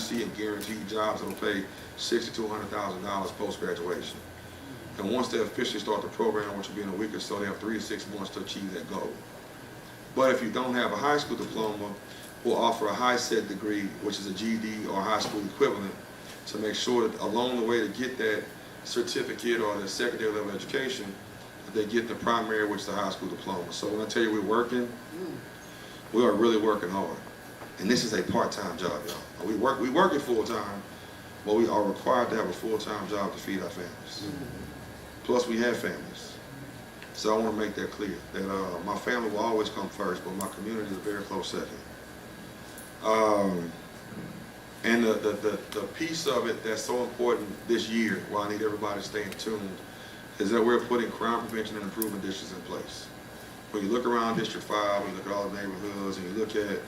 guarantee and guaranteed jobs that'll pay $60,000 to $100,000 post-graduation. And once they officially start the program, which will be in a week or so, they have 3 to 6 months to achieve that goal. But if you don't have a high school diploma, we'll offer a high set degree, which is a GED or high school equivalent, to make sure that along the way to get that certificate or the secondary level education, they get the primary, which is the high school diploma. So when I tell you we're working, we are really working hard. And this is a part-time job, y'all. We work it full-time, but we are required to have a full-time job to feed our families. Plus we have families. So I want to make that clear, that my family will always come first, but my community is a very close second. And the piece of it that's so important this year, why I need everybody to stay in tune, is that we're putting crime prevention and improvement districts in place. When you look around District 5, when you look at all the neighborhoods, and you look at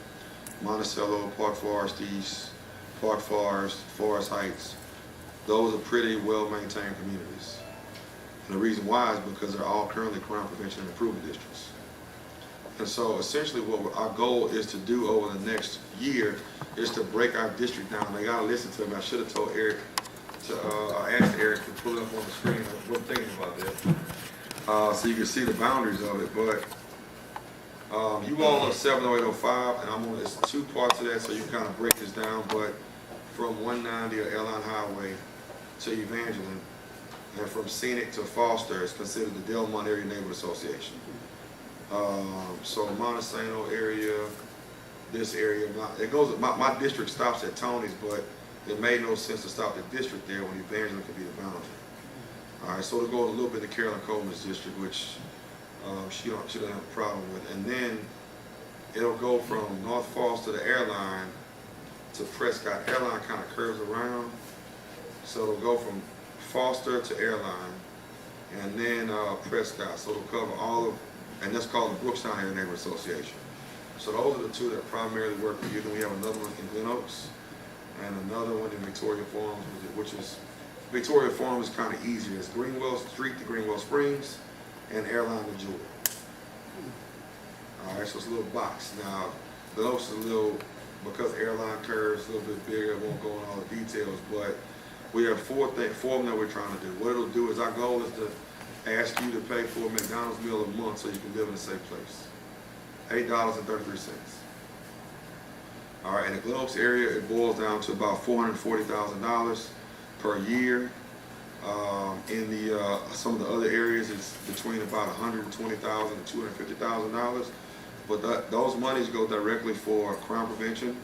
Monticello, Park Forest East, Park Forest, Forest Heights, those are pretty well-maintained communities. And the reason why is because they're all currently crime prevention and improvement districts. And so essentially what our goal is to do over the next year is to break our district down. I gotta listen to him. I should have told Eric, I asked Eric to pull it up on the screen. I wasn't thinking about that. So you can see the boundaries of it. But you all are 70805, and I'm on this 2 parts of that, so you can kind of break this down. But from 190 or Airline Highway to Evangeline, and from Scenic to Foster is considered the Delmont Area Neighborhood Association. So Montesano area, this area, it goes. My district stops at Tony's, but it made no sense to stop the district there when Evangeline could be the boundary. All right, so it goes a little bit to Carolyn Coleman's district, which she don't have a problem with, and then it'll go from North Falls to the Airline to Prescott. Airline kind of curves around, so it'll go from Foster to Airline, and then Prescott. So it'll cover all of, and that's called the Brookstown Area Neighborhood Association. So those are the 2 that primarily work for you. Then we have another one in Glen Oaks, and another one in Victoria Farms, which is, Victoria Farms is kind of easier. It's Greenwell Street to Greenwell Springs, and Airline to Jewel. All right, so it's a little box. Now, Glen Oaks is a little, because Airline curves a little bit bigger, I won't go into all the details, but we have 4 of them that we're trying to do. What it'll do is, our goal is to ask you to pay for a McDonald's meal a month so you can live in a safe place. $8.33. All right, in the Glen Oaks area, it boils down to about $440,000 per year. In the some of the other areas, it's between about $120,000 to $250,000. But those monies go directly for crime prevention.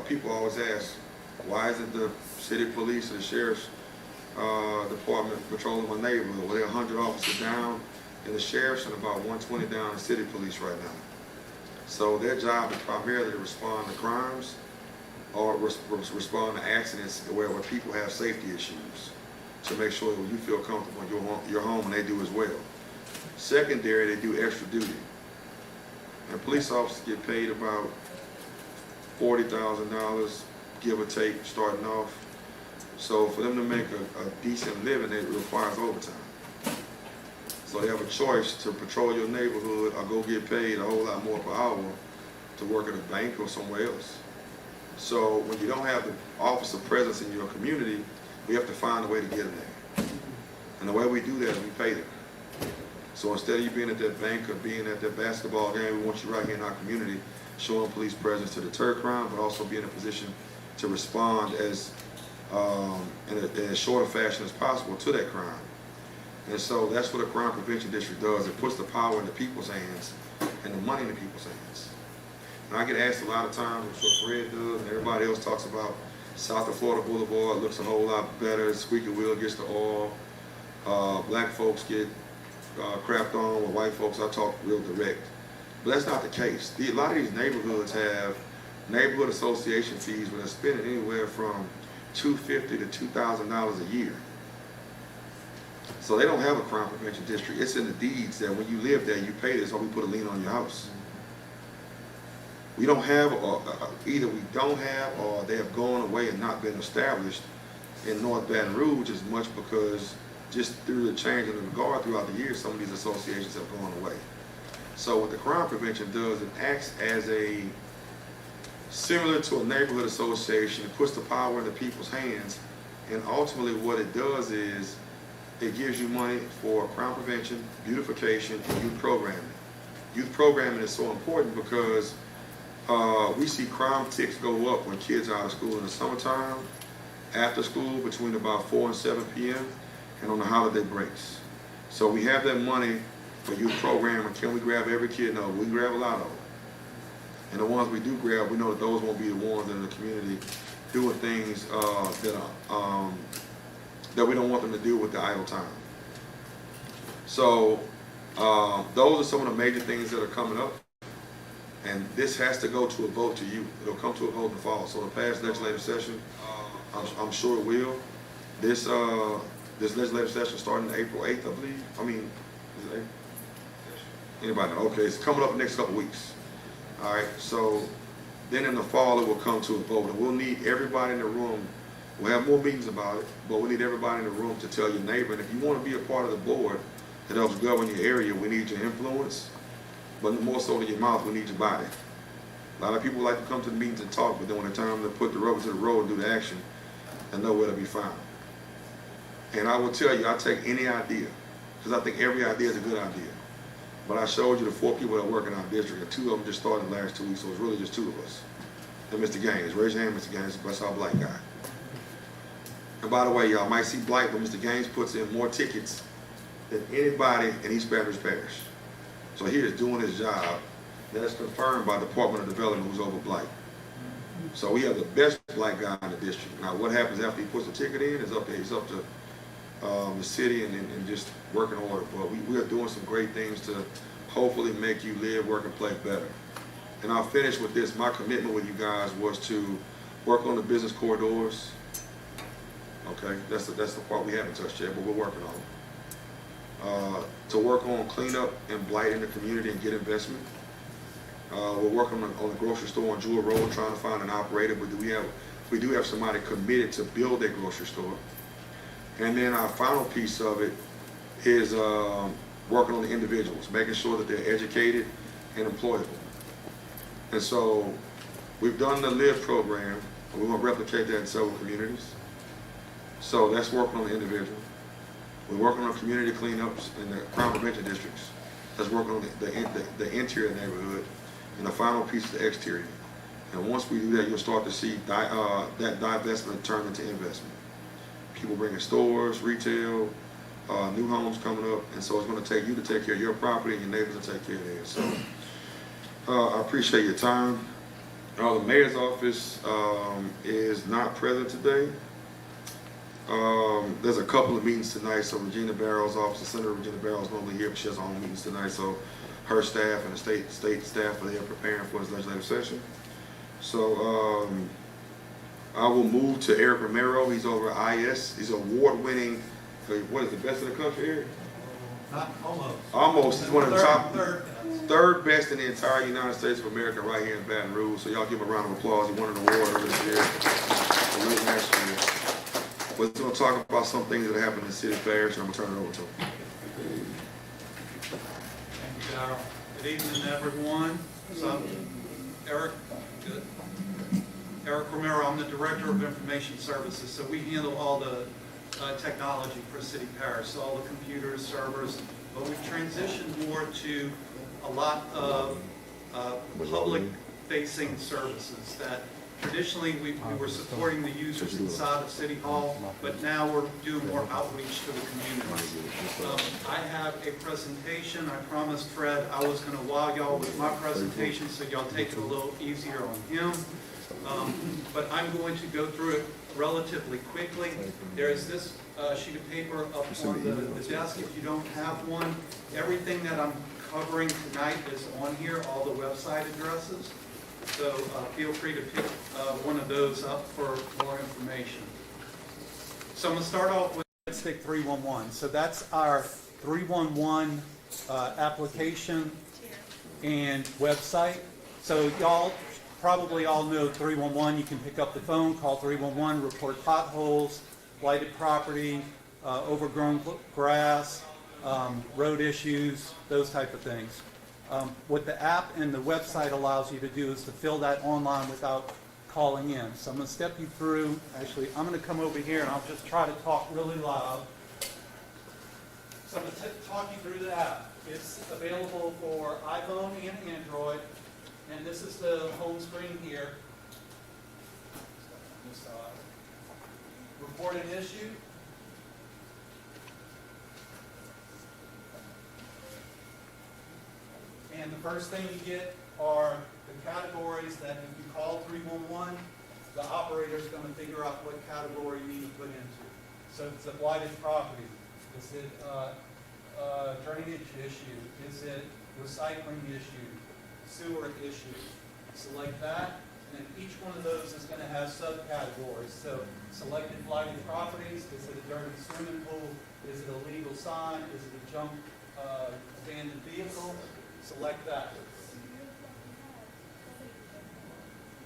People always ask, why isn't the city police or the sheriff's department patrolling my neighborhood? Well, they're 100 officers down in the sheriff's and about 120 down in city police right now. So their job is primarily to respond to crimes or respond to accidents where people have safety issues, to make sure that you feel comfortable in your home, and they do as well. Secondary, they do extra duty. And police officers get paid about $40,000, give or take, starting off. So for them to make a decent living, it requires overtime. So they have a choice to patrol your neighborhood or go get paid a whole lot more per hour to work at a bank or somewhere else. So when you don't have the officer presence in your community, we have to find a way to get them there. And the way we do that is we pay them. So instead of you being at that bank or being at that basketball game, we want you right here in our community, showing police presence to deter crime, but also be in a position to respond as in as short a fashion as possible to that crime. And so that's what a crime prevention district does. It puts the power in the people's hands and the money in the people's hands. And I get asked a lot of times, which what Fred does and everybody else talks about, South of Florida Boulevard looks a whole lot better. Squeaky wheel gets the oil. Black folks get crapped on with white folks. I talk real direct. But that's not the case. A lot of these neighborhoods have neighborhood association fees where they're spending anywhere from $250 to $2,000 a year. So they don't have a crime prevention district. It's in the deeds that when you live there, you pay this or we put a lien on your house. We don't have, or either we don't have, or they have gone away and not been established in North Baton Rouge as much because just through the change in the guard throughout the years, some of these associations have gone away. So what the crime prevention does, it acts as a similar to a neighborhood association. It puts the power in the people's hands, and ultimately what it does is it gives you money for crime prevention, beautification, and youth programming. Youth programming is so important because we see crime ticks go up when kids are out of school in the summertime, after school between about 4 and 7 p.m., and on the holiday breaks. So we have that money for youth programming. Can we grab every kid? No, we grab a lot of them. And the ones we do grab, we know that those won't be the ones in the community doing things that we don't want them to do with the idle time. So those are some of the major things that are coming up. And this has to go to a vote to you. It'll come to a vote in the fall. So the past legislative session, I'm sure it will. This legislative session starting April 8th, I believe. I mean, is it April? Anybody know? Okay, it's coming up the next couple weeks. All right, so then in the fall it will come to a vote, and we'll need everybody in the room. We'll have more meetings about it, but we need everybody in the room to tell your neighbor. And if you want to be a part of the board that helps govern your area, we need your influence, but more so than your mouth, we need your body. A lot of people like to come to the meetings and talk, but then when it's time to put the rubber to the road and do the action, they know where to be found. And I will tell you, I take any idea, because I think every idea is a good idea. But I showed you the 4 people that work in our district, and 2 of them just started the last 2 weeks, so it's really just 2 of us. And Mr. Gaines, raise your hand, Mr. Gaines, that's our black guy. And by the way, y'all might see black, but Mr. Gaines puts in more tickets than anybody in East Baton Parish. So he is doing his job. That's confirmed by the Department of Development, who's over black. So we have the best black guy in the district. Now what happens after he puts the ticket in is up to, it's up to the city and just work in order. But we are doing some great things to hopefully make you live, work, and play better. And I'll finish with this. My commitment with you guys was to work on the business corridors. Okay, that's the part we haven't touched yet, but we're working on it. To work on cleanup and blight in the community and get investment. We're working on the grocery store on Jewel Road, trying to find an operator, but we do have somebody committed to build that grocery store. And then our final piece of it is working on the individuals, making sure that they're educated and employable. And so we've done the LIVE program, and we want to replicate that in several communities. So that's working on the individual. We're working on community cleanups in the crime prevention districts. That's working on the interior neighborhood. And the final piece is the exterior. And once we do that, you'll start to see that divestment turn into investment. People bringing stores, retail, new homes coming up, and so it's going to take you to take care of your property and your neighbors to take care of theirs. So I appreciate your time. The mayor's office is not present today. There's a couple of meetings tonight, so Regina Barrow's office, Senator Regina Barrow's normally here, but she has her own meetings tonight, so her staff and the state staff are there preparing for this legislative session. So I will move to Eric Romero. He's over at IS. He's award-winning, what is the best in the country, Eric? Almost. Almost. He's one of the top, third best in the entire United States of America right here in Baton Rouge. So y'all give him a round of applause. He won an award earlier this year, late last year. But he's going to talk about some things that happened in the city of parish, and I'm going to turn it over to him. Thank you, Darryl. Good evening, everyone. So, Eric Romero, I'm the Director of Information Services. So we handle all the technology for City Parish, so all the computers, servers, but we've transitioned more to a lot of public-facing services that traditionally we were supporting the users inside of City Hall, but now we're doing more outreach to the community. I have a presentation. I promised Fred I was going to wow y'all with my presentation, so y'all take it a little easier on him. But I'm going to go through it relatively quickly. There is this sheet of paper up on the desk if you don't have one. Everything that I'm covering tonight is on here, all the website addresses. So feel free to pick one of those up for more information. So I'm going to start off with Stick 311. So that's our 311 application and website. So y'all probably all know 311. You can pick up the phone, call 311, report potholes, blighted property, overgrown grass, road issues, those type of things. What the app and the website allows you to do is to fill that online without calling in. So I'm going to step you through, actually, I'm going to come over here and I'll just try to talk really loud. So I'm going to talk you through the app. It's available for iPhone and Android, and this is the home screen here. Report an issue. And the first thing you get are the categories that if you call 311, the operator is going to figure out what category you need to put into. So it's a blighted property. Is it drainage issue? Is it recycling issue? Sewer issue? Select that, and then each one of those is going to have subcategories. So selected blighted properties, is it a dirty swimming pool? Is it a legal sign? Is it a junk abandoned vehicle? Select that.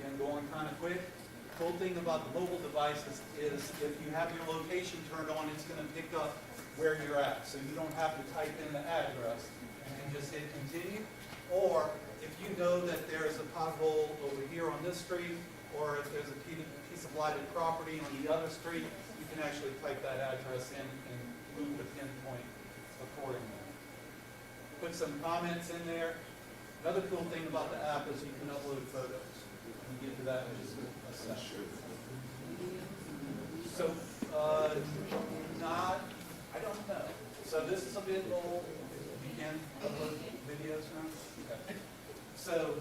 Again, going kind of quick. The cool thing about the mobile devices is if you have your location turned on, it's going to pick up where you're at. So you don't have to type in the address. You can just hit continue. Or if you know that there is a pothole over here on this street, or if there's a piece of blighted property on the other street, you can actually type that address in and move the pinpoint accordingly. Put some comments in there. Another cool thing about the app is you can upload photos. We'll get to that in just a second. So, I don't know. So this is a bit old. You can upload videos now. Okay. So,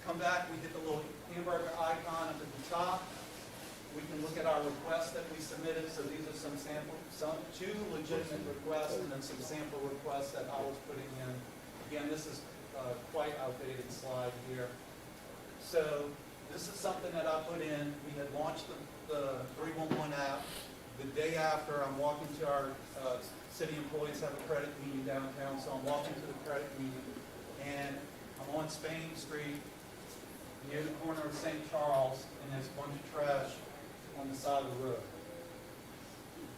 come back, we hit the little hamburger icon up at the top. We can look at our requests that we submitted. So these are two legitimate requests and then some sample requests that I was putting in. Again, this is quite outdated slide here. So this is something that I put in. We had launched the 311 app. The day after, I'm walking to our city employees have a credit meeting downtown, so I'm walking to the credit meeting, and I'm on Spain Street near the corner of St. Charles, and there's a bunch of trash on the side of the road.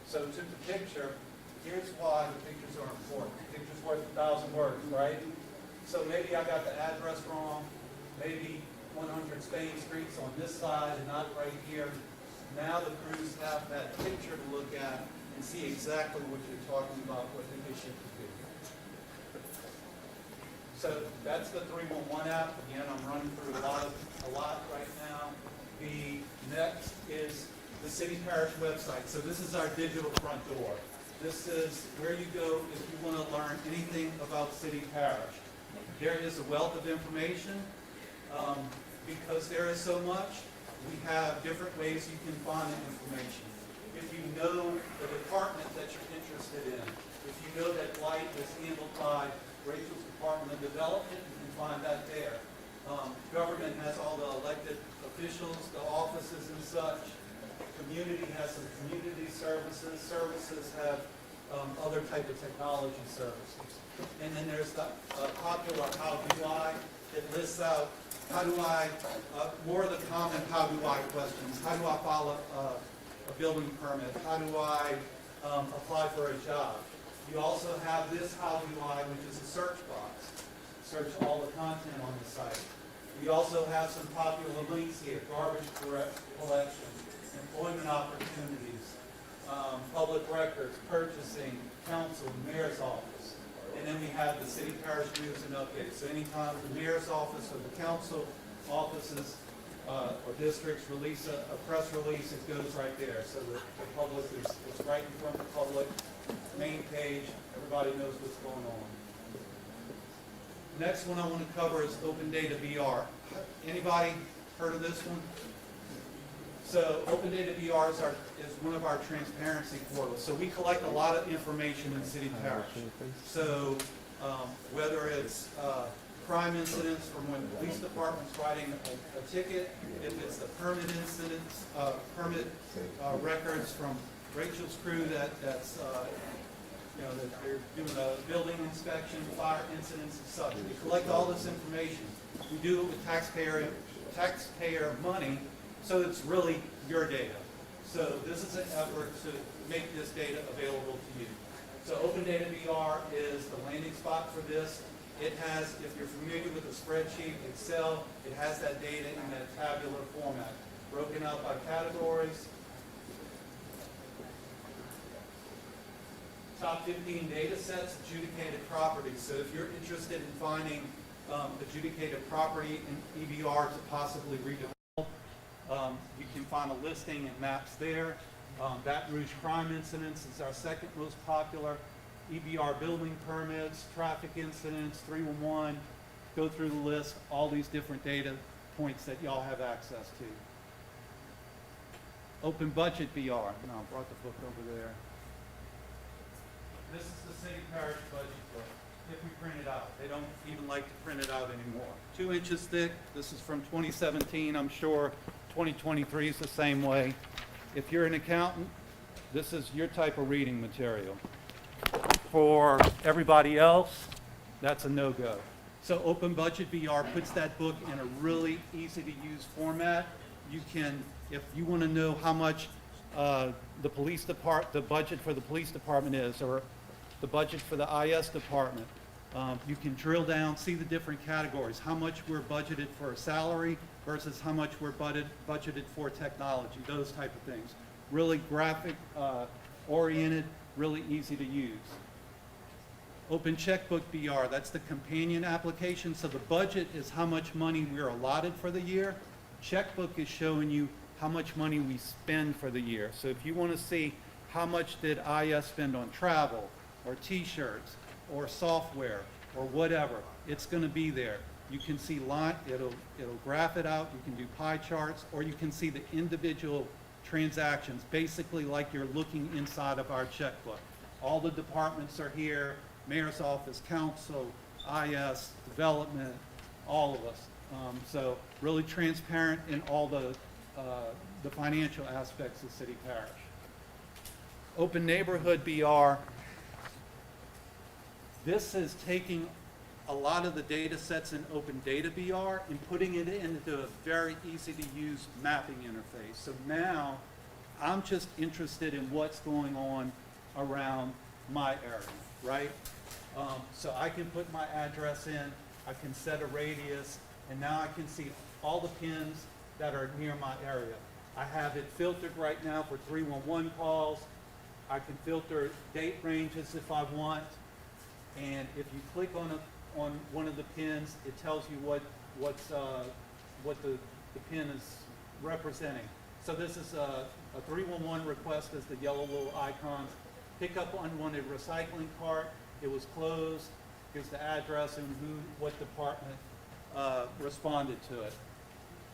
So took the picture. Here's why the pictures are important. The picture's worth 1,000 words, right? So maybe I got the address wrong. Maybe 100 Spain Street's on this side and not right here. Now the crews have that picture to look at and see exactly what you're talking about, what the issue could be. So that's the 311 app. Again, I'm running through a lot right now. The next is the city parish website. So this is our digital front door. This is where you go if you want to learn anything about city parish. There is a wealth of information. Because there is so much, we have different ways you can find the information. If you know the department that you're interested in, if you know that blight is handled by Rachel's Department of Development, you can find that there. Government has all the elected officials, the offices and such. Community has some community services. Services have other type of technology services. And then there's the popular How Do I that lists out how do I, more of the common how do I questions. How do I file a building permit? How do I apply for a job? You also have this how do I, which is a search box. Search all the content on the site. We also have some popular links here. Garbage collection, employment opportunities, public records, purchasing, council, mayor's office. And then we have the city parish news and updates. So anytime the mayor's office or the council offices or districts release a press release, it goes right there. So the public is right in front of the public, main page, everybody knows what's going on. Next one I want to cover is Open Data VR. Anybody heard of this one? So Open Data VR is one of our transparency portals. So we collect a lot of information in city parish. So whether it's crime incidents from when the police department's writing a ticket, if it's the permit incidents, permit records from Rachel's crew that's that they're doing a building inspection, fire incidents and such. We collect all this information. We do it with taxpayer money, so it's really your data. So this is an effort to make this data available to you. So Open Data VR is the landing spot for this. It has, if you're familiar with the spreadsheet, Excel, it has that data in that tabular format, broken out by categories. Top 15 data sets, adjudicated properties. So if you're interested in finding adjudicated property in EBR to possibly redevelop, you can find a listing and maps there. Baton Rouge crime incidents is our second most popular. EBR building permits, traffic incidents, 311, go through the list, all these different data points that y'all have access to. Open budget BR. No, I brought the book over there. This is the city parish budget book, if we print it out. They don't even like to print it out anymore. 2 inches thick. This is from 2017. I'm sure 2023 is the same way. If you're an accountant, this is your type of reading material. For everybody else, that's a no-go. So Open Budget BR puts that book in a really easy-to-use format. You can, if you want to know how much the budget for the police department is, or the budget for the IS department, you can drill down, see the different categories, how much we're budgeted for a salary versus how much we're budgeted for technology, those type of things. Really graphic oriented, really easy to use. Open Checkbook BR, that's the companion application. So the budget is how much money we're allotted for the year. Checkbook is showing you how much money we spend for the year. So if you want to see how much did IS spend on travel or t-shirts or software or whatever, it's going to be there. You can see line, it'll graph it out. You can do pie charts, or you can see the individual transactions, basically like you're looking inside of our checkbook. All the departments are here, mayor's office, council, IS, development, all of us. So really transparent in all the financial aspects of city parish. Open Neighborhood BR, this is taking a lot of the data sets in Open Data BR and putting it into a very easy to use mapping interface. So now I'm just interested in what's going on around my area, right? So I can put my address in, I can set a radius, and now I can see all the pins that are near my area. I have it filtered right now for 311 calls. I can filter date ranges if I want. And if you click on one of the pins, it tells you what the pin is representing. So this is a 311 request as the yellow little icons. Pick up unwanted recycling cart. It was closed. Here's the address and what department responded to it.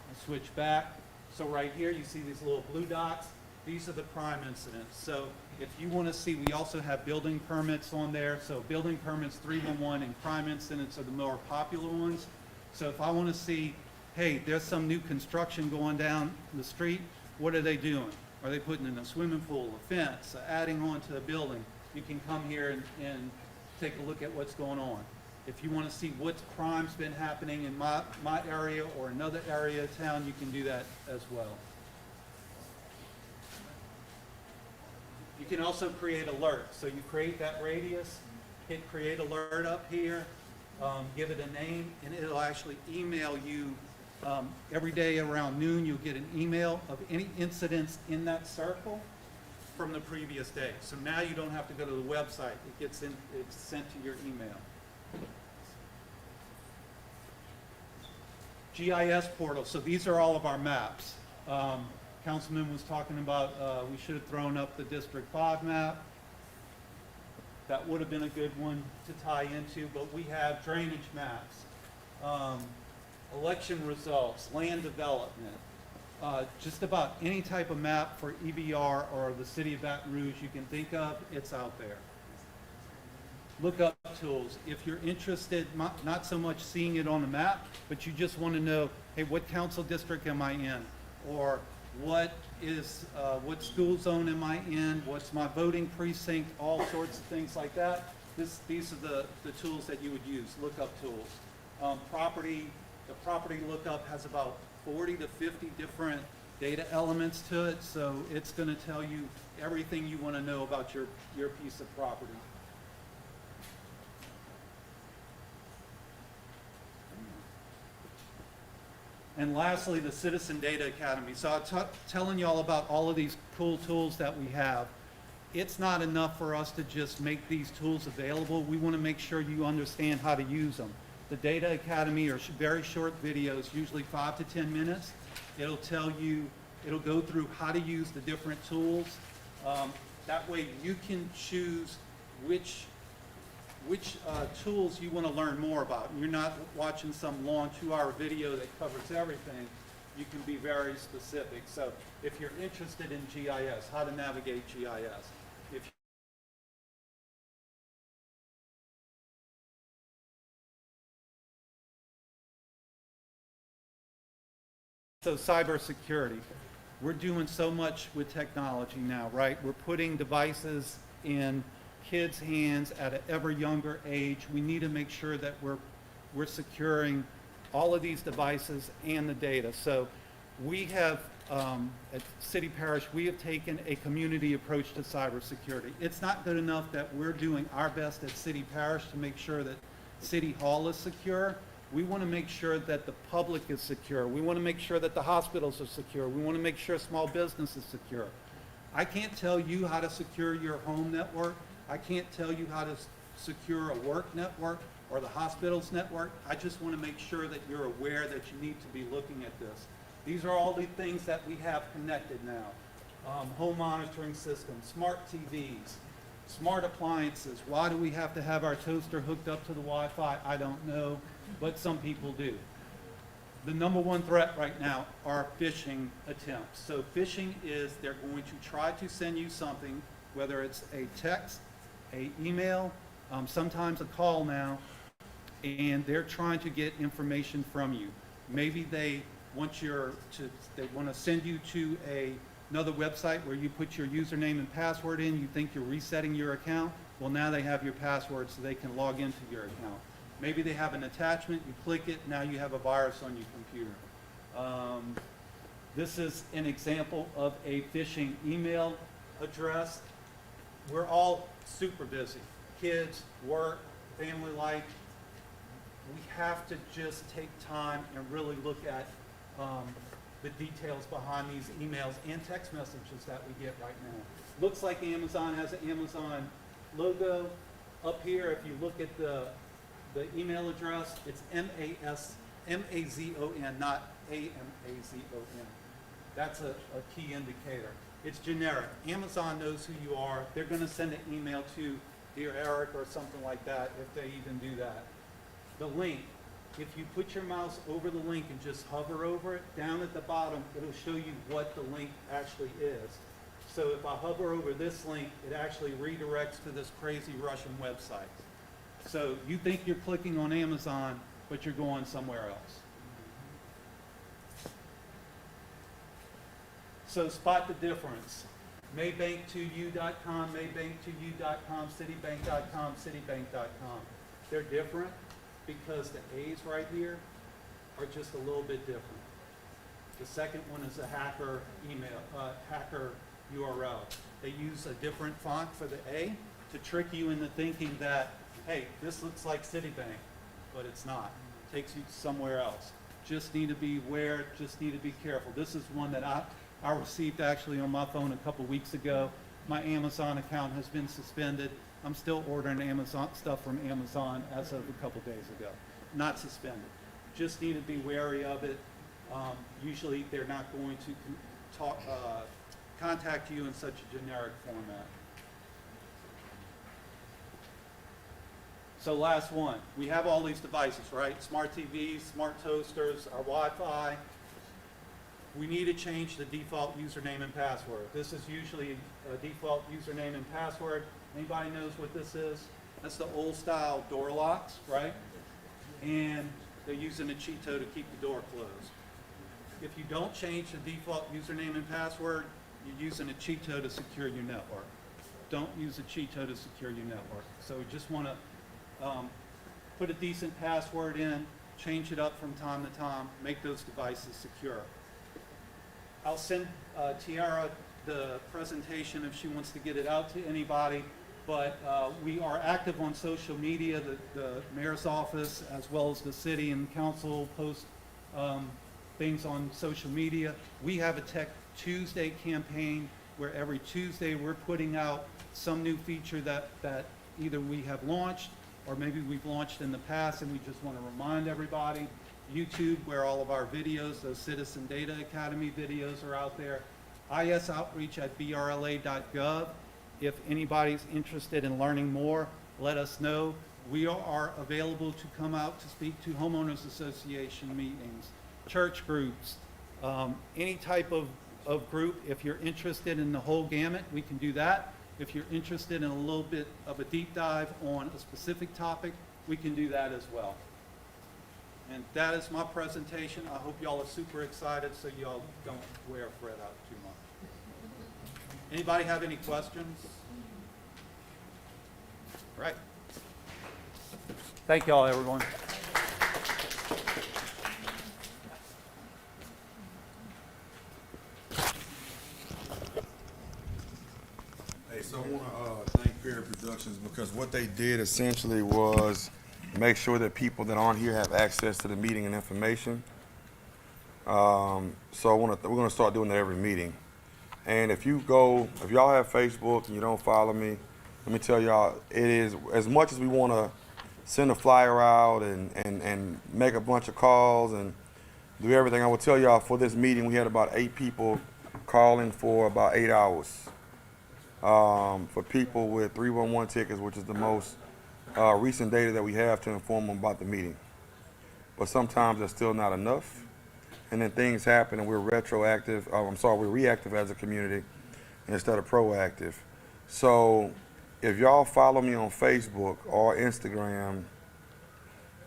I'll switch back. So right here you see these little blue dots. These are the crime incidents. So if you want to see, we also have building permits on there. So building permits 311 and crime incidents are the more popular ones. So if I want to see, hey, there's some new construction going down the street, what are they doing? Are they putting in a swimming pool, a fence, adding on to a building? You can come here and take a look at what's going on. If you want to see what crime's been happening in my area or another area of town, you can do that as well. You can also create alerts. So you create that radius, hit create alert up here, give it a name, and it'll actually email you every day around noon. You'll get an email of any incidents in that circle from the previous day. So now you don't have to go to the website. It's sent to your email. GIS portal. So these are all of our maps. Councilman was talking about we should have thrown up the District 5 map. That would have been a good one to tie into, but we have drainage maps, election results, land development, just about any type of map for EBR or the city of Baton Rouge you can think of, it's out there. Lookup tools. If you're interested, not so much seeing it on the map, but you just want to know, hey, what council district am I in? Or what school zone am I in? What's my voting precinct? All sorts of things like that. These are the tools that you would use, lookup tools. The property lookup has about 40 to 50 different data elements to it, so it's going to tell you everything you want to know about your piece of property. And lastly, the Citizen Data Academy. So I'm telling you all about all of these cool tools that we have. It's not enough for us to just make these tools available. We want to make sure you understand how to use them. The Data Academy are very short videos, usually 5 to 10 minutes. It'll tell you, it'll go through how to use the different tools. That way you can choose which tools you want to learn more about. You're not watching some long 2-hour video that covers everything. You can be very specific. So if you're interested in GIS, how to navigate GIS. So cybersecurity. We're doing so much with technology now, right? We're putting devices in kids' hands at an ever younger age. We need to make sure that we're securing all of these devices and the data. So we have, at City Parish, we have taken a community approach to cybersecurity. It's not good enough that we're doing our best at City Parish to make sure that City Hall is secure. We want to make sure that the public is secure. We want to make sure that the hospitals are secure. We want to make sure small business is secure. I can't tell you how to secure your home network. I can't tell you how to secure a work network or the hospital's network. I just want to make sure that you're aware that you need to be looking at this. These are all the things that we have connected now. Home monitoring systems, smart TVs, smart appliances. Why do we have to have our toaster hooked up to the Wi-Fi? I don't know, but some people do. The number one threat right now are phishing attempts. So phishing is they're going to try to send you something, whether it's a text, an email, sometimes a call now, and they're trying to get information from you. Maybe they want to send you to another website where you put your username and password in. You think you're resetting your account. Well, now they have your password so they can log into your account. Maybe they have an attachment, you click it, now you have a virus on your computer. This is an example of a phishing email address. We're all super busy. Kids, work, family life. We have to just take time and really look at the details behind these emails and text messages that we get right now. Looks like Amazon has an Amazon logo. Up here, if you look at the email address, it's M-A-Z-O-N, not A-M-A-Z-O-N. That's a key indicator. It's generic. Amazon knows who you are. They're going to send an email to Dear Eric or something like that if they even do that. The link, if you put your mouse over the link and just hover over it, down at the bottom, it'll show you what the link actually is. So if I hover over this link, it actually redirects to this crazy Russian website. So you think you're clicking on Amazon, but you're going somewhere else. So spot the difference. Maybank2u.com, Maybank2u.com, Citibank.com, Citibank.com. They're different because the A's right here are just a little bit different. The second one is a hacker email, hacker URL. They use a different font for the A to trick you into thinking that, hey, this looks like Citibank, but it's not. It takes you somewhere else. Just need to be aware, just need to be careful. This is one that I received actually on my phone a couple weeks ago. My Amazon account has been suspended. I'm still ordering Amazon stuff from Amazon as of a couple days ago. Not suspended. Just need to be wary of it. Usually they're not going to contact you in such a generic format. So last one, we have all these devices, right? Smart TVs, smart toasters, our Wi-Fi. We need to change the default username and password. This is usually a default username and password. Anybody knows what this is? That's the old style door locks, right? And they're using a Cheeto to keep the door closed. If you don't change the default username and password, you're using a Cheeto to secure your network. Don't use a Cheeto to secure your network. So we just want to put a decent password in, change it up from time to time, make those devices secure. I'll send Tiara the presentation if she wants to get it out to anybody, but we are active on social media. The mayor's office, as well as the city and council, post things on social media. We have a Tech Tuesday campaign where every Tuesday we're putting out some new feature that either we have launched or maybe we've launched in the past and we just want to remind everybody. YouTube, where all of our videos, those Citizen Data Academy videos are out there. IS outreach at brla.gov. If anybody's interested in learning more, let us know. We are available to come out to speak to homeowners association meetings, church groups, any type of group. If you're interested in the whole gamut, we can do that. If you're interested in a little bit of a deep dive on a specific topic, we can do that as well. And that is my presentation. I hope y'all are super excited so y'all don't wear Fred out too much. Anybody have any questions? Right. Thank y'all, everyone. Hey, so I want to thank Perry Productions because what they did essentially was make sure that people that aren't here have access to the meeting and information. So we're going to start doing that every meeting. And if y'all have Facebook and you don't follow me, let me tell y'all, it is, as much as we want to send a flyer out and make a bunch of calls and do everything, I will tell y'all for this meeting, we had about 8 people calling for about 8 hours. For people with 311 tickets, which is the most recent data that we have to inform them about the meeting. But sometimes that's still not enough. And then things happen and we're reactive as a community instead of proactive. So if y'all follow me on Facebook or Instagram,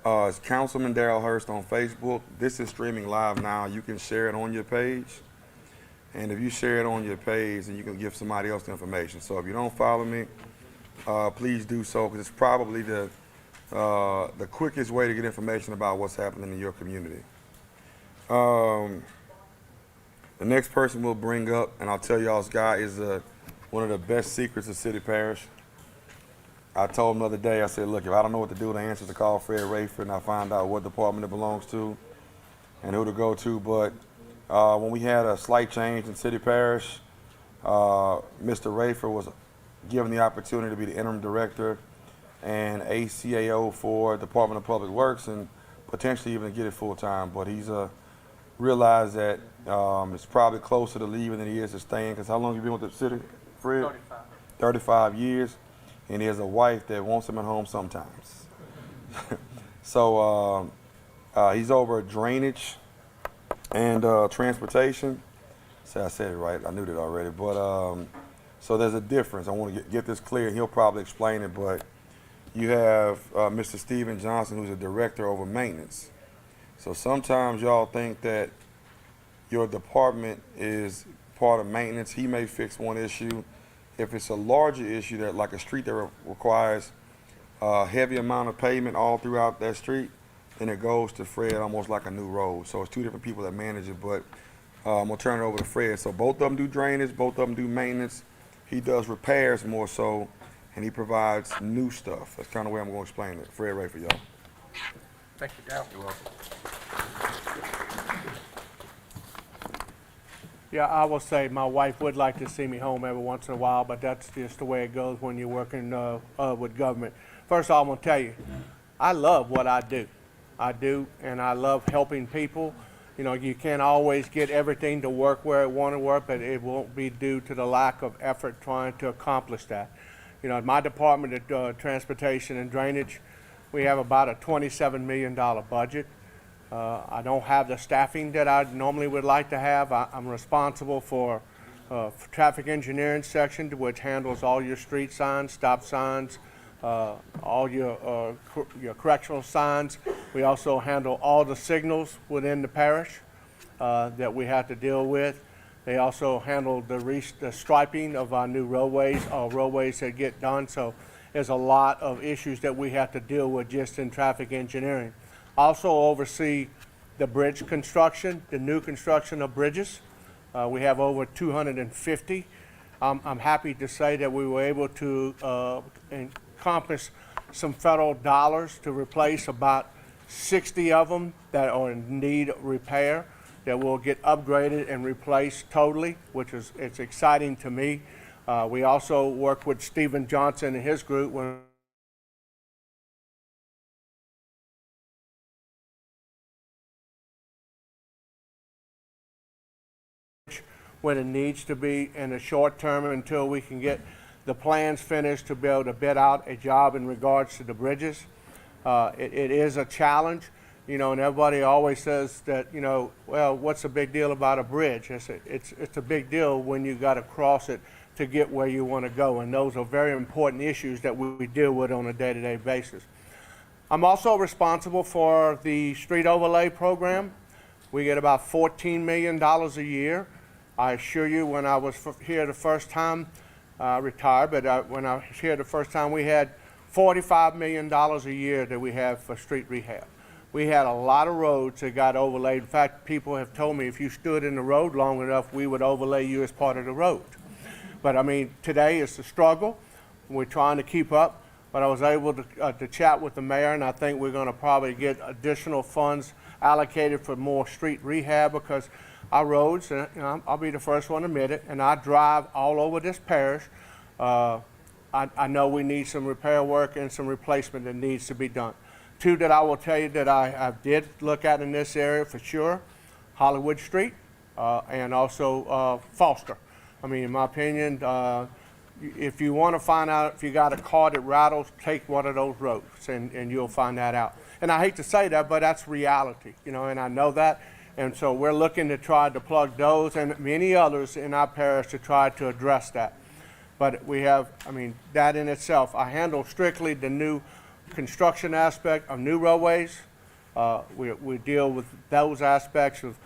it's Councilman Darryl Hurst on Facebook. This is streaming live now. You can share it on your page. And if you share it on your page, then you can give somebody else the information. So if you don't follow me, please do so, because it's probably the quickest way to get information about what's happening in your community. The next person we'll bring up, and I'll tell y'all, this guy is one of the best secrets of City Parish. I told him the other day, I said, look, if I don't know what to do, the answer is to call Fred Rayford, and I find out what department it belongs to and who to go to. But when we had a slight change in City Parish, Mr. Rayford was given the opportunity to be the interim director and ACAO for Department of Public Works and potentially even get it full time. But he's realized that it's probably closer to leaving than he is to staying. Because how long have you been with the city, Fred? 35. 35 years. And he has a wife that wants him at home sometimes. So he's over drainage and transportation. See, I said it right. I knew that already. But so there's a difference. I want to get this clear. He'll probably explain it. But you have Mr. Stephen Johnson, who's a director over maintenance. So sometimes y'all think that your department is part of maintenance. He may fix one issue. If it's a larger issue, that like a street that requires a heavy amount of pavement all throughout that street, then it goes to Fred almost like a new road. So it's 2 different people that manage it, but I'm gonna turn it over to Fred. So both of them do drainage, both of them do maintenance. He does repairs more so, and he provides new stuff. That's kind of the way I'm gonna explain it. Fred Rayford, y'all. Thank you, Darryl. You're welcome. Yeah, I will say my wife would like to see me home every once in a while, but that's just the way it goes when you're working with government. First of all, I'm gonna tell you, I love what I do. And I love helping people. You know, you can't always get everything to work where it want to work, but it won't be due to the lack of effort trying to accomplish that. You know, in my department of transportation and drainage, we have about a $27 million budget. I don't have the staffing that I normally would like to have. I'm responsible for traffic engineering section, which handles all your street signs, stop signs, all your correctional signs. We also handle all the signals within the parish that we have to deal with. They also handle the striping of our new roadways, roadways that get done. So there's a lot of issues that we have to deal with just in traffic engineering. Also oversee the bridge construction, the new construction of bridges. We have over 250. I'm happy to say that we were able to encompass some federal dollars to replace about 60 of them that are in need of repair. that will get upgraded and replaced totally, which is it's exciting to me. We also work with Stephen Johnson and his group when it needs to be in the short term until we can get the plans finished to be able to bid out a job in regards to the bridges. It is a challenge, you know, and everybody always says that, you know, well, what's the big deal about a bridge? It's a big deal when you got to cross it to get where you want to go, and those are very important issues that we deal with on a day-to-day basis. I'm also responsible for the street overlay program. We get about $14 million a year. I assure you, when I was here the first time, retired, but when I was here the first time, we had $45 million a year that we have for street rehab. We had a lot of roads that got overlaid. In fact, people have told me if you stood in the road long enough, we would overlay you as part of the road. But I mean, today it's a struggle. We're trying to keep up, but I was able to chat with the mayor, and I think we're going to probably get additional funds allocated for more street rehab, because our roads, and you know, I'll be the first one to admit it, and I drive all over this parish. I know we need some repair work and some replacement that needs to be done. Two that I will tell you that I did look at in this area for sure: Hollywood Street and also Foster. I mean, in my opinion, if you want to find out if you got a car that rattles, take one of those roads, and you'll find that out. And I hate to say that, but that's reality, you know, and I know that. And so we're looking to try to plug those and many others in our parish to try to address that. But we have, I mean, that in itself, I handle strictly the new construction aspect of new roadways. We deal with those aspects of,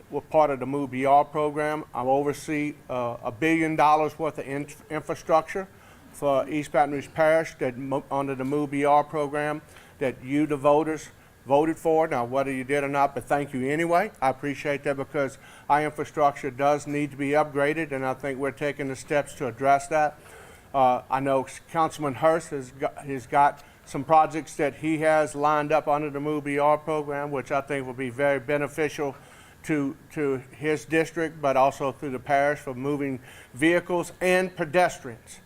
we're part of the MOVE BR program. I oversee $1 billion worth of infrastructure for East Baton Rouge Parish that under the MOVE BR program that you, the voters, voted for. Now, whether you did or not, but thank you anyway. I appreciate that, because our infrastructure does need to be upgraded, and I think we're taking the steps to address that. I know Councilman Hurst has got some projects that he has lined up under the MOVE BR program, which I think will be very beneficial to his district, but also through the parish, for moving vehicles and pedestrians.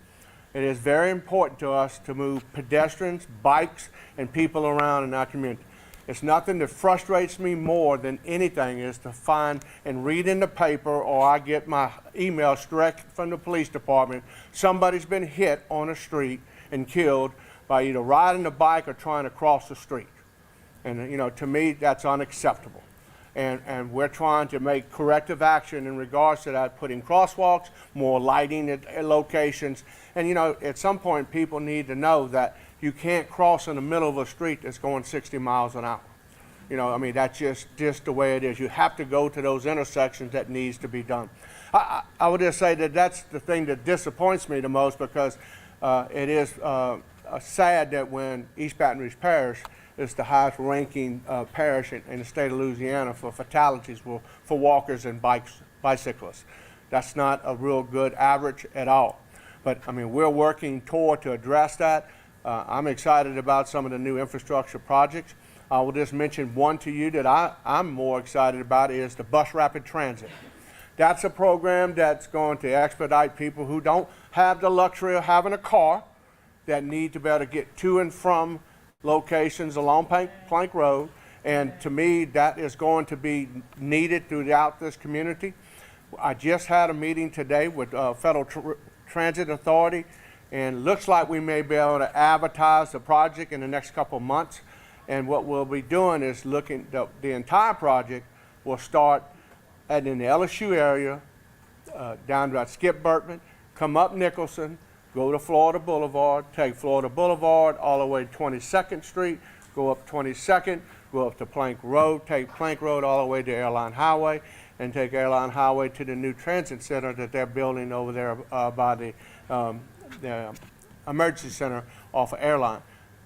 It is very important to us to move pedestrians, bikes, and people around in our community. It's nothing that frustrates me more than anything is to find and read in the paper, or I get my emails direct from the police department, somebody's been hit on a street and killed by either riding a bike or trying to cross the street. And you know, to me, that's unacceptable. And we're trying to make corrective action in regards to that, putting crosswalks, more lighting at locations. And you know, at some point, people need to know that you can't cross in the middle of a street that's going 60 miles an hour. You know, I mean, that's just the way it is. You have to go to those intersections that needs to be done. I would just say that that's the thing that disappoints me the most, because it is sad that when East Baton Rouge Parish is the highest ranking parish in the state of Louisiana for fatalities for walkers and bicyclists. That's not a real good average at all. But I mean, we're working toward to address that. I'm excited about some of the new infrastructure projects. I will just mention one to you that I'm more excited about, is the bus rapid transit. That's a program that's going to expedite people who don't have the luxury of having a car, that need to be able to get to and from locations along Plank Road. And to me, that is going to be needed throughout this community. I just had a meeting today with Federal Transit Authority, and looks like we may be able to advertise the project in the next couple of months. And what we'll be doing is looking, the entire project will start in the LSU area, down about Skip Burtman, come up Nicholson, go to Florida Boulevard, take Florida Boulevard all the way to 22nd Street, go up 22nd, go up to Plank Road, take Plank Road all the way to Airline Highway, and take Airline Highway to the new transit center that they're building over there by the emergency center off of Airline.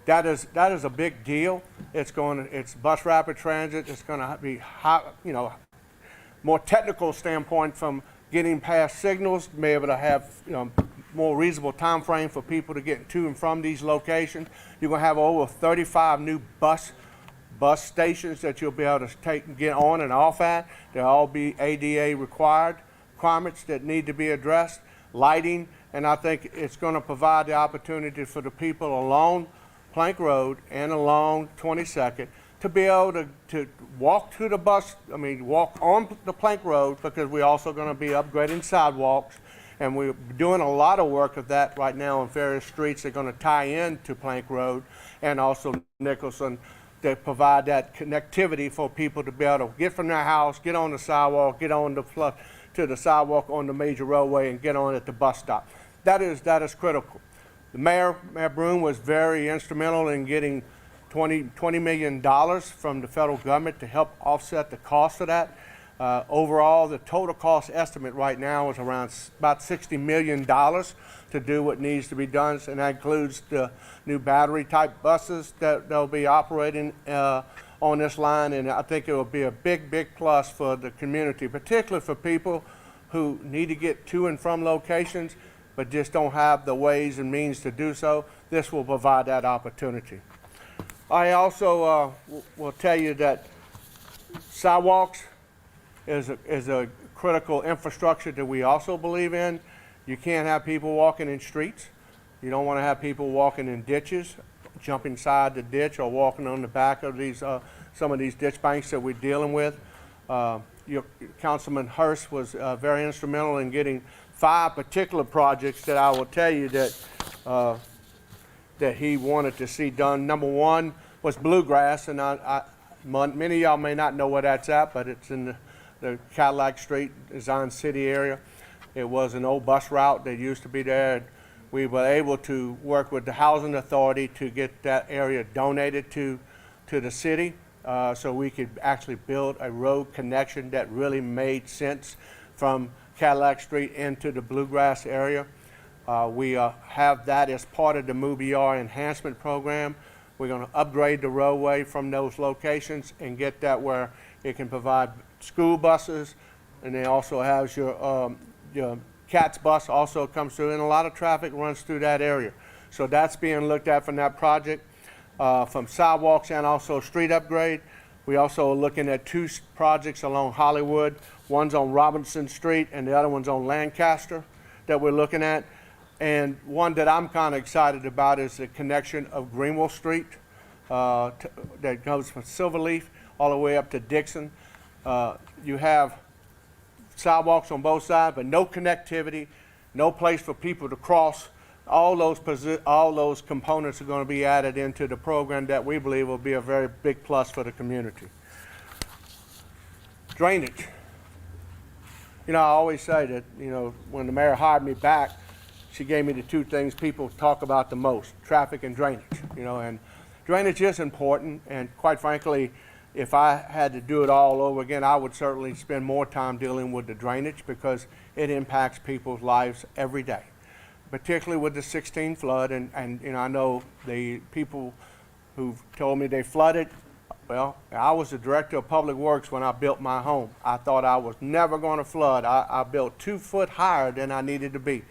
That is a big deal. It's bus rapid transit. It's going to be more technical standpoint from getting past signals, be able to have more reasonable time frame for people to get to and from these locations. You're going to have over 35 new bus bus stations that you'll be able to take and get on and off at. There'll all be ADA requirements that need to be addressed, lighting, and I think it's going to provide the opportunity for the people along Plank Road and along 22nd to be able to walk to the walk on the Plank Road, because we're also going to be upgrading sidewalks, and we're doing a lot of work of that right now on various streets that are going to tie into Plank Road and also Nicholson, that provide that connectivity for people to be able to get from their house, get on the sidewalk, get on to the sidewalk on the major roadway, and get on at the bus stop. That is critical. The Mayor Broome was very instrumental in getting $20 million from the federal government to help offset the cost of that. Overall, the total cost estimate right now is around about $60 million to do what needs to be done, and that includes the new battery-type buses that they'll be operating on this line, and I think it will be a big, big plus for the community, particularly for people who need to get to and from locations but just don't have the ways and means to do so. This will provide that opportunity. I also will tell you that sidewalks is a critical infrastructure that we also believe in. You can't have people walking in streets. You don't want to have people walking in ditches, jumping inside the ditch, or walking on the back of these some of these ditch banks that we're dealing with. Councilman Hurst was very instrumental in getting 5 particular projects that I will tell you that that he wanted to see done. Number 1 was Bluegrass, and many of y'all may not know where that's at, but it's in the Cadillac Street, Zion City area. It was an old bus route that used to be there. We were able to work with the Housing Authority to get that area donated to the city, so we could actually build a road connection that really made sense from Cadillac Street into the Bluegrass area. We have that as part of the MOVER enhancement program. We're going to upgrade the roadway from those locations and get that where it can provide school buses, and it also has your CATS bus also comes through, and a lot of traffic runs through that area. So that's being looked at from that project, from sidewalks and also street upgrade. We also are looking at 2 projects along Hollywood. One's on Robinson Street and the other one's on Lancaster that we're looking at. And one that I'm kind of excited about is the connection of Greenville Street that goes from Silverleaf all the way up to Dixon. You have sidewalks on both sides, but no connectivity, no place for people to cross. All those components are going to be added into the program that we believe will be a very big plus for the community. Drainage. I always say that, when the mayor hired me back, she gave me the 2 things people talk about the most: traffic and drainage. And drainage is important, and quite frankly, if I had to do it all over again, I would certainly spend more time dealing with the drainage, because it impacts people's lives every day, particularly with the 16 flood. And I know the people who've told me they flooded. Well, I was the director of public works when I built my home. I thought I was never going to flood. I built 2 foot higher than I needed to be,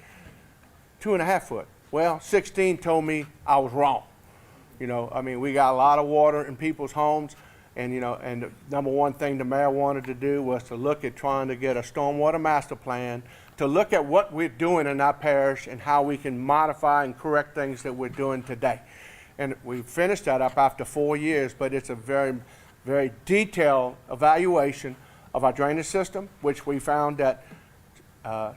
2.5 foot. Well, 16 told me I was wrong. We got a lot of water in people's homes. And and the number 1 thing the mayor wanted to do was to look at trying to get a stormwater master plan, to look at what we're doing in our parish and how we can modify and correct things that we're doing today. And we finished that up after 4 years, but it's a very, very detailed evaluation of our drainage system, which we found that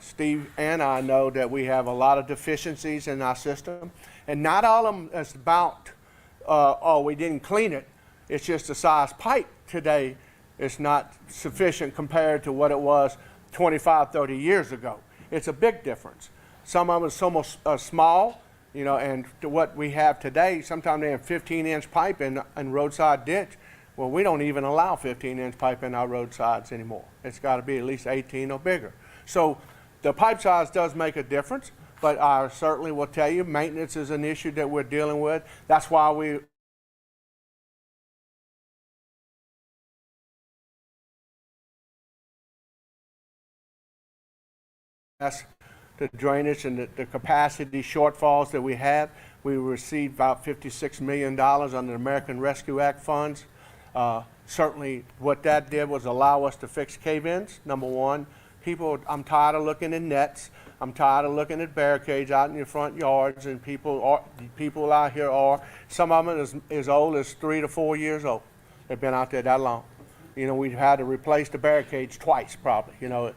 Steve and I know that we have a lot of deficiencies in our system. And not all of them is about, we didn't clean it. It's just the size pipe today is not sufficient compared to what it was 25, 30 years ago. It's a big difference. Some of them are so small, and to what we have today, sometimes they have 15-inch pipe in roadside ditch. Well, we don't even allow 15-inch pipe in our roadsides anymore. It's got to be at least 18 or bigger. So the pipe size does make a difference, but I certainly will tell you maintenance is an issue that we're dealing with. That's why we the drainage and the capacity shortfalls that we have. We received about $56 million under the American Rescue Act funds Certainly, what that did was allow us to fix cave-ins, number one. People, I'm tired of looking at nets. I'm tired of looking at barricades out in your front yards, and people out here are, some of them is as old as 3 to 4 years old. They've been out there that long. You know, we've had to replace the barricades twice probably. You know,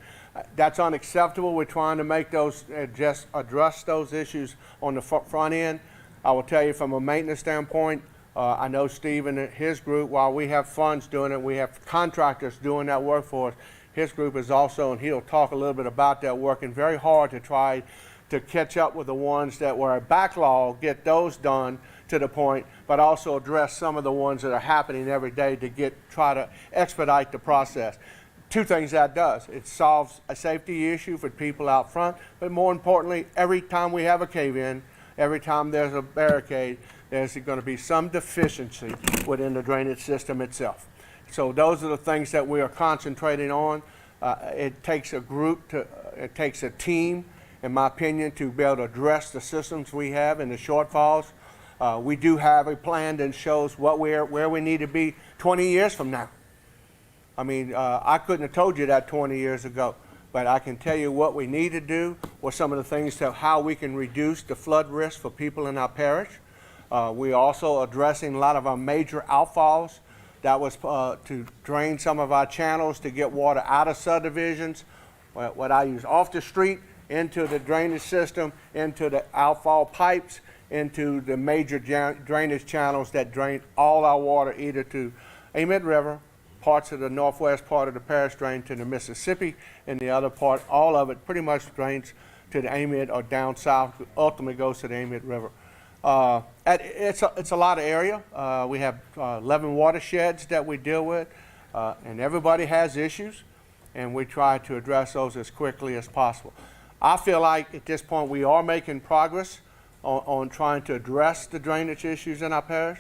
that's unacceptable. We're trying to make those, just address those issues on the front end. I will tell you from a maintenance standpoint, I know Steve and his group, while we have funds doing it, we have contractors doing that work for us. His group is also, and he'll talk a little bit about that, working very hard to try to catch up with the ones that were a backlog, get those done to the point, but also address some of the ones that are happening every day to try to expedite the process. Two things that does. It solves a safety issue for people out front, but more importantly, every time we have a cave-in, every time there's a barricade, there's going to be some deficiency within the drainage system itself. So those are the things that we are concentrating on. It takes a group, it takes a team, in my opinion, to be able to address the systems we have and the shortfalls. We do have a plan that shows where we need to be 20 years from now. I mean, I couldn't have told you that 20 years ago, but I can tell you what we need to do, or some of the things to how we can reduce the flood risk for people in our parish. We're also addressing a lot of our major outfalls. That was to drain some of our channels to get water out of subdivisions, what I use off the street, into the drainage system, into the outfall pipes, into the major drainage channels that drain all our water either to Amid River, parts of the northwest part of the parish drain to the Mississippi, and the other part, all of it pretty much drains to the Amid or down south, ultimately goes to the Amid River. It's a lot of area. We have 11 watersheds that we deal with, and everybody has issues, and we try to address those as quickly as possible. I feel like at this point we are making progress on trying to address the drainage issues in our parish.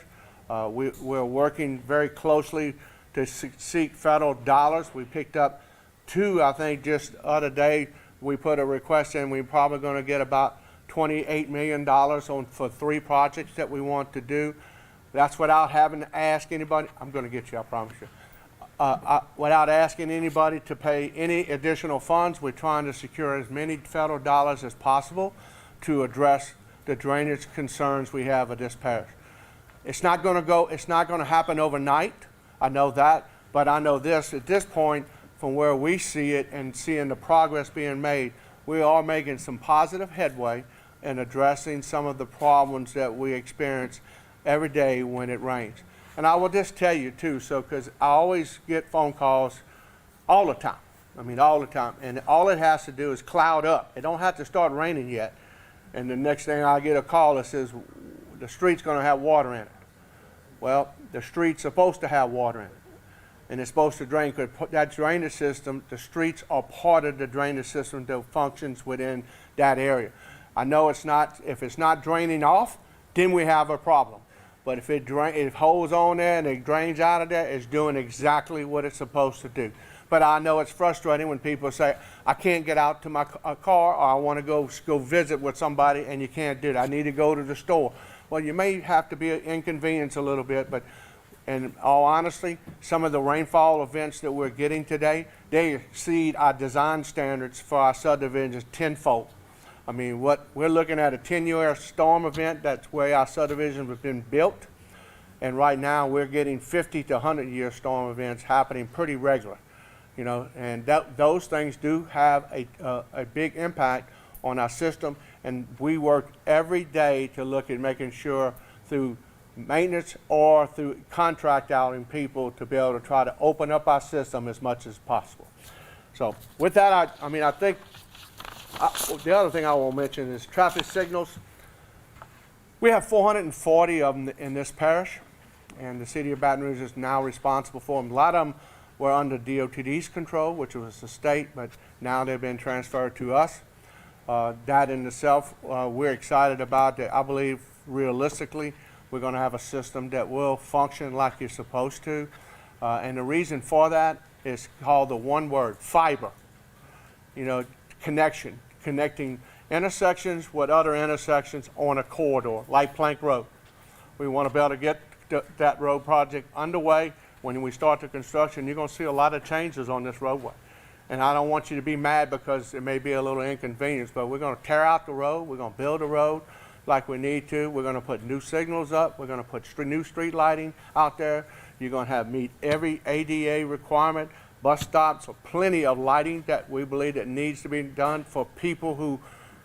We're working very closely to seek federal dollars. We picked up 2, I think, just the other day. We put a request in. We're probably going to get about $28 million for 3 projects that we want to do. That's without having to ask anybody. I'm going to get you, I promise you. Without asking anybody to pay any additional funds, we're trying to secure as many federal dollars as possible to address the drainage concerns we have at this parish. It's not going to happen overnight. I know that, but I know this at this point, from where we see it and seeing the progress being made, we are making some positive headway in addressing some of the problems that we experience every day when it rains. And I will just tell you too, because I always get phone calls all the time. I mean, all the time. And all it has to do is cloud up. It don't have to start raining yet. And the next thing I get a call that says, the street's going to have water in it. Well, the street's supposed to have water in it. And it's supposed to drain, because that drainage system, the streets are part of the drainage system that functions within that area. I know if it's not draining off, then we have a problem. But if it holds on there and it drains out of there, it's doing exactly what it's supposed to do. But I know it's frustrating when people say, I can't get out to my car, or I want to go visit with somebody, and you can't do it. I need to go to the store. Well, you may have to be inconvenienced a little bit, but in all honesty, some of the rainfall events that we're getting today, they exceed our design standards for our subdivisions tenfold. I mean, we're looking at a 10-year storm event. That's where our subdivisions have been built. And right now we're getting 50 to 100-year storm events happening pretty regular. You know, and those things do have a big impact on our system. And we work every day to look at making sure through maintenance or through contract outing people to be able to try to open up our system as much as possible. So with that, I think the other thing I will mention is traffic signals. We have 440 of them in this parish, and the city of Baton Rouge is now responsible for them. A lot of them were under DOTD's control, which was the state, but now they've been transferred to us. That in itself, we're excited about that. I believe realistically, we're going to have a system that will function like it's supposed to. And the reason for that is called the one word, fiber. You know, connecting intersections with other intersections on a corridor, like Plank Road. We want to be able to get that road project underway when we start the construction, you're gonna see a lot of changes on this roadway. And I don't want you to be mad because it may be a little inconvenience, but we're gonna tear out the road, we're gonna build a road like we need to, we're gonna put new signals up, we're gonna put new street lighting out there, you're gonna meet every ADA requirement, bus stops, or plenty of lighting that we believe that needs to be done for people who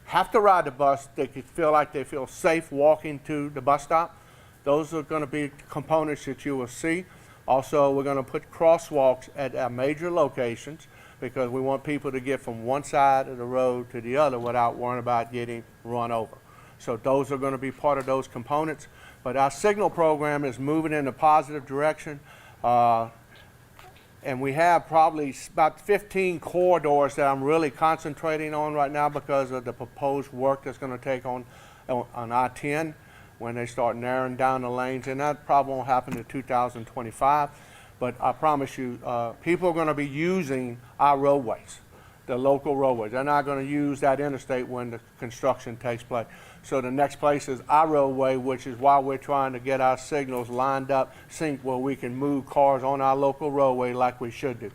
have to ride the bus, they could feel like they feel safe walking to the bus stop. Those are gonna be components that you will see. Also, we're gonna put crosswalks at our major locations because we want people to get from one side of the road to the other without worrying about getting run over. So those are gonna be part of those components. But our signal program is moving in a positive direction. And we have probably about 15 corridors that I'm really concentrating on right now because of the proposed work that's going to take on I-10 when they start narrowing down the lanes. And that probably won't happen in 2025. But I promise you, people are going to be using our roadways, the local roadways. They're not going to use that interstate when the construction takes place. So the next place is our roadway, which is why we're trying to get our signals lined up, synced, where we can move cars on our local roadway like we should do.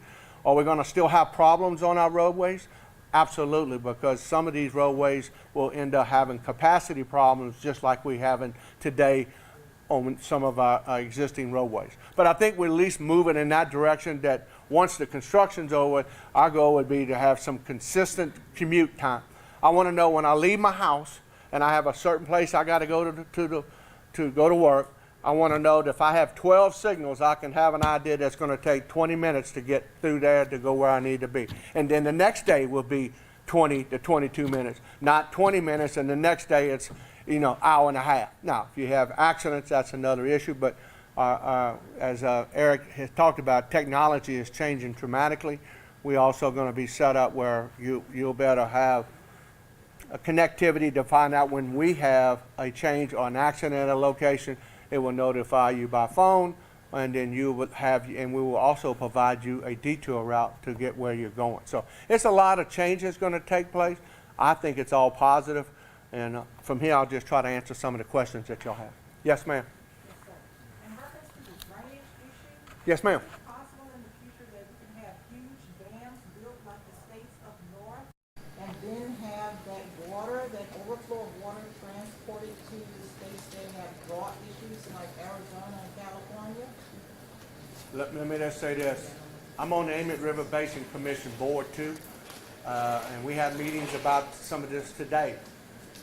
Are we going to still have problems on our roadways? Absolutely, because some of these roadways will end up having capacity problems just like we have today on some of our existing roadways. But I think we're at least moving in that direction, that once the construction's over, our goal would be to have some consistent commute time. I want to know when I leave my house and I have a certain place I got to go to go to work, I want to know that if I have 12 signals, I can have an idea that's going to take 20 minutes to get through there to go where I need to be. And then the next day will be 20 to 22 minutes, not 20 minutes, and the next day it's, hour and a half. Now, if you have accidents, that's another issue, but as Eric has talked about, technology is changing dramatically. We're also going to be set up where you'll better have a connectivity to find out when we have a change or an accident at a location. It will notify you by phone, and then you will and we will also provide you a detour route to get where you're going. So it's a lot of changes going to take place. I think it's all positive, and from here I'll just try to answer some of the questions that y'all have. Yes, ma'am. Yes, sir. In reference to the drainage issue, Yes, ma'am. is it possible in the future that we can have huge dams built like the states up north, and then have that water, that overflow of water transported to the states that have drought issues like Arizona and California? Let me just say this. I'm on the Emmett River Basin Commission board too, and we have meetings about some of this today.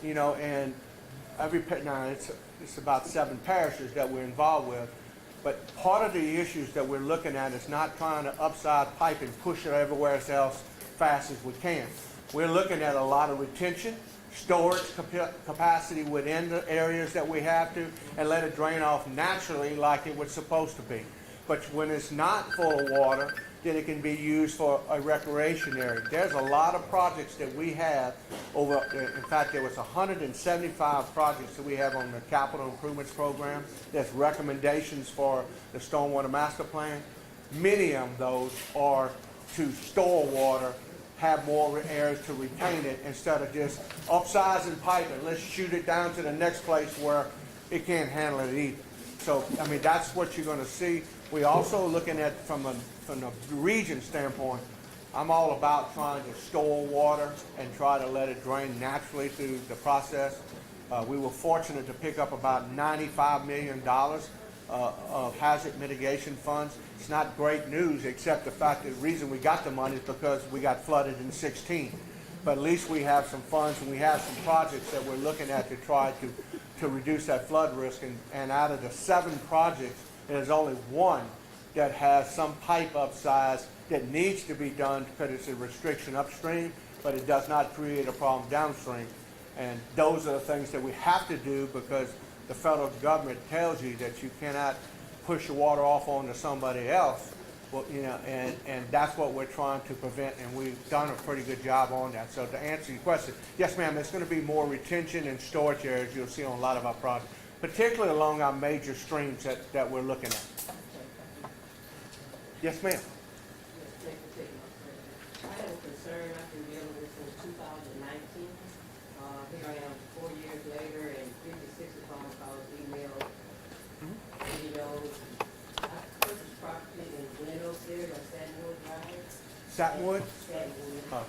And now it's about 7 parishes that we're involved with, but part of the issues that we're looking at is not trying to upside pipe and push it everywhere else fast as we can. We're looking at a lot of retention, storage capacity within the areas that we have to, and let it drain off naturally like it was supposed to be. But when it's not full of water, then it can be used for a recreation area. There's a lot of projects that we have over, in fact, there was 175 projects that we have on the capital improvements program. There's recommendations for the stormwater master plan. Many of those are to store water, have more areas to retain it, instead of just upsizing pipe and let's shoot it down to the next place where it can't handle it either. So, that's what you're going to see. We're also looking at, from the region standpoint, I'm all about trying to store water and try to let it drain naturally through the process. We were fortunate to pick up about $95 million of hazard mitigation funds. It's not great news, except the fact that the reason we got the money is because we got flooded in 16. But at least we have some funds, and we have some projects that we're looking at to try to reduce that flood risk. And out of the 7 projects, there's only 1 that has some pipe upsize that needs to be done because it's a restriction upstream, but it does not create a problem downstream. And those are the things that we have to do because the federal government tells you that you cannot push the water off onto somebody else. Well, and that's what we're trying to prevent, and we've done a pretty good job on that. So to answer your question, yes, ma'am, there's going to be more retention and storage areas you'll see on a lot of our projects, particularly along our major streams that we're looking at. Yes, ma'am. I have a concern I've been dealing with since 2019. Here I am 4 years later, and 56 phone calls, emails, videos. I purchased property Satinwood? Satinwood. Oh,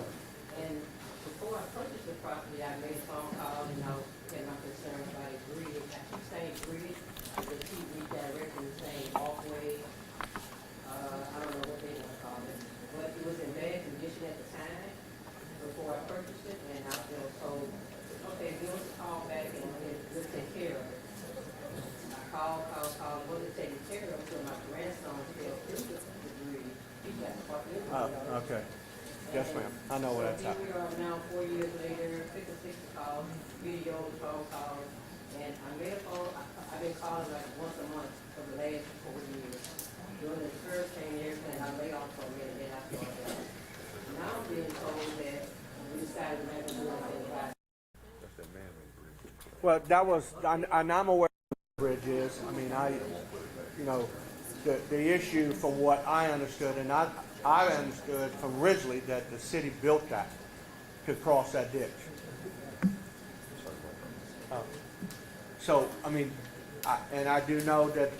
And before I purchased the property, I made a phone call and I had my concerns about a bridge. I keep saying bridge, they keep redirecting the same walkway. I don't know what they want to call it, but it was in bad condition at the time before I purchased it, and I was told, okay, give us a call back and we'll take care of it. I called, wasn't taken care of until my grandson fell through the bridge. He got caught in the oh, okay. Yes, ma'am. I know where that's so at. here we are now, 4 years later, 56 calls, videos, phone calls, and I made a phone, I've been calling like once a month for the last 4 years. During the hurricane and everything, I laid off for a minute, then I started out. Now I'm being told that we decided to make a do anything about it. Well, that was, and I'm aware of what the bridge is. I mean, you know, the issue from what I understood, and I understood from Ridgely that the city built that to cross that ditch. So, I mean, I do know that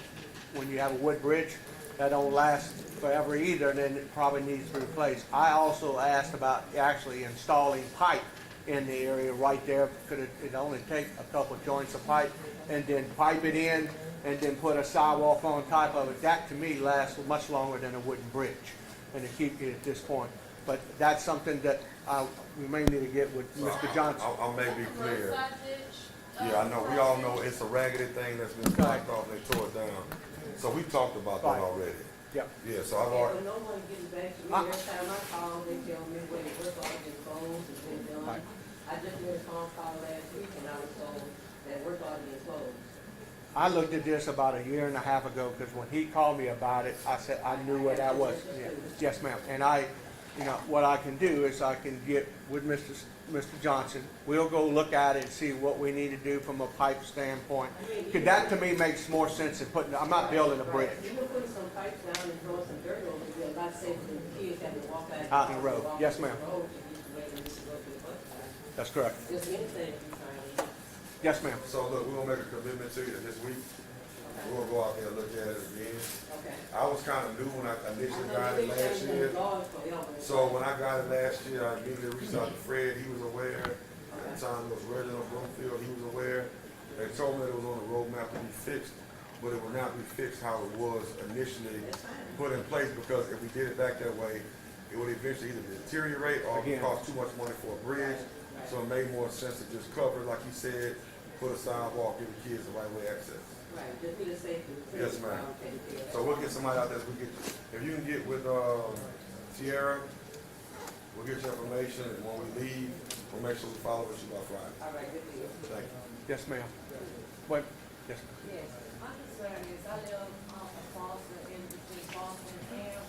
when you have a wood bridge, that don't last forever either, and then it probably needs to be replaced. I also asked about actually installing pipe in the area right there. Could it only take a couple of joints of pipe and then pipe it in and then put a sidewalk on top of it? That to me lasts much longer than a wooden bridge, and to keep it at this point. But that's something that we may need to get with Mr. Johnson. I may be clear. Yeah, I know, we all know it's a raggedy thing that's been blocked off and they tore it down. So we talked about that Right. already. Yep. Yeah, so I've Yeah, already, but no one gets back to me. Every time I call, they tell me where the work order been closed, it's been done. Right. I just made a phone call last week and I was told that work order been closed. I looked at this about a year and a half ago because when he called me about it, I said I knew what that was. Yeah. Yes, ma'am. And what I can do is I can get with Mr. Johnson. We'll go look at it and see what we need to do from a pipe standpoint. Because that to me makes more sense than putting. I'm not building a bridge. You can put some pipes down and throw some dirt over it, it'd be a lot safer than the kids having to walk Out in the road. walk Yes, down the ma'am. road to get to where they need to go to the bus stop. That's correct. Just anything you're trying to do. Yes, ma'am. so look, we're gonna make a commitment to you this week. We're gonna go out there and look at it again. Okay. I was kinda new when I initially I know got you've it been last changing year. the laws forever. So when I got it last year, I immediately reached out to Fred, he was aware. At the time it was Reginald Broomfield, he was aware. They told me that it was on the roadmap to be fixed, but it would not be fixed how it was initially put in place, because if we did it back that way, it would eventually either deteriorate or Again. cost too much money for a bridge. So it made more sense to just cover it, like you said, put a sidewalk, give the kids the right way access. Right, just be the safety. Yes, ma'am. So we'll get somebody out there, if you can get with, Sierra, we'll get your information, and when we leave, we'll make sure we follow what you by Friday. All right, good deal. Thank you. Yes, ma'am. What? Yes. Yes, my concern is I live off of Foster in between Foster and Am,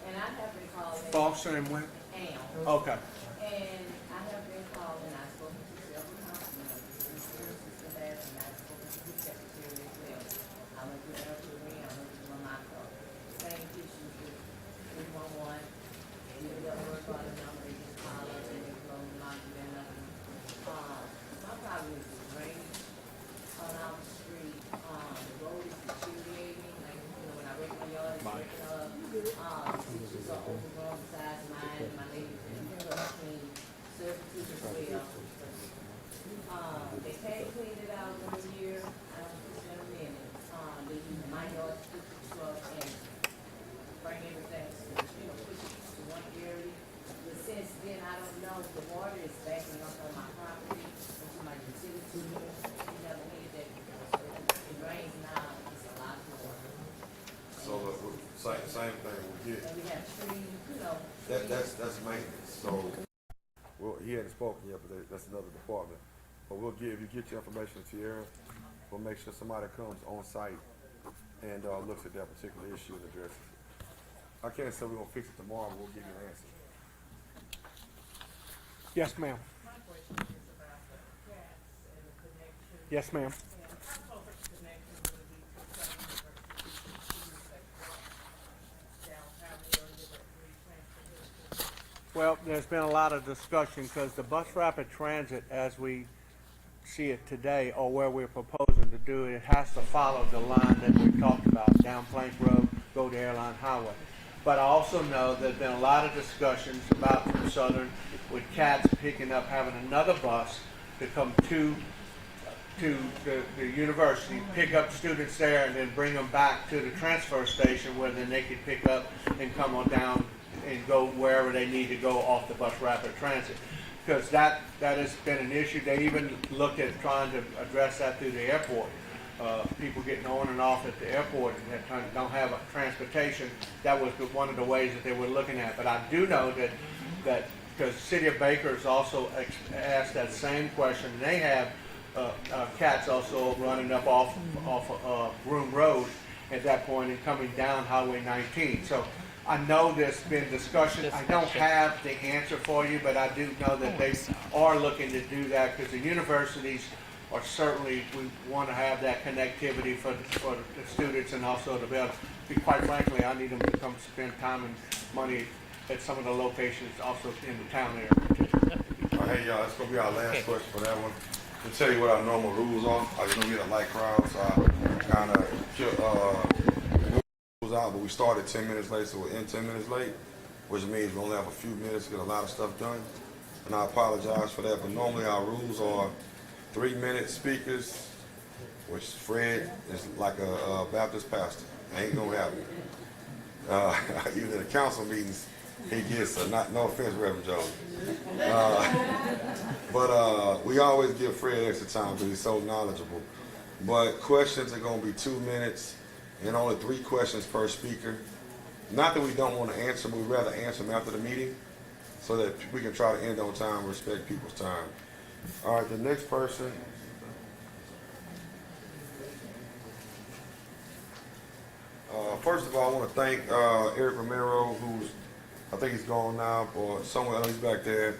and I have been calling Foster and when? Am. Okay. And I have been calling, I've spoken to several councilmen, Mr. Bass, and I've spoken to his secretary as well. I went to her to me, I went to Monaco. Same issues with 311, give it up, work on the number, they just call us and they close the laundry and nothing. My problem is the drainage on our street, the road is deteriorating, like, when I rake my yard, it's breaking up. It's so overgrown besides mine, and my neighbors, and between services as well. They can't clean it out in a year, I don't think it's in a minute. They use my yard to put the truck and bring everything, push it to one area. But since then, I don't know, the water is backing up on my property, into my utility, you never needed that before, so it rains now, it's a lot more. So, same thing, we'll get, And we have trees, that's maintenance, so. Well, he hadn't spoken yet, but that's another department. But we'll give, you get your information to Sierra, we'll make sure somebody comes on site and, looks at that particular issue and addresses it. I can't say we're gonna fix it tomorrow, but we'll give you an answer. Yes, ma'am. My question is about the cats and the connection. Yes, ma'am. And how close a connection would it be to Southern University downtown area that we transportation? Well, there's been a lot of discussion because the bus rapid transit, as we see it today, or where we're proposing to do it, it has to follow the line that we talked about, down Plank Road, go to Airline Highway. But I also know there's been a lot of discussions about from Southern with Cats picking up, having another bus to come to the university, pick up students there, and then bring them back to the transfer station where then they could pick up and come on down and go wherever they need to go off the bus rapid transit. Because that has been an issue. They even looked at trying to address that through the airport. People getting on and off at the airport and don't have a transportation. That was one of the ways that they were looking at. But I do know that because the city of Baker has also asked that same question, and they have Cats also running up off Broom Road at that point and coming down Highway 19. So I know there's been discussion. I don't have the answer for you, but I do know that they are looking to do that because the universities are certainly, we want to have that connectivity for the students and also to be able to, quite frankly, I need them to come spend time and money at some of the locations also in the town area. Hey y'all, it's gonna be our last question for that one. To tell you what our normal rules are, I just gonna get a light crowd, so I kind of rules out, but we started 10 minutes late, so we're in 10 minutes late, which means we only have a few minutes to get a lot of stuff done. And I apologize for that, but normally our rules are 3-minute speakers, which Fred is like a Baptist pastor. Ain't gonna happen. Even in the council meetings, he gets no offense, Reverend Joe. But we always give Fred extra time because he's so knowledgeable. But questions are going to be 2 minutes and only 3 questions per speaker. Not that we don't want to answer them, we'd rather answer them after the meeting so that we can try to end on time and respect people's time. All right, the next person. First of all, I want to thank Eric Romero, who's, I think he's gone now, or somewhere, I know he's back there,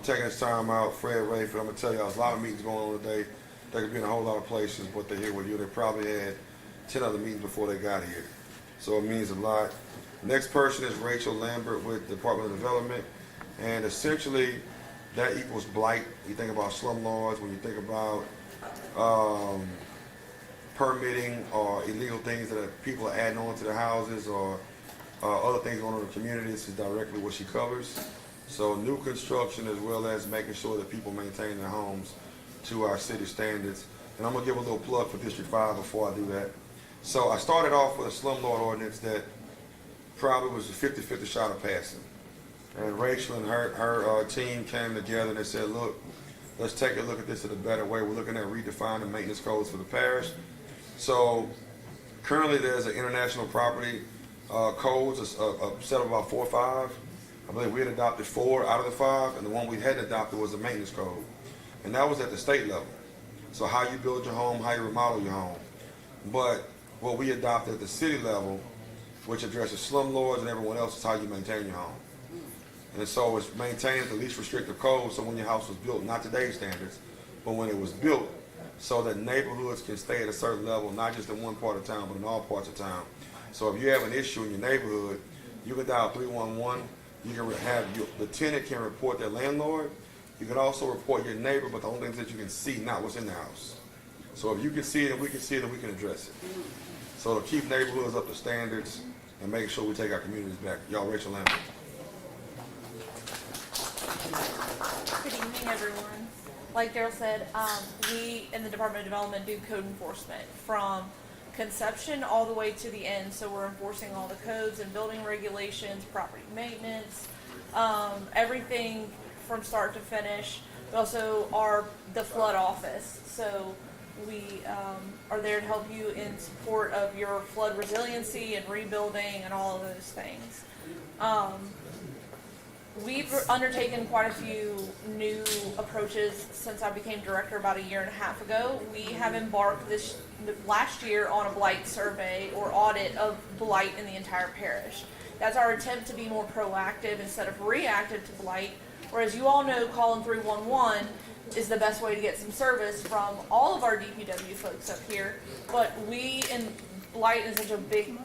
taking his time out. Fred Rayford, I'm going to tell you, there's a lot of meetings going on today. They could be in a whole lot of places, but they're here with you. They probably had 10 other meetings before they got here. So it means a lot. Next person is Rachel Lambert with the Department of Development. And essentially, that equals blight. You think about slumlords, when you think about permitting or illegal things that people are adding on to their houses or other things going on in the community. This is directly what she covers. So new construction as well as making sure that people maintain their homes to our city standards. And I'm going to give a little plug for District 5 before I do that. So I started off with a slumlord ordinance that probably was a 50-50 shot of passing. And Rachel and her team came together and they said, look, let's take a look at this in a better way. We're looking at redefining maintenance codes for the parish. So currently there's an international property codes, a set of about 4 or 5. I believe we had adopted 4 out of the 5, and the one we hadn't adopted was the maintenance code. And that was at the state level. So how you build your home, how you remodel your home. But what we adopted at the city level, which addresses slumlords and everyone else, is how you maintain your home. And so it's maintained the least restrictive code, so when your house was built, not today's standards, but when it was built, so that neighborhoods can stay at a certain level, not just in one part of town, but in all parts of town. So if you have an issue in your neighborhood, you can dial 311. You can have the tenant can report their landlord. You can also report your neighbor, but the only things that you can see, not what's in the house. So if you can see it and we can see it, then we can address it. So to keep neighborhoods up to standards and making sure we take our communities back. Y'all, Rachel Lambert. Good evening, everyone. Like Darryl said, we in the Department of Development do code enforcement from conception all the way to the end. So we're enforcing all the codes and building regulations, property maintenance, everything from start to finish. We also are the flood office. So we are there to help you in support of your flood resiliency and rebuilding and all of those things. We've undertaken quite a few new approaches since I became director about 1.5 years ago. We have embarked last year on a blight survey or audit of blight in the entire parish. That's our attempt to be more proactive instead of reactive to blight. Whereas you all know calling 311 is the best way to get some service from all of our DPW folks up here. But blight is such a big,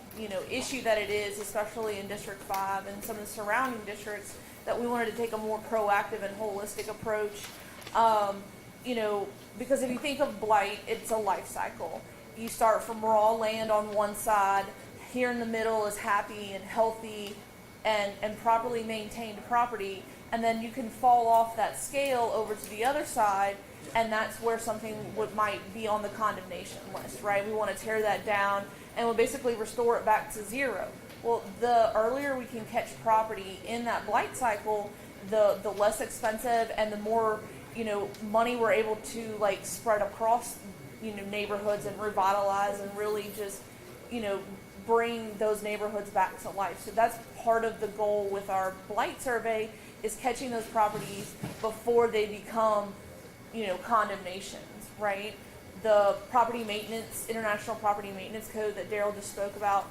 issue that it is, especially in District 5 and some of the surrounding districts, that we wanted to take a more proactive and holistic approach. Because if you think of blight, it's a life cycle. You start from raw land on one side, here in the middle is happy and healthy and properly maintained property, and then you can fall off that scale over to the other side, and that's where something might be on the condemnation list, right? We want to tear that down and we'll basically restore it back to zero. Well, the earlier we can catch property in that blight cycle, the less expensive and the more, money we're able to like spread across, neighborhoods and revitalize and really just, bring those neighborhoods back to life. So that's part of the goal with our blight survey, is catching those properties before they become, condemnations, right? The property maintenance, International Property Maintenance Code that Darryl just spoke about,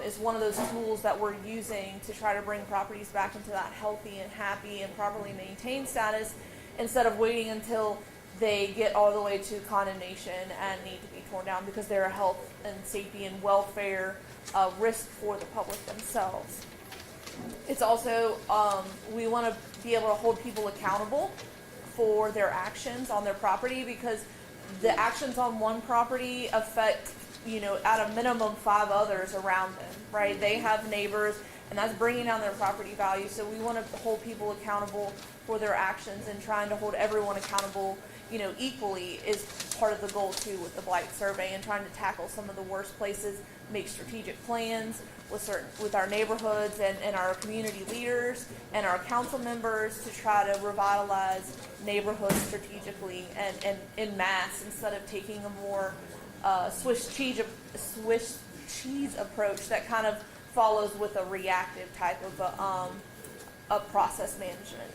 is one of those tools that we're using to try to bring properties back into that healthy and happy and properly maintained status, instead of waiting until they get all the way to condemnation and need to be torn down because they're a health and safety and welfare risk for the public themselves. It's also, we want to be able to hold people accountable for their actions on their property, because the actions on one property affect, at a minimum 5 others around them, right? They have neighbors, and that's bringing down their property value. So we want to hold people accountable for their actions, and trying to hold everyone accountable, equally is part of the goal too with the blight survey, and trying to tackle some of the worst places, make strategic plans with our neighborhoods and our community leaders and our council members to try to revitalize neighborhoods strategically and in mass, instead of taking a more Swiss cheese approach that kind of follows with a reactive type of process management.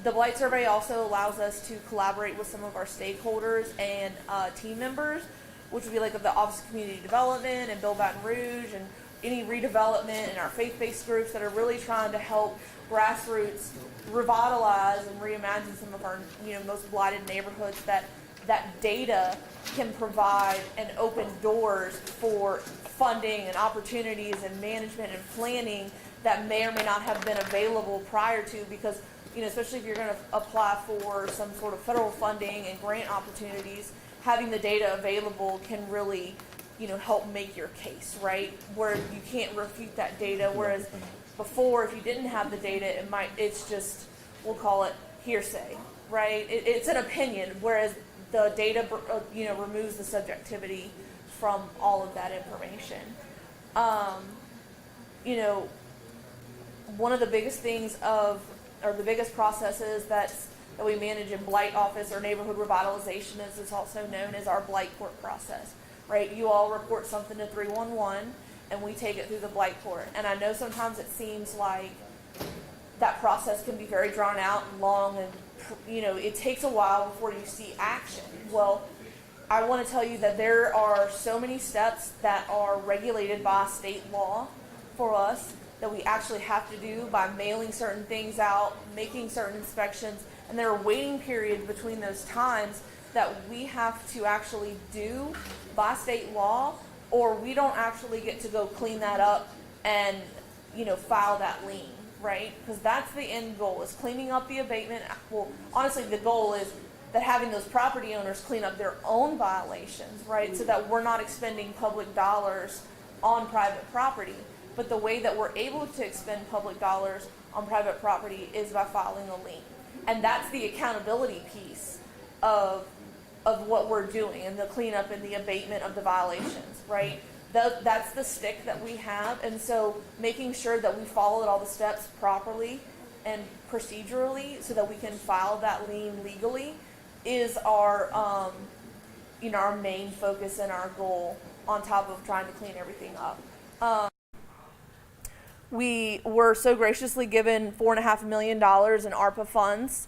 The blight survey also allows us to collaborate with some of our stakeholders and team members, which would be like the Office of Community Development and Build Baton Rouge and any redevelopment, and our faith-based groups that are really trying to help grassroots revitalize and reimagine some of our most blighted neighborhoods. That data can provide and open doors for funding and opportunities and management and planning that may or may not have been available prior to, because especially if you're going to apply for some sort of federal funding and grant opportunities, having the data available can really help make your case, right? Where you can't refute that data, whereas before, if you didn't have the data, it's just, we'll call it hearsay, right? It's an opinion, whereas the data, removes the subjectivity from all of that information. One of the biggest things or the biggest processes that we manage in blight office or neighborhood revitalization, as it's also known as our blight court process, right? You all report something to 311 and we take it through the blight court. And I know sometimes it seems like that process can be very drawn out and long, and it takes a while before you see action. Well, I want to tell you that there are so many steps that are regulated by state law for us that we actually have to do by mailing certain things out, making certain inspections, and there are waiting periods between those times that we have to actually do by state law, or we don't actually get to go clean that up and file that lien, right? Because that's the end goal, is cleaning up the abatement. Well, honestly, the goal is that having those property owners clean up their own violations, right? So that we're not expending public dollars on private property. But the way that we're able to expend public dollars on private property is by filing a lien. And that's the accountability piece of what we're doing, and the cleanup and the abatement of the violations, right? That's the stick that we have. And so making sure that we followed all the steps properly and procedurally so that we can file that lien legally is our, our main focus and our goal, on top of trying to clean everything up. We were so graciously given $4.5 million in ARPA funds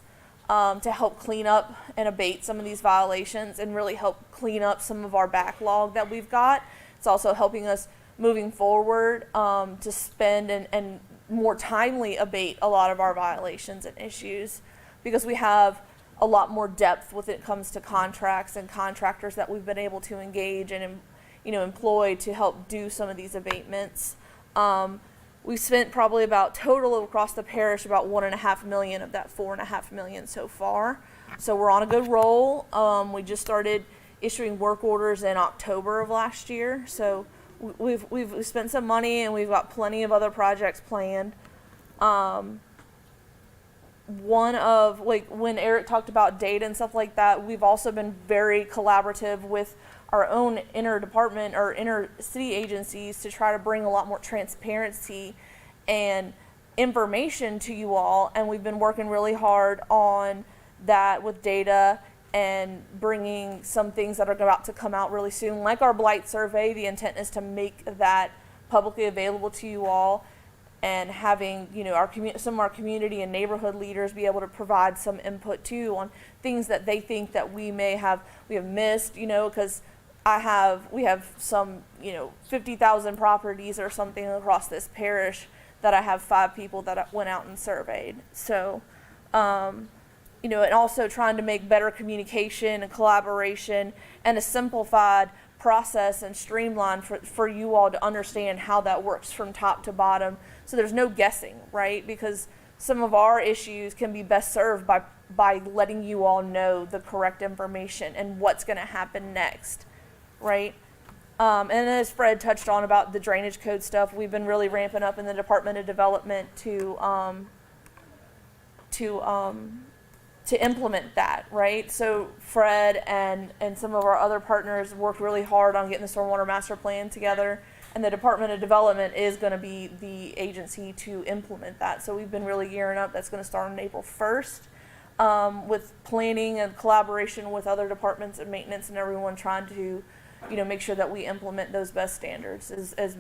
to help clean up and abate some of these violations and really help clean up some of our backlog that we've got. It's also helping us moving forward to spend and more timely abate a lot of our violations and issues, because we have a lot more depth when it comes to contracts and contractors that we've been able to engage and employ to help do some of these abatements. We've spent probably about total across the parish about $1.5 million of that $4.5 million so far. So we're on a good roll. We just started issuing work orders in October of last year. So we've spent some money and we've got plenty of other projects planned. One of, like, when Eric talked about data and stuff like that, we've also been very collaborative with our own inter-department or inter-city agencies to try to bring a lot more transparency and information to you all, and we've been working really hard on that with data and bringing some things that are about to come out really soon, like our blight survey. The intent is to make that publicly available to you all, and having, you know, some of our community and neighborhood leaders be able to provide some input too on things that they think that we have missed, you know, because we have some, you know, 50,000 properties or something across this parish that I have 5 people that went out and surveyed. So, you know, and also trying to make better communication and collaboration and a simplified process and streamline for you all to understand how that works from top to bottom. So there's no guessing, right? Because some of our issues can be best served by letting you all know the correct information and what's going to happen next, right? And as Fred touched on about the drainage code stuff, we've been really ramping up in the Department of Development to implement that, right? So Fred and some of our other partners worked really hard on getting the Stormwater Master Plan together, and the Department of Development is going to be the agency to implement that. So we've been really gearing up. That's going to start on April 1st, with planning and collaboration with other departments and maintenance and everyone trying to, you know, make sure that we implement those best standards as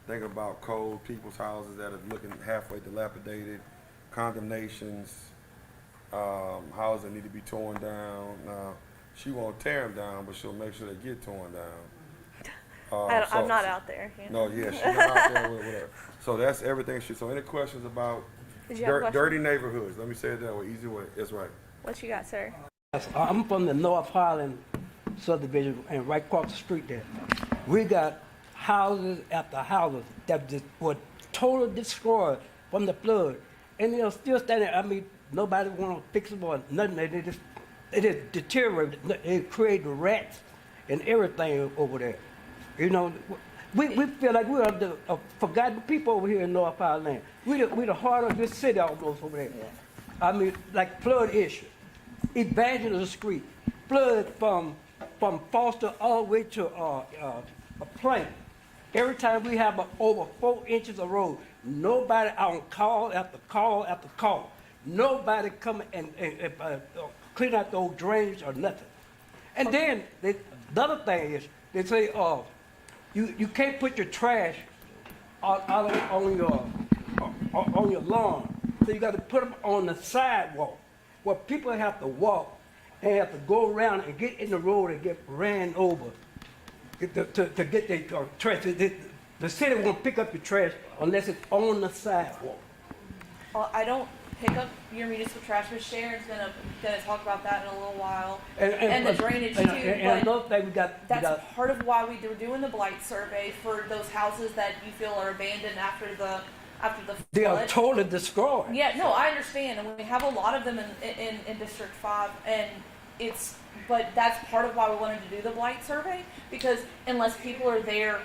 Thinking about cold people's houses that are looking halfway dilapidated, condemnations, houses that need to be torn down. Now, she won't tear them down, but she'll make sure they get torn down. I'm not out there. You know? No, yeah, she's not out there with whatever. So that's everything. So any questions about Did you have a question? dirty neighborhoods? Let me say it that way, easy way. That's right. What you got, sir? I'm from the North Highland subdivision, and right across the street there, we got houses after houses that just were totally destroyed from the flood, and they're still standing. I mean, nobody want to fix them or nothing. They just deteriorated. They created rats and everything over there. You know, we feel like we're the forgotten people over here in North Highland. We the heart of this city almost over there. Yeah. I mean, like flood issue, Evangelist Street, flood from Foster all the way to a Plank. Every time we have over 4 inches of road, nobody on call after call after call. Nobody come and clean out those drains or nothing. And then the other thing is, they say, you can't put your trash on your lawn, so you got to put them on the sidewalk, where people have to walk and have to go around and get in the road and get ran over. To get their trash. The city won't pick up your trash unless it's on the sidewalk. Well, I don't pick up your municipal trash, but Sharon's gonna talk about that in a little while. And the drainage too. And another thing that's part of why we were doing the blight survey for those houses that you feel are abandoned after the flood. They are totally destroyed. Yeah, no, I understand, and we have a lot of them in District 5, but that's part of why we wanted to do the blight survey, because unless people are there,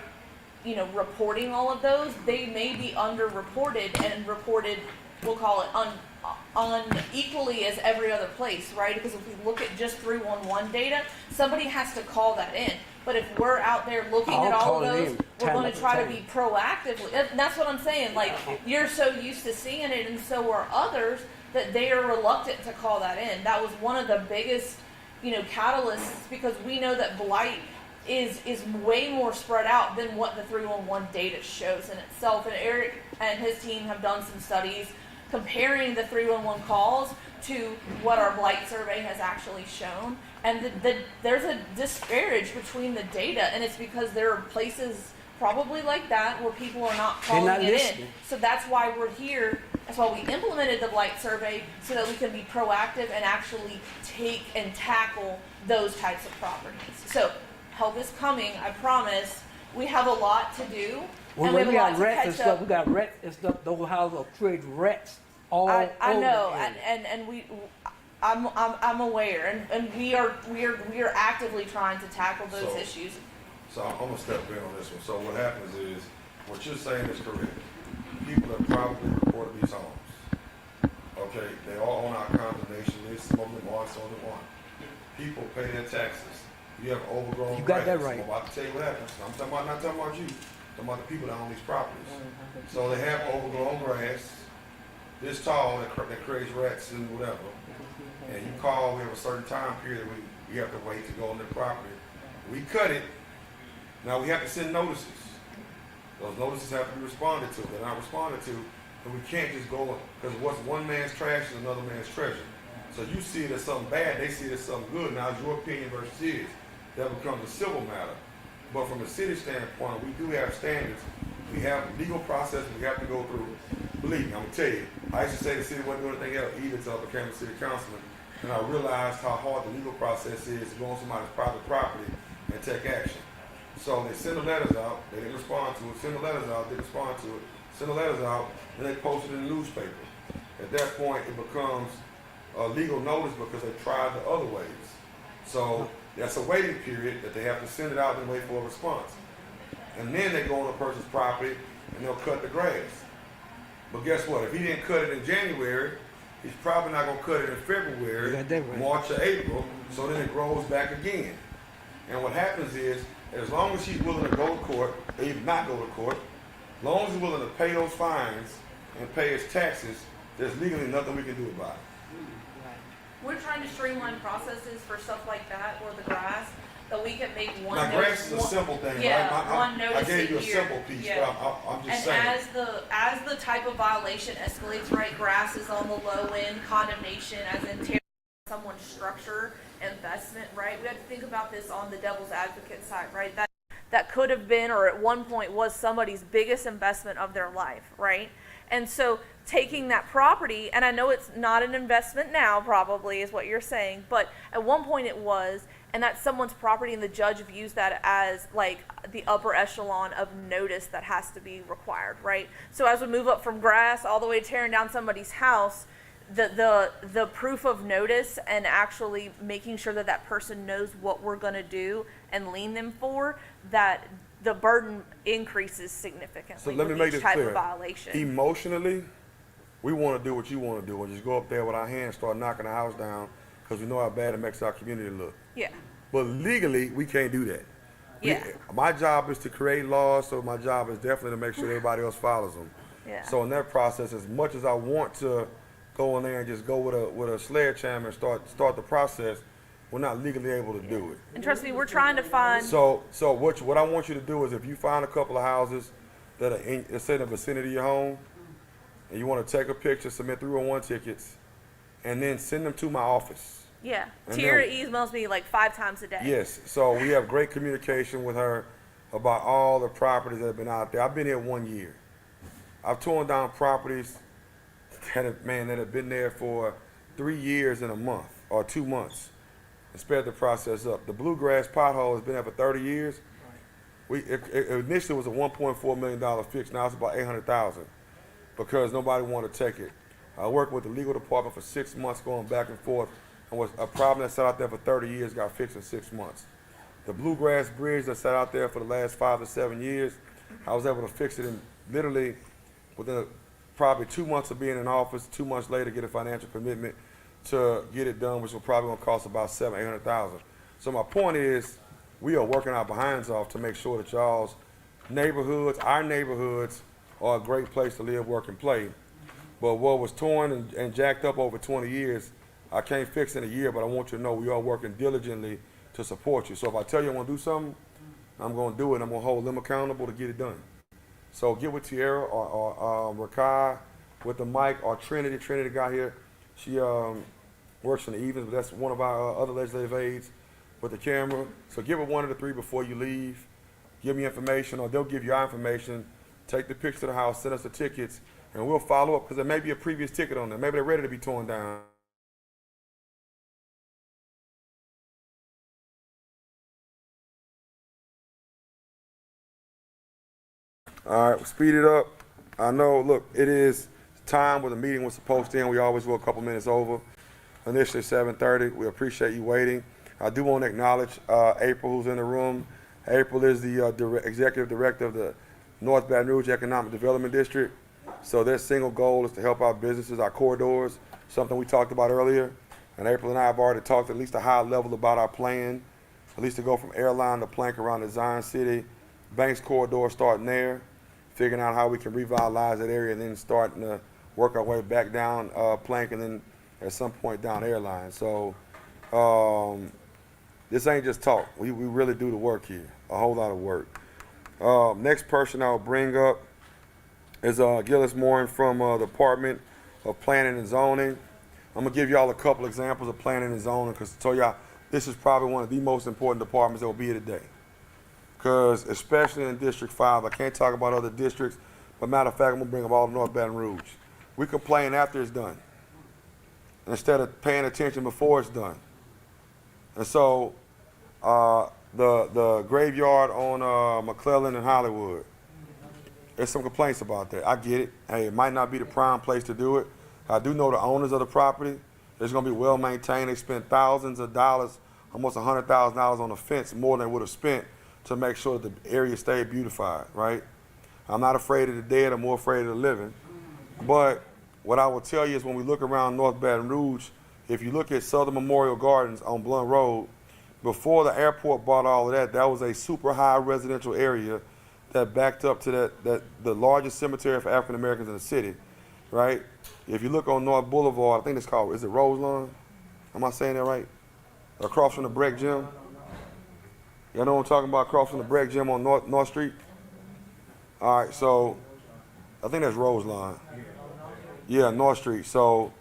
you know, reporting all of those, they may be underreported and reported, we'll call it unequally as every other place, right? Because if we look at just 311 data, somebody has to call that in. But if we're out there looking at all of those, we're going to try to be proactively. And that's what I'm saying. Like, you're so used to seeing it, and so are others, that they are reluctant to call that in. That was one of the biggest, you know, catalysts, because we know that blight is way more spread out than what the 311 data shows in itself. And Eric and his team have done some studies comparing the 311 calls to what our blight survey has actually shown. And there's a disparage between the data, and it's because there are places probably like that where people are not calling it in. So that's why we're here. That's why we implemented the blight survey, so that we can be proactive and actually take and tackle those types of properties. So help is coming, I promise. We have a lot to do, When and we have we a lot got to rats and catch stuff, up. we got rats and stuff. Those houses are creating rats all I over know, the area. and I'm aware, and we are actively trying to tackle those So- issues. So I'm gonna step in on this one. So what happens is, what you're saying is correct. People have probably reported these homes. Okay, they all on our condemnation list, some of them are, some of them aren't. People pay their taxes. You have overgrown You got that grass. right. I'm about to tell you what happens. I'm talking about, not talking about you, I'm talking about the people that own these properties. So they have overgrown grass, this tall, that creates rats and whatever. And you call, we have a certain time period, we have to wait to go on their property. We cut it. Now we have to send notices. Those notices have to be responded to. If they're not responded to, then we can't just go, because what's one man's trash is another man's treasure. So you see it as something bad, they see it as something good. Now it's your opinion versus his. That becomes a civil matter. But from a city standpoint, we do have standards. We have legal process we have to go through. Believe me, I'm gonna tell you, I used to say the city wasn't doing anything else either until I became a city councilman. And I realized how hard the legal process is to go on somebody's private property and take action. So they send the letters out, they didn't respond to it, send the letters out, didn't respond to it, send the letters out, then they post it in the newspaper. At that point, it becomes a legal notice because they tried the other ways. So that's a waiting period that they have to send it out and wait for a response. And then they go on a person's property and they'll cut the grass. But guess what? If he didn't cut it in January, he's probably not gonna cut it in February, You got that right. March or April, so then it grows back again. And what happens is, as long as he's willing to go to court, or even not go to court, as long as he's willing to pay those fines and pay his taxes, there's legally nothing we can do about it. We're trying to streamline processes for stuff like that, or the grass, that we can make one. Now, notice- grass is a simple thing, Yeah, right? one notice I gave you a year. simple piece, Yeah. but I'm just And saying. as the type of violation escalates, right, grass is on the low end, condemnation, as in tearing someone's structure, investment, right? We have to think about this on the devil's advocate side, right? That could have been, or at one point was, somebody's biggest investment of their life, right? And so taking that property, and I know it's not an investment now, probably is what you're saying, but at one point it was, and that's someone's property, and the judge views that as like the upper echelon of notice that has to be required, right? So as we move up from grass all the way to tearing down somebody's house, the proof of notice and actually making sure that that person knows what we're going to do and lien them for, that the burden increases significantly. So let me with make each this type clear. of violation. Emotionally, we want to do what you want to do and just go up there with our hands, start knocking the house down because we know how bad it makes our community look. Yeah. But legally, we can't do that. Yeah. My job is to create laws, so my job is definitely to make sure everybody else follows them. Yeah. So in that process, as much as I want to go in there and just go with a sledgehammer and start the process, we're not legally able to do it. And trust me, we're trying to find. So what I want you to do is, if you find a couple of houses that are let's say in the vicinity of your home, and you want to take a picture, submit 301 tickets, and then send them to my office. Yeah. And Tierra then- emails me like 5 times a day. Yes, so we have great communication with her about all the properties that have been out there. I've been here 1 year. I've torn down properties that have been there for 3 years and a month or 2 months and sped the process up. The Bluegrass pothole has been there for 30 years. It initially was a $1.4 million fix. Now it's about $800,000 because nobody wanted to take it. I worked with the legal department for 6 months going back and forth, and was a problem that sat out there for 30 years got fixed in 6 months. The Bluegrass Bridge that sat out there for the last 5 to 7 years, I was able to fix it in literally within probably 2 months of being in office. 2 months later, get a financial commitment to get it done, which will probably gonna cost about $700,000-800,000. So my point is, we are working our behinds off to make sure that y'all's neighborhoods, our neighborhoods, are a great place to live, work, and play. But what was torn and jacked up over 20 years, I can't fix in a year, but I want you to know we are working diligently to support you. So if I tell you I'm gonna do something, I'm gonna do it. I'm gonna hold them accountable to get it done. So get with Tierra or Rakai with the mic, or Trinity. Trinity got here. She works in the evenings, but that's one of our other legislative aides with the camera. So give her one of the three before you leave. Give me information, or they'll give you our information. Take the picture to the house, send us the tickets, and we'll follow up, because there may be a previous ticket on there. Maybe they're ready to be torn down. All right, speed it up. I know, look, it is time where the meeting was supposed to end. We always go a couple minutes over. Initially 7:30. We appreciate you waiting. I do want to acknowledge April, who's in the room. April is the executive director of the North Baton Rouge Economic Development District. So their single goal is to help our businesses, our corridors, something we talked about earlier. And April and I have already talked at least a high level about our plan, at least to go from airline to plank around the Zion City. Banks corridor starting there, figuring out how we can revitalize that area, and then starting to work our way back down plank, and then at some point down airline. So this ain't just talk. We really do the work here, a whole lot of work. Next person I'll bring up is Gillis Morin from the Department of Planning and Zoning. I'm gonna give y'all a couple examples of planning and zoning, because I told y'all this is probably one of the most important departments that will be here today. Because especially in District 5, I can't talk about other districts, but matter of fact, I'm gonna bring up all of North Baton Rouge. We complain after it's done, instead of paying attention before it's done. And so the graveyard on McClellan and Hollywood, there's some complaints about that. I get it. Hey, it might not be the prime place to do it. I do know the owners of the property. It's going to be well maintained. They spent thousands of dollars, almost $100,000 on a fence, more than they would have spent to make sure that the area stayed beautified, right? I'm not afraid of the dead. I'm more afraid of the living. But what I will tell you is when we look around North Baton Rouge, if you look at Southern Memorial Gardens on Blunt Road, before the airport bought all of that, that was a super high residential area that backed up to the largest cemetery for African Americans in the city, right? If you look on North Boulevard, I think it's called, is it Roselawn? Am I saying that right? Across from the Breck Gym? Y'all know what I'm talking about, across from the Breck Gym on North Street? All right, so I think that's Roselawn. Yeah, North Street. So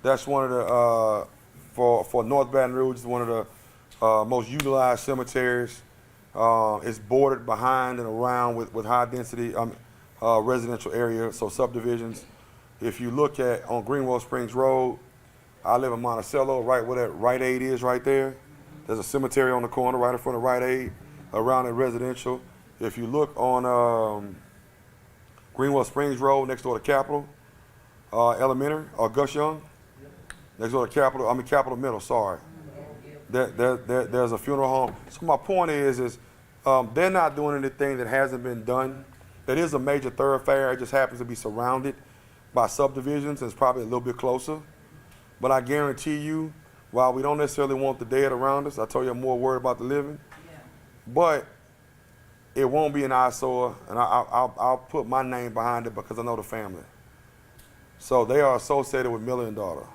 that's one of the, for North Baton Rouge, it's one of the most utilized cemeteries. It's bordered behind and around with high density residential area, so subdivisions. If you look at on Greenwell Springs Road, I live in Monticello, right where that Rite Aid is right there. There's a cemetery on the corner right in front of Rite Aid, around the residential. If you look on Greenwell Springs Road, next door to Capitol Elementary, or Gus Young, next door to Capitol Middle, sorry. There's a funeral home. So my point is they're not doing anything that hasn't been done. It is a major thoroughfare. It just happens to be surrounded by subdivisions, and it's probably a little bit closer. But I guarantee you, while we don't necessarily want the dead around us, I told you I'm more worried about the living. But it won't be an eyesore, and I'll put my name behind it because I know the family. So they are associated with Miller and Daughter.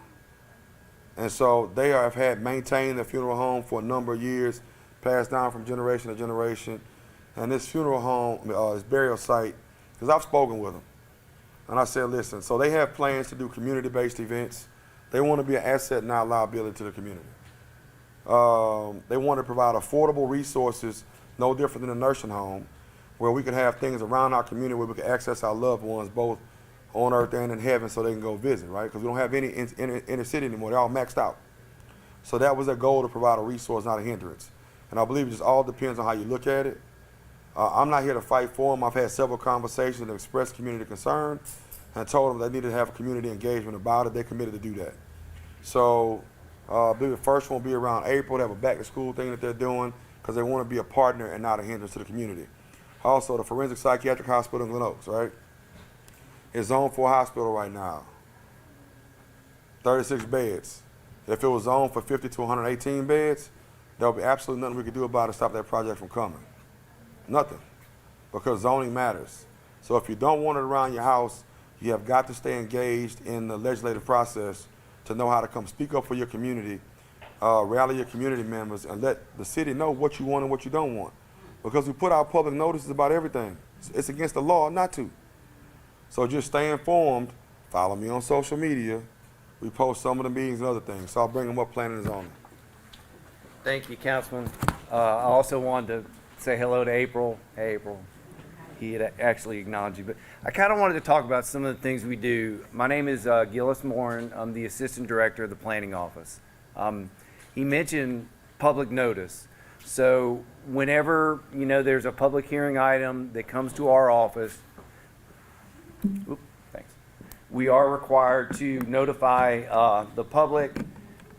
And so they have had maintained the funeral home for a number of years, passed down from generation to generation. And this funeral home, this burial site, because I've spoken with them. And I said, listen, so they have plans to do community-based events. They want to be an asset, not a liability to the community. They want to provide affordable resources, no different than a nursing home, where we can have things around our community where we can access our loved ones, both on earth and in heaven, so they can go visit, right? Because we don't have any inner city anymore. They're all maxed out. So that was their goal, to provide a resource, not a hindrance. And I believe it just all depends on how you look at it. I'm not here to fight for them. I've had several conversations and expressed community concern and told them they needed to have a community engagement about it. They're committed to do that. So I believe the first one will be around April. They have a back-to-school thing that they're doing because they want to be a partner and not a hindrance to the community. Also, the Forensic Psychiatric Hospital in Glen Oaks, right? It's zoned for a hospital right now. 36 beds. If it was zoned for 50 to 118 beds, there will be absolutely nothing we could do about it to stop that project from coming. Nothing. Because zoning matters. So if you don't want it around your house, you have got to stay engaged in the legislative process to know how to come speak up for your community, rally your community members, and let the city know what you want and what you don't want. Because we put out public notices about everything. It's against the law not to. So just stay informed. Follow me on social media. We post some of the meetings and other things. So I'll bring them up, planning and zoning. Thank you, Councilman. I also wanted to say hello to April. Hey, April. He had actually acknowledged you. But I kind of wanted to talk about some of the things we do. My name is Gillis Morin. I'm the Assistant Director of the Planning Office. He mentioned public notice. So whenever, there's a public hearing item that comes to our office, Thanks. We are required to notify the public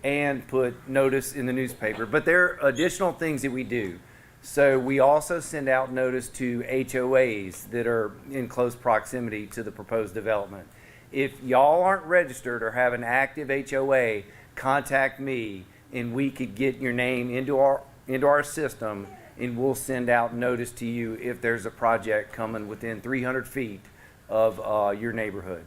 and put notice in the newspaper, but there are additional things that we do. So we also send out notice to HOAs that are in close proximity to the proposed development. If y'all aren't registered or have an active HOA, contact me and we could get your name into our system, and we'll send out notice to you if there's a project coming within 300 feet of your neighborhood.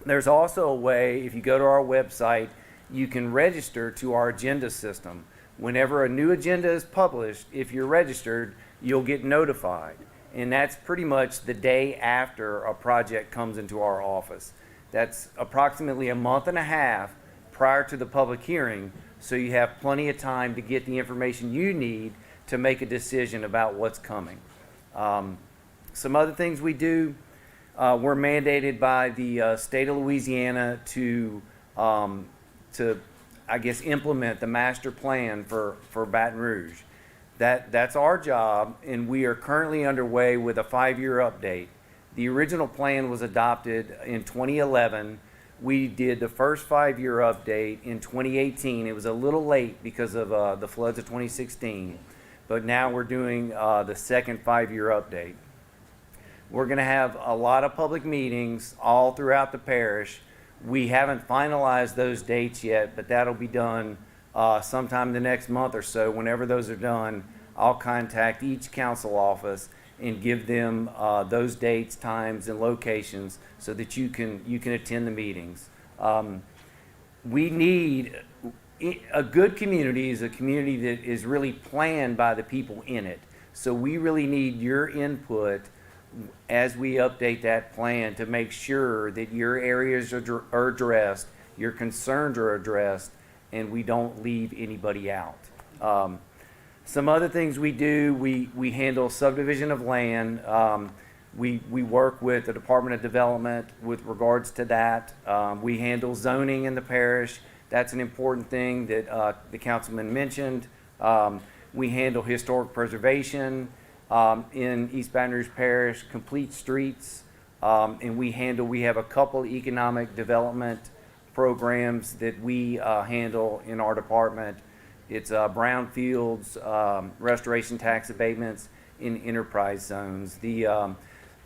There's also a way, if you go to our website, you can register to our agenda system. Whenever a new agenda is published, if you're registered, you'll get notified. And that's pretty much the day after a project comes into our office. That's approximately a month and a half prior to the public hearing, so you have plenty of time to get the information you need to make a decision about what's coming. Some other things we do, we're mandated by the state of Louisiana to I guess, implement the master plan for Baton Rouge. That's our job, and we are currently underway with a 5-year update. The original plan was adopted in 2011. We did the first 5-year update in 2018. It was a little late because of the floods of 2016, but now we're doing the second 5-year update. We're going to have a lot of public meetings all throughout the parish. We haven't finalized those dates yet, but that'll be done sometime the next month or so. Whenever those are done, I'll contact each council office and give them those dates, times, and locations so that you can attend the meetings. We need a good community is a community that is really planned by the people in it. So we really need your input as we update that plan to make sure that your areas are addressed, your concerns are addressed, and we don't leave anybody out. Some other things we do, we handle subdivision of land. We work with the Department of Development with regards to that. We handle zoning in the parish. That's an important thing that the councilman mentioned. We handle historic preservation in East Baton Rouge Parish, complete streets, and we have a couple economic development programs that we handle in our department. It's brownfields, restoration tax abatements in enterprise zones. The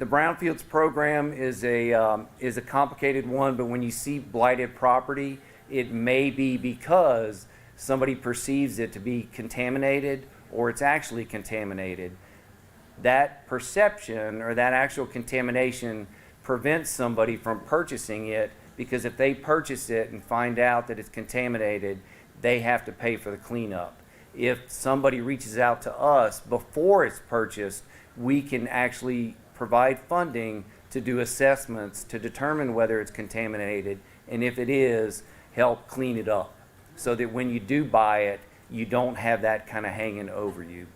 brownfields program is a complicated one, but when you see blighted property, it may be because somebody perceives it to be contaminated or it's actually contaminated. That perception or that actual contamination prevents somebody from purchasing it, because if they purchase it and find out that it's contaminated, they have to pay for the cleanup. If somebody reaches out to us before it's purchased, we can actually provide funding to do assessments to determine whether it's contaminated, and if it is, help clean it up so that when you do buy it, you don't have that kind of hanging over you.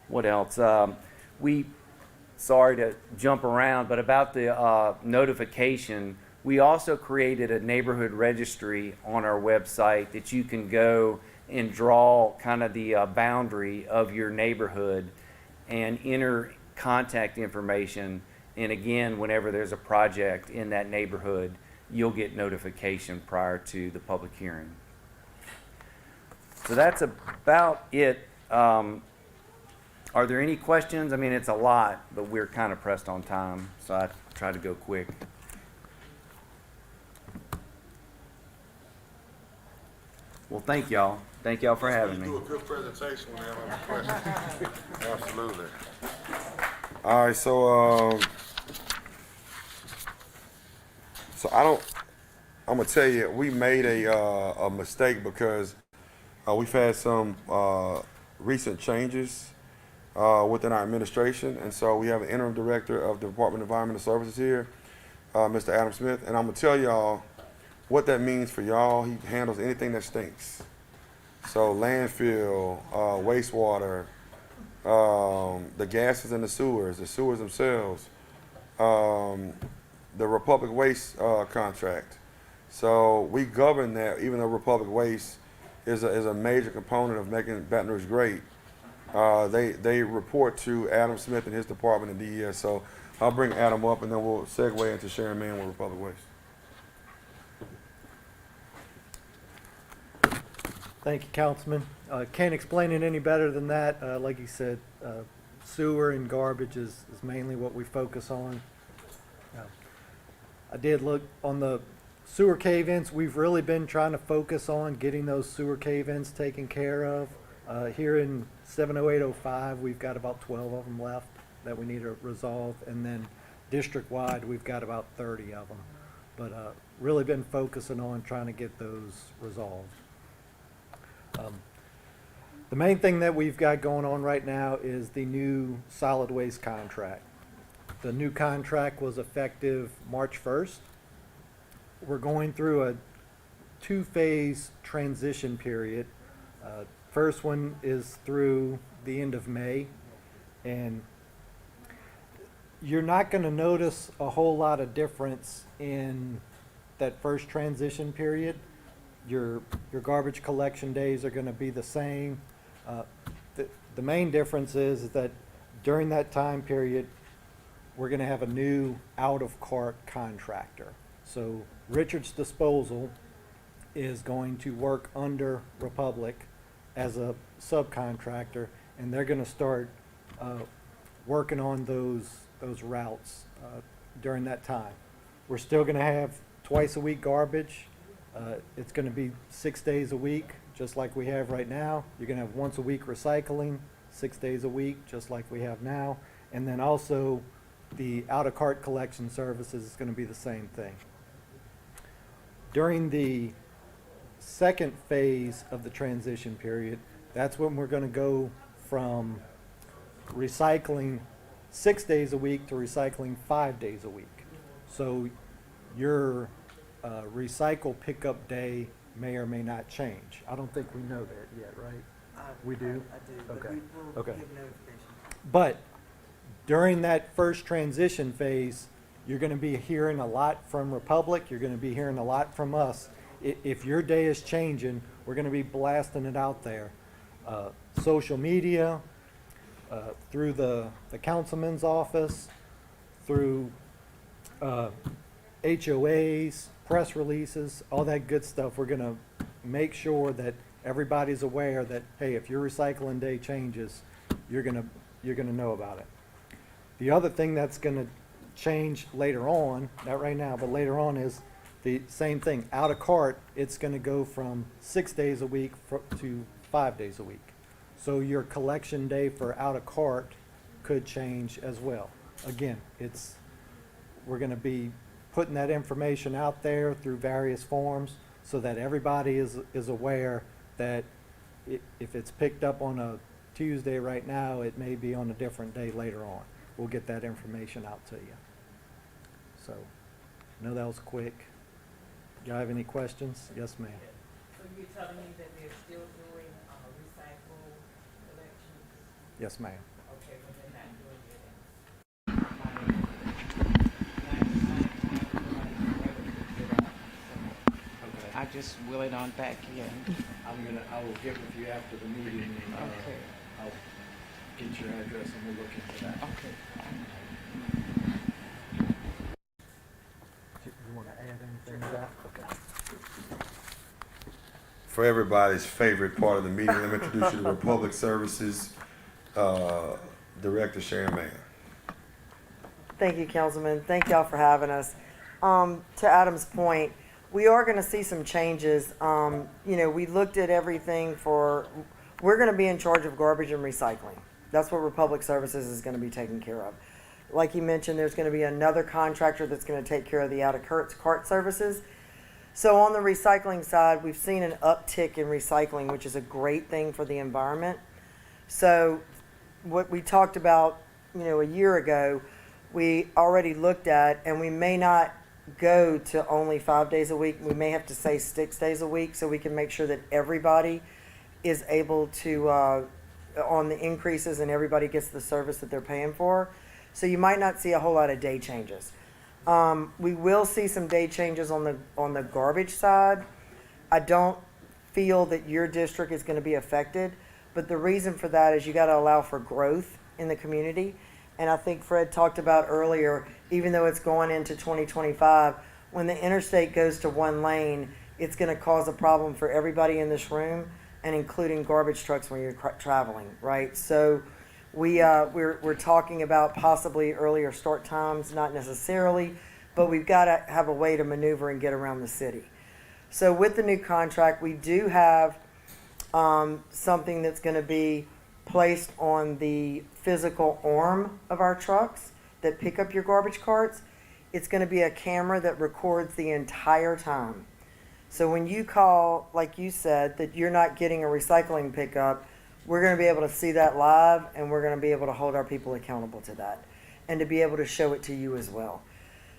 What else? Sorry to jump around, but about the notification, we also created a neighborhood registry on our website that you can go and draw kind of the boundary of your neighborhood and enter contact information. And again, whenever there's a project in that neighborhood, you'll get notification prior to the public hearing. So that's about it. Are there any questions? I mean, it's a lot, but we're kind of pressed on time, so I try to go quick. Well, thank y'all. Thank y'all for having me. You do a good presentation when they have any questions. Absolutely. All right, so I'm gonna tell you, we made a mistake because we've had some recent changes within our administration, and so we have an interim director of the Department of Environmental Services here, Mr. Adam Smith, and I'm gonna tell y'all what that means for y'all. He handles anything that stinks. So landfill, wastewater, the gases in the sewers themselves, the Republic Waste contract. So we govern that, even though Republic Waste is a major component of making Baton Rouge great. They report to Adam Smith and his department in DES. So I'll bring Adam up, and then we'll segue into Sharon Mann with Republic Waste. Thank you, Councilman. Can't explain it any better than that. Like you said, sewer and garbage is mainly what we focus on. I did look on the sewer cave-ins. We've really been trying to focus on getting those sewer cave-ins taken care of. Here in 70805, we've got about 12 of them left that we need to resolve. And then district-wide, we've got about 30 of them. But really been focusing on trying to get those resolved. The main thing that we've got going on right now is the new solid waste contract. The new contract was effective March 1st. We're going through a two-phase transition period. First one is through the end of May, and you're not going to notice a whole lot of difference in that first transition period. Your garbage collection days are going to be the same. The main difference is that during that time period, we're going to have a new out-of-cart contractor. So Richard's Disposal is going to work under Republic as a subcontractor, and they're going to start working on those routes during that time. We're still going to have twice a week garbage. It's going to be 6 days a week, just like we have right now. You're going to have once a week recycling, 6 days a week, just like we have now. And then also the out-of-cart collection services is going to be the same thing. During the second phase of the transition period, that's when we're going to go from recycling 6 days a week to recycling 5 days a week. So your recycle pickup day may or may not change. I don't think we know that yet, right? We do? I do. But Okay. we will Okay. give notification. But during that first transition phase, you're going to be hearing a lot from Republic. You're going to be hearing a lot from us. If your day is changing, we're going to be blasting it out there. Social media, through the councilman's office, through HOAs, press releases, all that good stuff. We're going to make sure that everybody's aware that, hey, if your recycling day changes, you're going to know about it. The other thing that's going to change later on, not right now, but later on, is the same thing. Out of cart, it's going to go from 6 days a week to 5 days a week. So your collection day for out of cart could change as well. Again, we're going to be putting that information out there through various forms so that everybody is aware that if it's picked up on a Tuesday right now, it may be on a different day later on. We'll get that information out to you. So, I know that was quick. Do you have any questions? Yes, ma'am. So you're telling me that they're still doing recycle collections? Yes, ma'am. Okay, but they're not doing it. I just will it on back here. I will get with you after the meeting and Okay. I'll get your address and we'll look into that. Okay. You want to add anything to that? Okay. For everybody's favorite part of the meeting, let me introduce you to Republic Services Director Sharon Mann. Thank you, Councilman. Thank y'all for having us. To Adam's point, we are going to see some changes. We looked at everything we're going to be in charge of garbage and recycling. That's what Republic Services is going to be taking care of. Like he mentioned, there's going to be another contractor that's going to take care of the out-of-cart services. So on the recycling side, we've seen an uptick in recycling, which is a great thing for the environment. So what we talked about, a year ago, we already looked at, and we may not go to only 5 days a week. We may have to say 6 days a week so we can make sure that everybody is able to, on the increases, and everybody gets the service that they're paying for. So you might not see a whole lot of day changes. We will see some day changes on the garbage side. I don't feel that your district is going to be affected, But the reason for that is you got to allow for growth in the community. And I think Fred talked about earlier, even though it's going into 2025, when the interstate goes to one lane, it's going to cause a problem for everybody in this room, and including garbage trucks when you're traveling, right? So we're talking about possibly earlier start times, not necessarily, but we've got to have a way to maneuver and get around the city. So with the new contract, we do have something that's going to be placed on the physical arm of our trucks that pick up your garbage carts. It's going to be a camera that records the entire time. So when you call, like you said, that you're not getting a recycling pickup, we're going to be able to see that live, and we're going to be able to hold our people accountable to that and to be able to show it to you as well.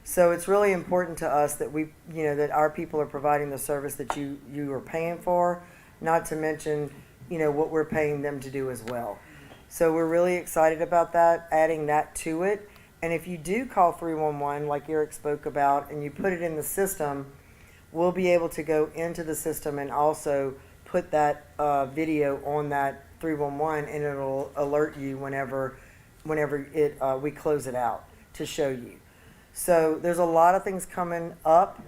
So it's really important to us that we, that our people are providing the service that you are paying for, not to mention, what we're paying them to do as well. So we're really excited about that, adding that to it. And if you do call 311, like Eric spoke about, and you put it in the system, we'll be able to go into the system and also put that video on that 311, and it'll alert you whenever we close it out to show you. So there's a lot of things coming up,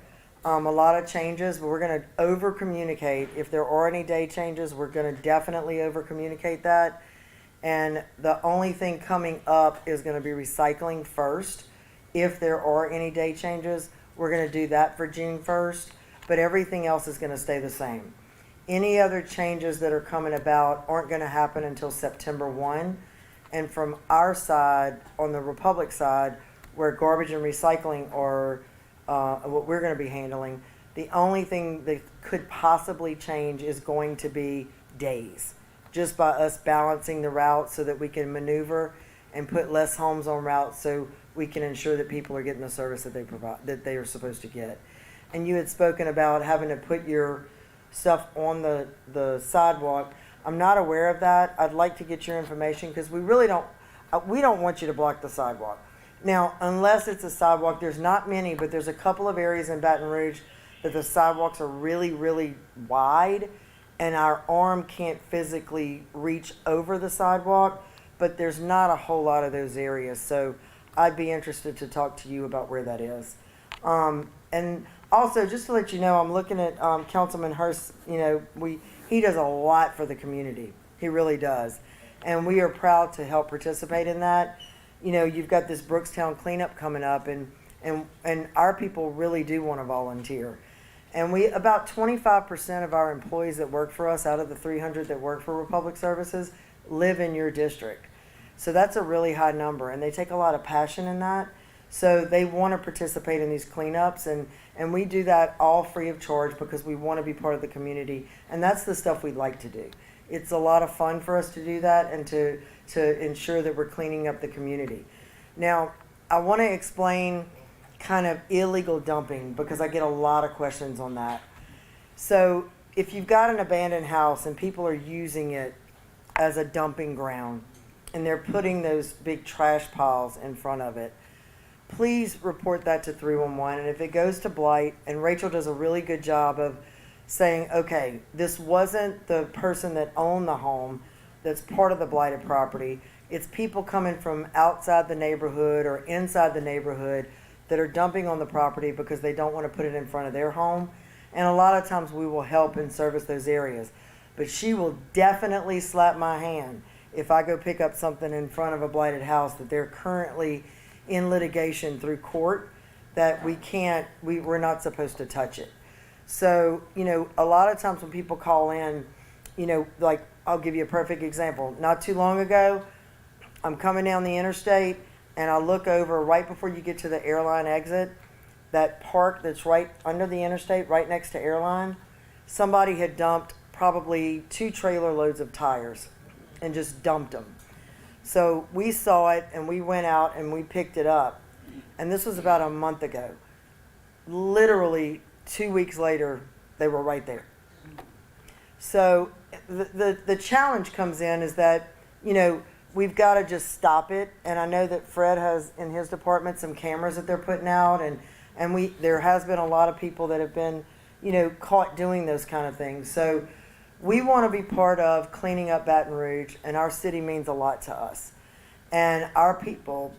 a lot of changes, but we're going to over communicate. If there are any day changes, we're going to definitely over communicate that. And the only thing coming up is going to be recycling first. If there are any day changes, we're going to do that for June 1st, but everything else is going to stay the same. Any other changes that are coming about aren't going to happen until September 1. And from our side, on the Republic side, where garbage and recycling are what we're going to be handling, the only thing that could possibly change is going to be days, just by us balancing the route so that we can maneuver and put less homes on routes so we can ensure that people are getting the service that they are supposed to get. And you had spoken about having to put your stuff on the sidewalk. I'm not aware of that. I'd like to get your information, because we don't want you to block the sidewalk. Now, unless it's a sidewalk, there's not many, but there's a couple of areas in Baton Rouge that the sidewalks are really, really wide, and our arm can't physically reach over the sidewalk, but there's not a whole lot of those areas. So I'd be interested to talk to you about where that is. And also, just to let you know, I'm looking at Councilman Hurst. He does a lot for the community. He really does. And we are proud to help participate in that. You've got this Brookstown cleanup coming up, and our people really do want to volunteer. And about 25% of our employees that work for us, out of the 300 that work for Republic Services, live in your district. So that's a really high number, and they take a lot of passion in that. So they want to participate in these cleanups, and we do that all free of charge because we want to be part of the community, and that's the stuff we'd like to do. It's a lot of fun for us to do that and to ensure that we're cleaning up the community. Now, I want to explain kind of illegal dumping, because I get a lot of questions on that. So if you've got an abandoned house and people are using it as a dumping ground and they're putting those big trash piles in front of it, please report that to 311. And if it goes to blight, and Rachel does a really good job of saying, okay, this wasn't the person that owned the home that's part of the blighted property. It's people coming from outside the neighborhood or inside the neighborhood that are dumping on the property because they don't want to put it in front of their home. And a lot of times we will help and service those areas. But she will definitely slap my hand if I go pick up something in front of a blighted house that they're currently in litigation through court, that we're not supposed to touch it. So, a lot of times when people call in, like, I'll give you a perfect example. Not too long ago, I'm coming down the interstate, and I look over right before you get to the airline exit, that park that's right under the interstate, right next to airline, somebody had dumped probably 2 trailer loads of tires and just dumped them. So we saw it, and we went out and we picked it up. And this was about a month ago. Literally 2 weeks later, they were right there. So the challenge comes in is that, we've got to just stop it. And I know that Fred has in his department some cameras that they're putting out, and there has been a lot of people that have been, caught doing those kind of things. So We want to be part of cleaning up Baton Rouge, and our city means a lot to us. And our people,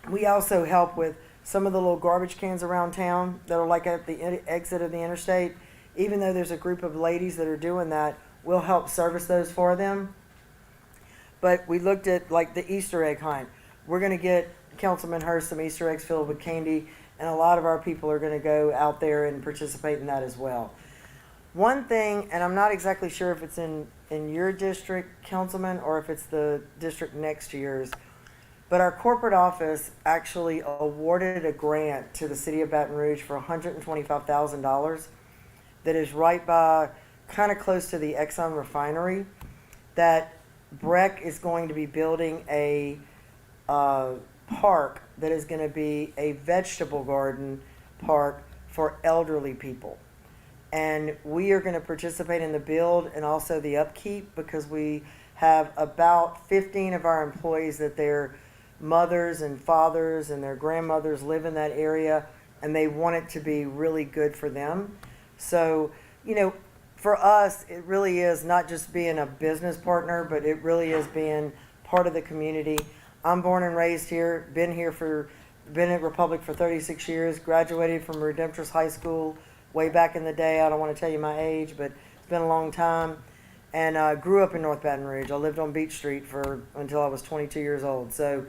we also help with some of the little garbage cans around town that are like at the exit of the interstate. Even though there's a group of ladies that are doing that, we'll help service those for them. But we looked at like the Easter egg hunt. We're going to get Councilman Hurst some Easter eggs filled with candy, and a lot of our people are going to go out there and participate in that as well. One thing, and I'm not exactly sure if it's in your district, Councilman, or if it's the district next to yours, but our corporate office actually awarded a grant to the city of Baton Rouge for $125,000 that is right by, kind of close to the Exxon refinery, that Breck is going to be building a park that is going to be a vegetable garden park for elderly people. And we are going to participate in the build and also the upkeep, because we have about 15 of our employees that their mothers and fathers and their grandmothers live in that area, and they want it to be really good for them. So, you know, for us, it really is not just being a business partner, but it really is being part of the community. I'm born and raised here, been at Republic for 36 years, graduated from Redemptorist High School way back in the day. I don't want to tell you my age, but it's been a long time. And grew up in North Baton Rouge. I lived on Beach Street until I was 22 years old. So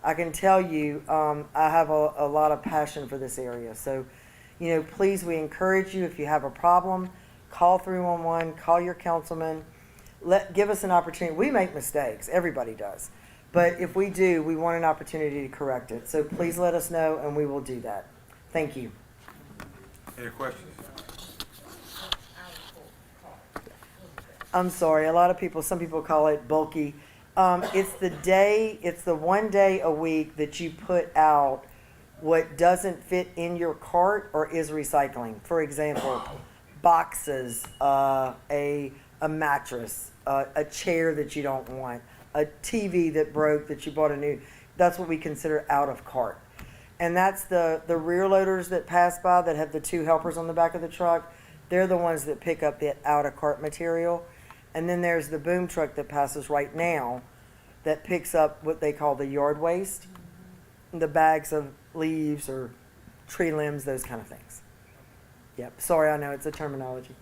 I can tell you, I have a lot of passion for this area. So, you know, please, we encourage you, if you have a problem, call 311, call your councilman, give us an opportunity. We make mistakes, everybody does. But if we do, we want an opportunity to correct it. So please let us know, and we will do that. Thank you. Any questions? I'm sorry, some people call it bulky. It's the one day a week that you put out what doesn't fit in your cart or is recycling. For example, boxes, a mattress, a chair that you don't want, a TV that broke that you bought a new. That's what we consider out of cart. And that's the rear loaders that pass by that have the two helpers on the back of the truck. They're the ones that pick up the out of cart material. And then there's the boom truck that passes right now that picks up what they call the yard waste, the bags of leaves or tree limbs, those kind of things. Yep. Sorry, I know it's a terminology.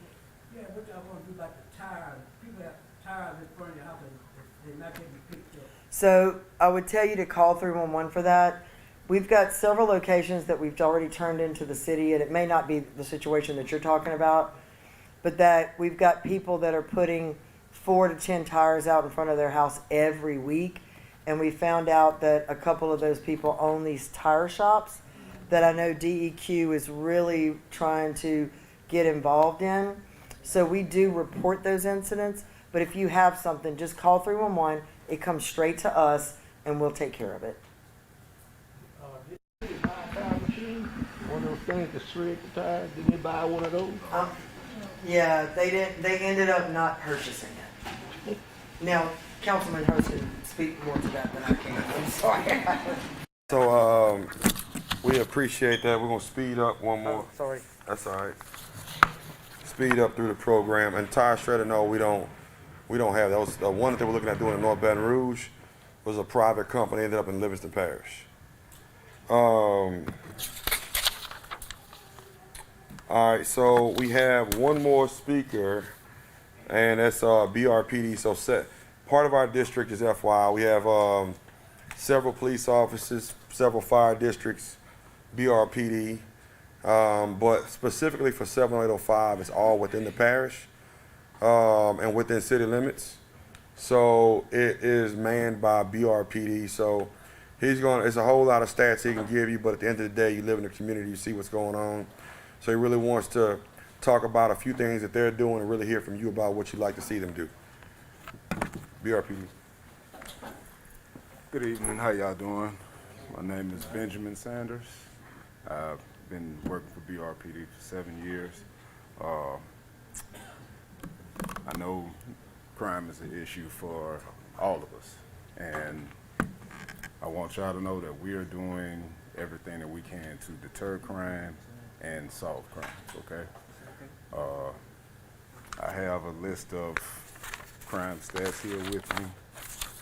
Yeah, what y'all want to do about the tires? People have tires in front of your house and they're not getting picked up. So I would tell you to call 311 for that. We've got several locations that we've already turned into the city, and it may not be the situation that you're talking about, but that we've got people that are putting 4 to 10 tires out in front of their house every week. And we found out that a couple of those people own these tire shops that I know DEQ is really trying to get involved in. So we do report those incidents, but if you have something, just call 311. It comes straight to us, and we'll take care of it. Did you buy a tire machine? One of those things to shred the tires? Didn't you buy one of those? Yeah, they didn't. They ended up not purchasing it. Now, Councilman Hurst can speak more to that than I can. I'm sorry. So we appreciate that. We're gonna speed up one more. Oh, sorry. That's all right. Speed up through the program. And tire shredder, no, we don't have. That was the one that they were looking at doing in North Baton Rouge. Was a private company. Ended up in Livingston Parish. All right, so we have one more speaker, and that's BRPD. So part of our district is FYI. We have several police officers, several fire districts, BRPD, but specifically for 70805, it's all within the parish and within city limits. So it is manned by BRPD. So it's a whole lot of stats he can give you, but at the end of the day, you live in the community, you see what's going on. So he really wants to talk about a few things that they're doing and really hear from you about what you'd like to see them do. BRPD. Good evening, how y'all doing? My name is Benjamin Sanders. I've been working for BRPD for 7 years. I know crime is an issue for all of us, and I want y'all to know that we are doing everything that we can to deter crime and solve crimes, okay? I have a list of crime stats here with me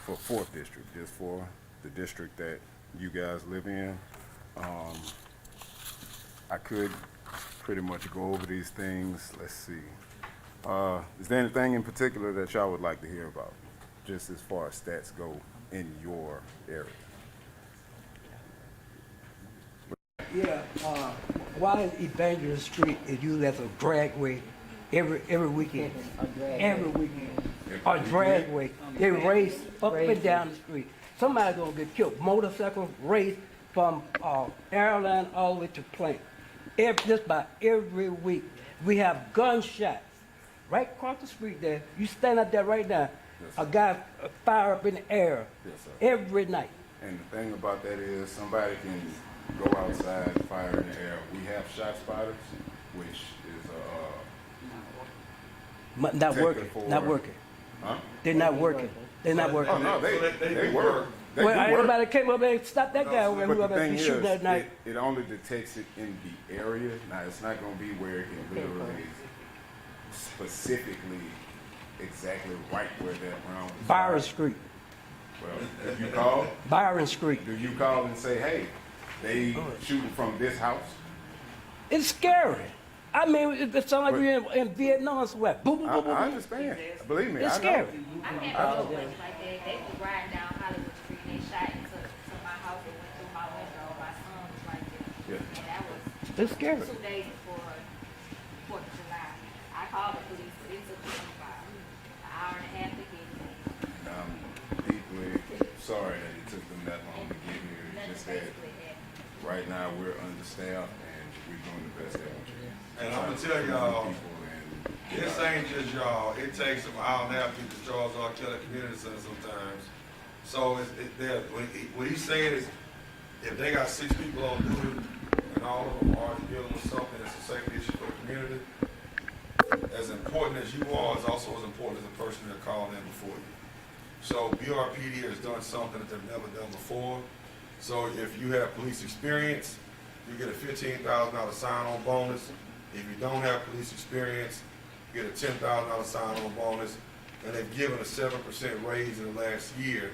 for 4th district, just for the district that you guys live in. I could pretty much go over these things. Let's see. Is there anything in particular that y'all would like to hear about, just as far as stats go in your area? Yeah, why is Evangelist Street is used as a dragway every weekend? Every weekend. A dragway. They race up and down the street. Somebody's gonna get killed. Motorcycle race from airline all the way to plant. Just about every week. We have gunshots right across the street there. You stand up there right now, a guy fire up in the air every night. And the thing about that is somebody can go outside, fire in the air. We have shot spotters, which is Not working. for- Not working. huh? They're not working. They're not Oh working. no, they work. They Well, do work. everybody came up there and stopped that guy over there But the whoever thing be is, shooting that night. it only detects it in the area. Now, it's not going to be where it can literally specifically exactly right where that round was Byron fired. Street. Well, if you call, Byron Street. do you call and say, hey, they shooting from this house? It's scary. I mean, it sounds like you're in Vietnam somewhere. Boom, boom, I, boom, boom, I boom. understand. Believe me, It's I know. scary. I had a place like that. They was riding down Hollywood Street and they shot into to my house and went through my window. My son was right there. Yeah. And that was It's scary. 2 days before 4th of July. I called the police, but it took them about an hour and a half to get here. And I'm deeply sorry that it took them that long to get here. It's just that right now we're understaffed and we're doing the best that we can. And I'm gonna tell y'all, this ain't just y'all. It takes them an hour and a half to get to Charles R. Kelly Community Center sometimes. So what he's saying is, if they got 6 people on duty and all of them are dealing with something that's a safety issue for the community, as important as you are is also as important as the person that called in before you. So BRPD has done something that they've never done before. So if you have police experience, you get a $15,000 sign-on bonus. If you don't have police experience, you get a $10,000 sign-on bonus, and they've given a 7% raise in the last year.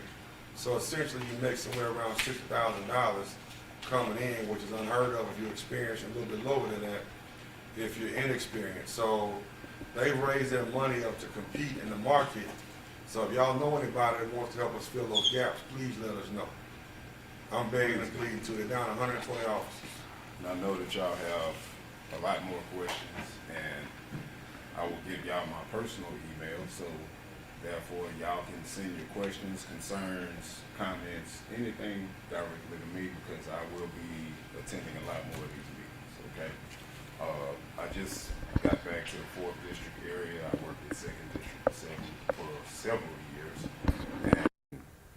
So essentially, you make somewhere around $60,000 coming in, which is unheard of if you're experienced, and a little bit lower than that if you're inexperienced. So they raise their money up to compete in the market. So if y'all know anybody that wants to help us fill those gaps, please let us know. I'm begging and pleading to. They're down 120 officers. And I know that y'all have a lot more questions, and I will give y'all my personal email, so therefore y'all can send your questions, concerns, comments, anything directly to me, because I will be attending a lot more of these meetings, okay? I just got back to the 4th district area. I worked in 2nd district for several years, and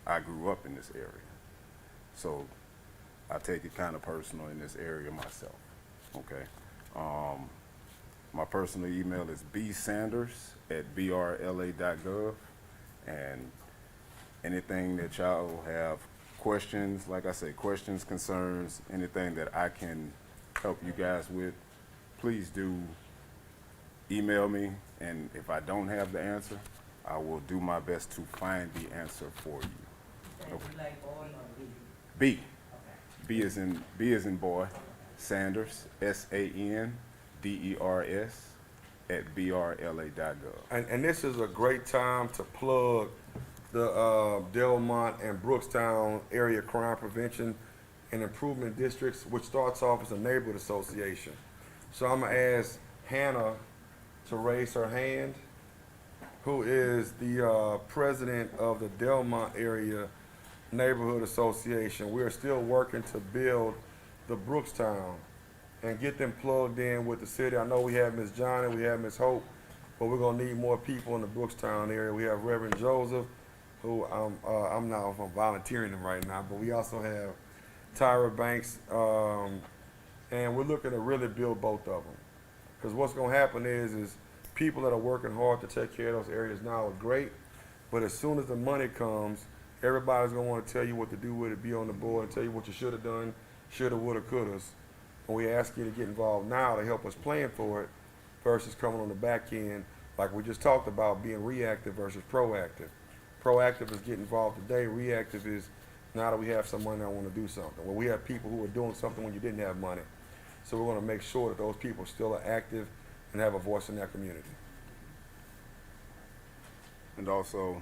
I grew up in this area. So I take it kind of personal in this area myself, okay? My personal email is bsanders@brla.gov, and anything that y'all have questions, like I say, questions, concerns, anything that I can help you guys with, please do email me, and if I don't have the answer, I will do my best to find the answer for you. Okay. B. B is in boy. Sanders, SANDERS @brla.gov. And this is a great time to plug the Delmont and Brookstown area crime prevention and improvement districts, which starts off as a neighborhood association. So I'm gonna ask Hannah to raise her hand, who is the president of the Delmont area neighborhood association. We are still working to build the Brookstown and get them plugged in with the city. I know we have Miss Johnny, we have Miss Hope, but we're gonna need more people in the Brookstown area. We have Reverend Joseph, who I'm volunteering him right now, but we also have Tyra Banks, and we're looking to really build both of them. Because what's gonna happen is people that are working hard to take care of those areas now are great, but as soon as the money comes, everybody's gonna want to tell you what to do with it, be on the board, and tell you what you should have done, shoulda, woulda, couldas. And we ask you to get involved now to help us plan for it versus coming on the back end Like we just talked about being reactive versus proactive. Proactive is get involved today. Reactive is now that we have some money, I want to do something. Well, we have people who are doing something when you didn't have money. So we're going to make sure that those people still are active and have a voice in their community. And also,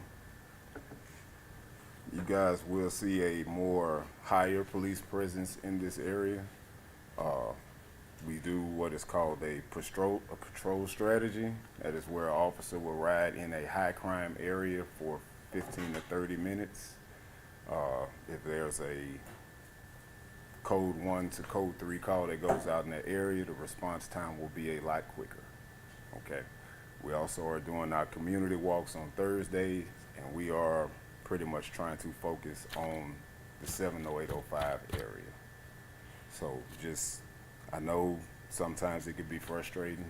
you guys will see a more higher police presence in this area. We do what is called a patrol strategy. That is where an officer will ride in a high crime area for 15 to 30 minutes. If there's a code 1 to code 3 call that goes out in that area, the response time will be a lot quicker. Okay. We also are doing our community walks on Thursdays, and we are pretty much trying to focus on the 70805 area. So I know sometimes it can be frustrating.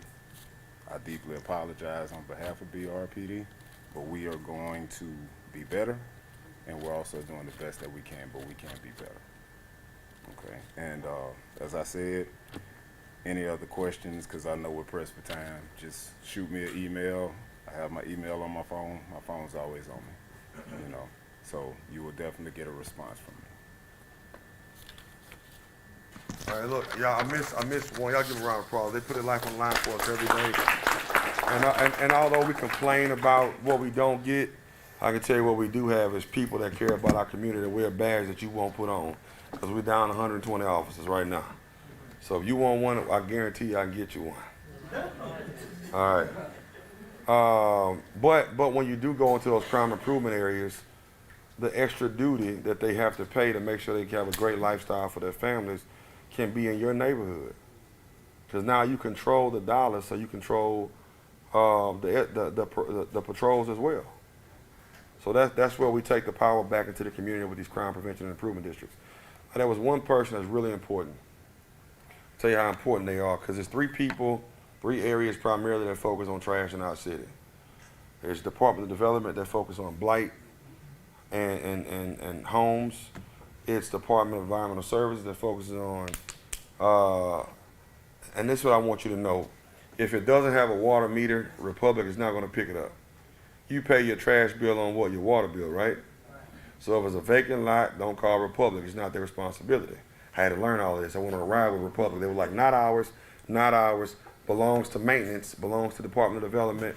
I deeply apologize on behalf of BRPD, but we are going to be better, and we're also doing the best that we can, but we can be better. Okay, and as I said, any other questions, because I know we're pressed for time, just shoot me an email. I have my email on my phone. My phone's always on me, you know, so you will definitely get a response from me. All right, look, y'all, I miss one. Y'all give a round of applause. They put their life on the line for us every day. And although we complain about what we don't get, I can tell you what we do have is people that care about our community that wear a badge that you won't put on. Because we're down 120 officers right now. So if you want one, I guarantee you I can get you one. All right. But when you do go into those crime improvement areas, the extra duty that they have to pay to make sure they can have a great lifestyle for their families can be in your neighborhood. Because now you control the dollars, so you control the patrols as well. So that's where we take the power back into the community with these crime prevention and improvement districts. And there was one person that's really important. I'll tell you how important they are, because there's 3 people, 3 areas primarily that focus on trash in our city. There's Department of Development that focus on blight and homes. It's Department of Environmental Services that focuses on, and this is what I want you to know. If it doesn't have a water meter, Republic is not going to pick it up. You pay your trash bill on what? Your water bill, right? So if it's a vacant lot, don't call Republic. It's not their responsibility. I had to learn all of this. I went on a ride with Republic. They were like, not ours, not ours, belongs to maintenance, belongs to Department of Development.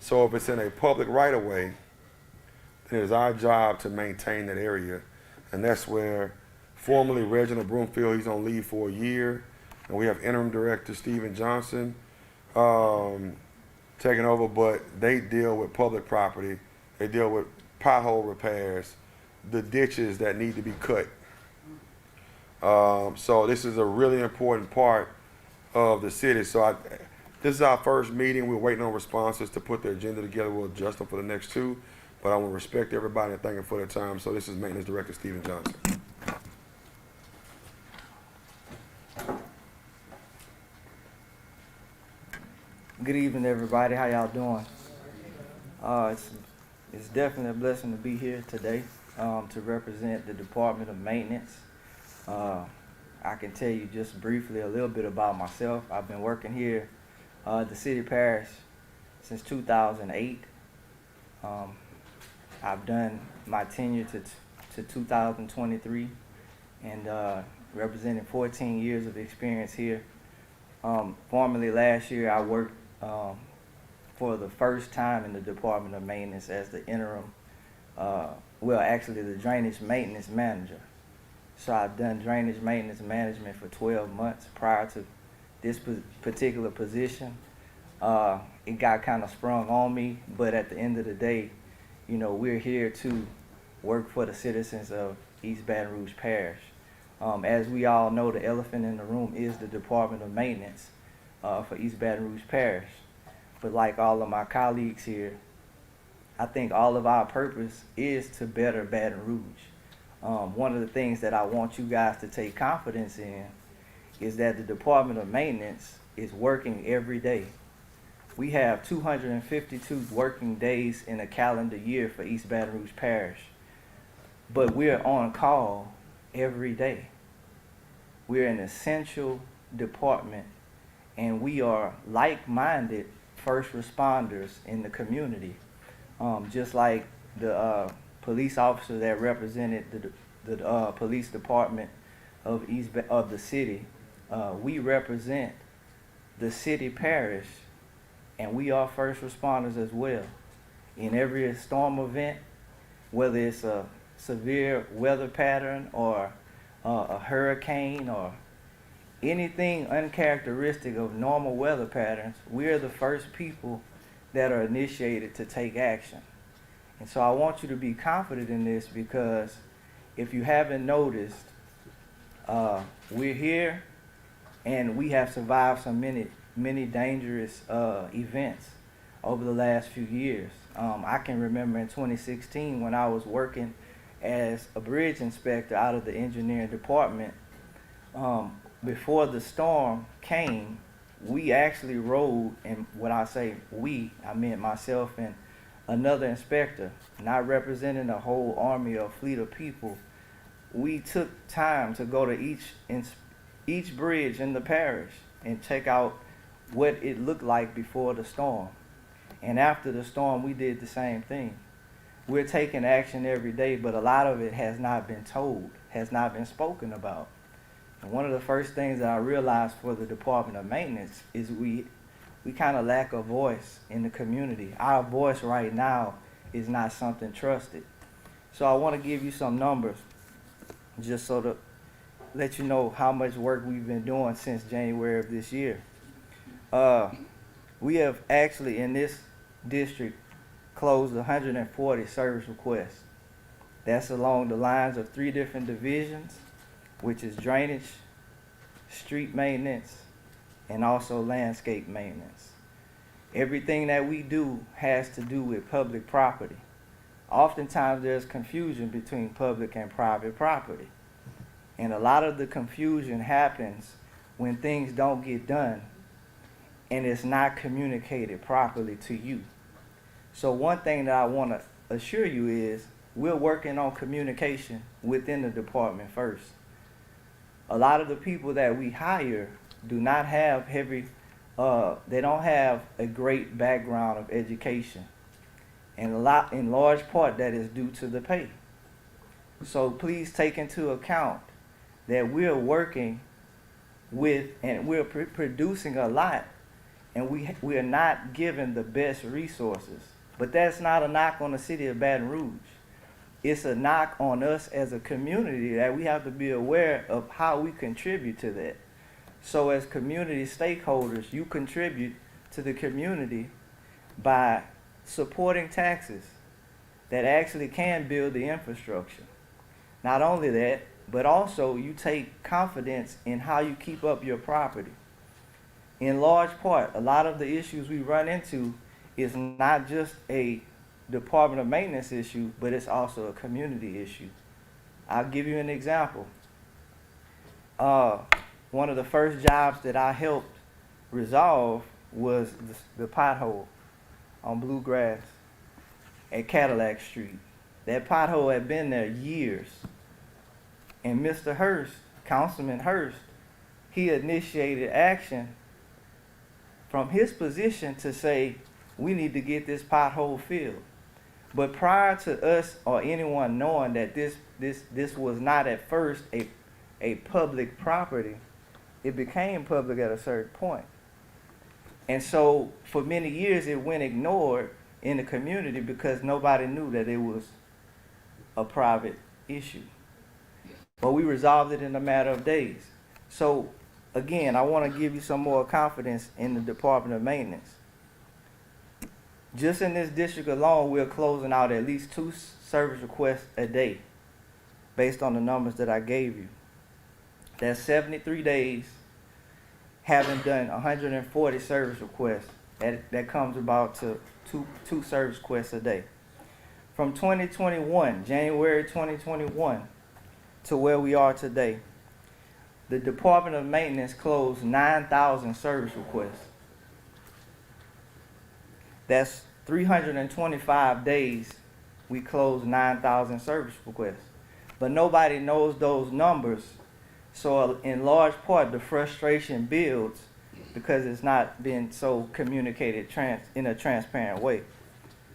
So if it's in a public right-of-way, then it's our job to maintain that area. And that's where formerly Reginald Broomfield, he's on leave for a year. And we have interim director Stephen Johnson taking over, but they deal with public property. They deal with pothole repairs, the ditches that need to be cut. So this is a really important part of the city. So this is our first meeting. We're waiting on responses to put the agenda together. We'll adjust them for the next 2. But I want to respect everybody and thank them for their time. So this is Maintenance Director Stephen Johnson. Good evening, everybody. How y'all doing? It's definitely a blessing to be here today to represent the Department of Maintenance. I can tell you just briefly a little bit about myself. I've been working here at the City Parish since 2008. I've done my tenure to 2023 and representing 14 years of experience here. Formerly last year, I worked for the first time in the Department of Maintenance as the interim, actually the drainage maintenance manager. So I've done drainage maintenance management for 12 months prior to this particular position. It got kind of sprung on me, but at the end of the day, you know, we're here to work for the citizens of East Baton Rouge Parish. As we all know, the elephant in the room is the Department of Maintenance for East Baton Rouge Parish. But like all of my colleagues here, I think all of our purpose is to better Baton Rouge. One of the things that I want you guys to take confidence in is that the Department of Maintenance is working every day. We have 252 working days in a calendar year for East Baton Rouge Parish, but we're on call every day. We're an essential department, and we are like-minded first responders in the community. Just like the police officer that represented the police department of of the city, we represent the city parish, and we are first responders as well. In every storm event, whether it's a severe weather pattern or a hurricane or anything uncharacteristic of normal weather patterns, we are the first people that are initiated to take action. And so I want you to be confident in this, because if you haven't noticed, we're here and we have survived some many dangerous events over the last few years. I can remember in 2016 when I was working as a bridge inspector out of the engineering department. Before the storm came, we actually rode, and when I say we, I meant myself and another inspector, not representing a whole army or fleet of people. We took time to go to each bridge in the parish and check out what it looked like before the storm. And after the storm, we did the same thing. We're taking action every day, but a lot of it has not been told, has not been spoken about. And one of the first things that I realized for the Department of Maintenance is we kind of lack a voice in the community. Our voice right now is not something trusted. So I want to give you some numbers just so to let you know how much work we've been doing since January of this year. We have actually in this district closed 140 service requests. That's along the lines of 3 different divisions, which is drainage, street maintenance, and also landscape maintenance. Everything that we do has to do with public property. Oftentimes there's confusion between public and private property. And a lot of the confusion happens when things don't get done and it's not communicated properly to you. So one thing that I want to assure you is we're working on communication within the department first. A lot of the people that we hire do not have they don't have a great background of education. And in large part, that is due to the pay. So please take into account that we're working with, and we're producing a lot, and we are not given the best resources. But that's not a knock on the city of Baton Rouge. It's a knock on us as a community that we have to be aware of how we contribute to that. So as community stakeholders, you contribute to the community by supporting taxes that actually can build the infrastructure. Not only that, but also you take confidence in how you keep up your property. In large part, a lot of the issues we run into is not just a Department of Maintenance issue, but it's also a community issue. I'll give you an example. One of the first jobs that I helped resolve was the pothole on Bluegrass at Cadillac Street. That pothole had been there years. And Mr. Hurst, Councilman Hurst, he initiated action from his position to say, we need to get this pothole filled. But prior to us or anyone knowing that this was not at first a public property, it became public at a certain point. And so for many years it went ignored in the community because nobody knew that it was a private issue. But we resolved it in a matter of days. So again, I want to give you some more confidence in the Department of Maintenance. Just in this district alone, we're closing out at least 2 service requests a day based on the numbers that I gave you. That's 73 days, having done 140 service requests. That comes about to two service requests a day. From 2021, January 2021, to where we are today, the Department of Maintenance closed 9,000 service requests. That's 325 days we closed 9,000 service requests. But nobody knows those numbers. So in large part, the frustration builds because it's not been so communicated in a transparent way.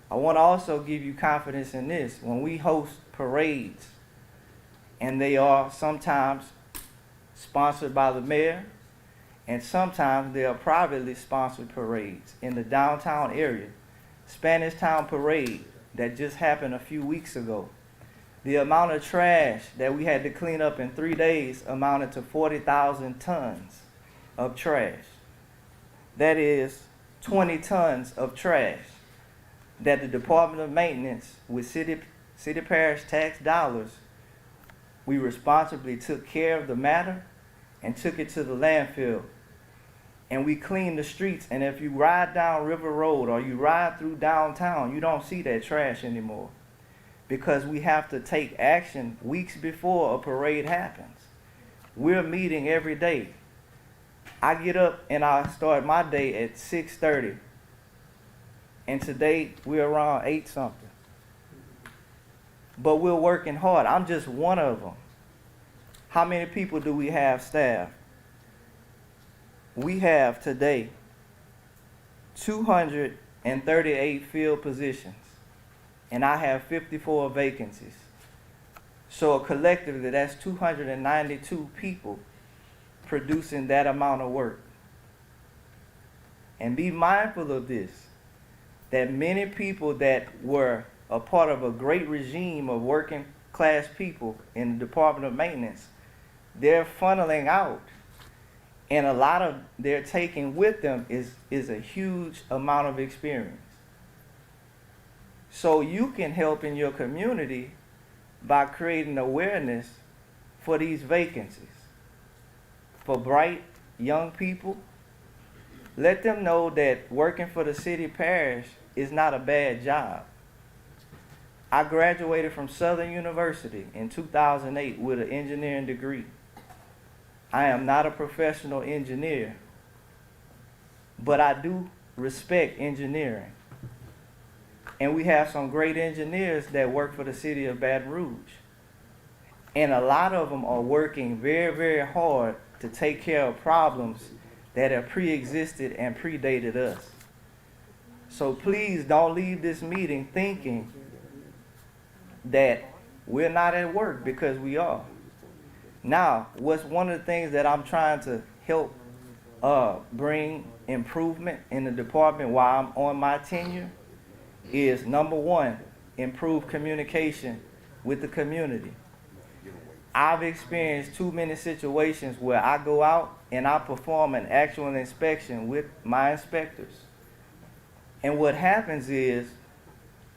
I want to also give you confidence in this. When we host parades, and they are sometimes sponsored by the mayor, and sometimes they are privately sponsored parades in the downtown area. Spanish Town Parade that just happened a few weeks ago. The amount of trash that we had to clean up in 3 days amounted to 40,000 tons of trash. That is 20 tons of trash that the Department of Maintenance with city parish tax dollars, we responsibly took care of the matter and took it to the landfill. And we cleaned the streets, and if you ride down River Road or you ride through downtown, you don't see that trash anymore. Because we have to take action weeks before a parade happens. We're meeting every day. I get up and I start my day at 6:30. And today we're around 8 something. But we're working hard. I'm just one of them. How many people do we have staff? We have today 238 field positions, and I have 54 vacancies. So collectively, that's 292 people producing that amount of work. And be mindful of this, that many people that were a part of a great regime of working class people in the Department of Maintenance, they're funneling out. And a lot of they're taking with them is a huge amount of experience. So you can help in your community by creating awareness for these vacancies. For bright young people, let them know that working for the city parish is not a bad job. I graduated from Southern University in 2008 with an engineering degree. I am not a professional engineer, but I do respect engineering. And we have some great engineers that work for the city of Baton Rouge. And a lot of them are working very, very hard to take care of problems that have pre-existed and predated us. So please don't leave this meeting thinking that we're not at work, because we are. Now, what's one of the things that I'm trying to help bring improvement in the department while I'm on my tenure is, number one, improve communication with the community. I've experienced too many situations where I go out and I perform an actual inspection with my inspectors. And what happens is,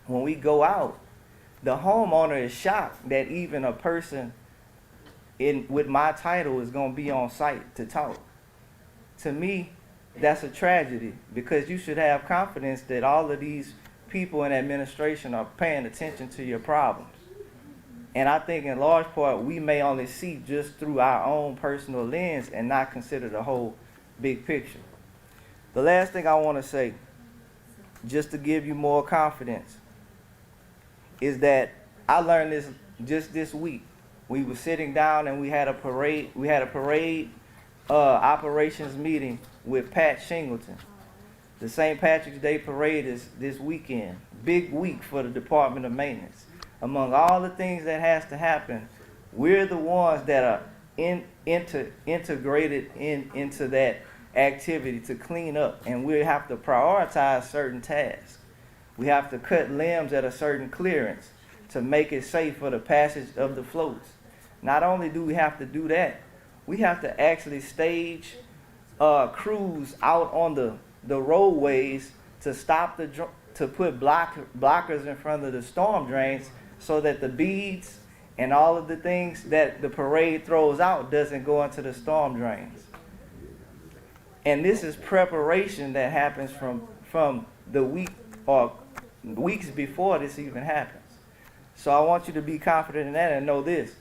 when we go out, the homeowner is shocked that even a person with my title is going to be on site to talk. To me, that's a tragedy, because you should have confidence that all of these people in administration are paying attention to your problems. And I think in large part, we may only see just through our own personal lens and not consider the whole big picture. The last thing I want to say, just to give you more confidence, is that I learned this just this week. We were sitting down and we had a parade operations meeting with Pat Shingleton. The St. Patrick's Day parade is this weekend. Big week for the Department of Maintenance. Among all the things that has to happen, we're the ones that are integrated into that activity to clean up, and we have to prioritize certain tasks. We have to cut limbs at a certain clearance to make it safe for the passage of the floats. Not only do we have to do that, we have to actually stage crews out on the roadways to stop to put blockers in front of the storm drains, so that the beads and all of the things that the parade throws out doesn't go into the storm drains. And this is preparation that happens from the week or weeks before this even happens. So I want you to be confident in that and know this.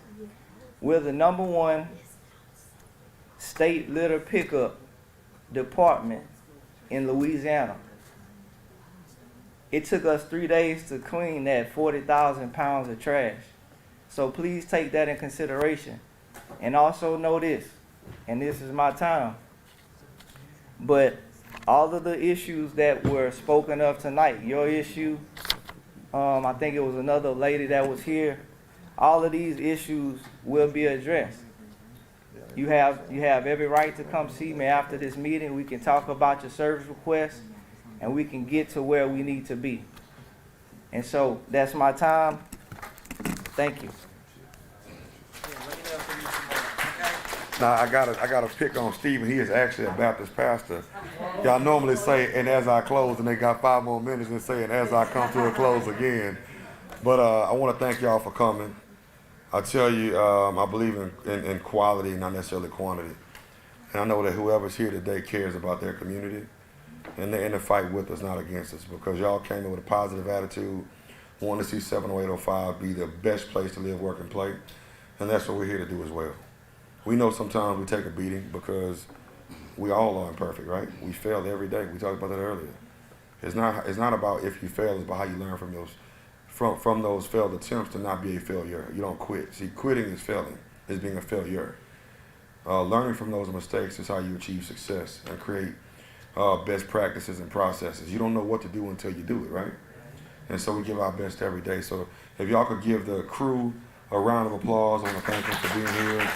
We're the #1 state litter pickup department in Louisiana. It took us 3 days to clean that 40,000 pounds of trash. So please take that in consideration. And also know this, and this is my time. But all of the issues that were spoken of tonight, your issue, I think it was another lady that was here, all of these issues will be addressed. You have every right to come see me after this meeting. We can talk about your service request and we can get to where we need to be. And so that's my time. Thank you. Now, I gotta pick on Stephen. He is actually a Baptist pastor. Y'all normally say, and as I close, and they got 5 more minutes and say, and as I come to a close again. But I want to thank y'all for coming. I tell you, I believe in quality, not necessarily quantity. And I know that whoever's here today cares about their community. And they're in the fight with us, not against us, because y'all came in with a positive attitude, wanting to see 70805 be the best place to live, work, and play. And that's what we're here to do as well. We know sometimes we take a beating because we all are imperfect, right? We fail every day. We talked about that earlier. It's not about if you fail, it's about how you learn from those failed attempts to not be a failure. You don't quit. See, quitting is failing, is being a failure. Learning from those mistakes is how you achieve success and create best practices and processes. You don't know what to do until you do it, right? And so we give our best every day. So if y'all could give the crew a round of applause, I want to thank them for being here.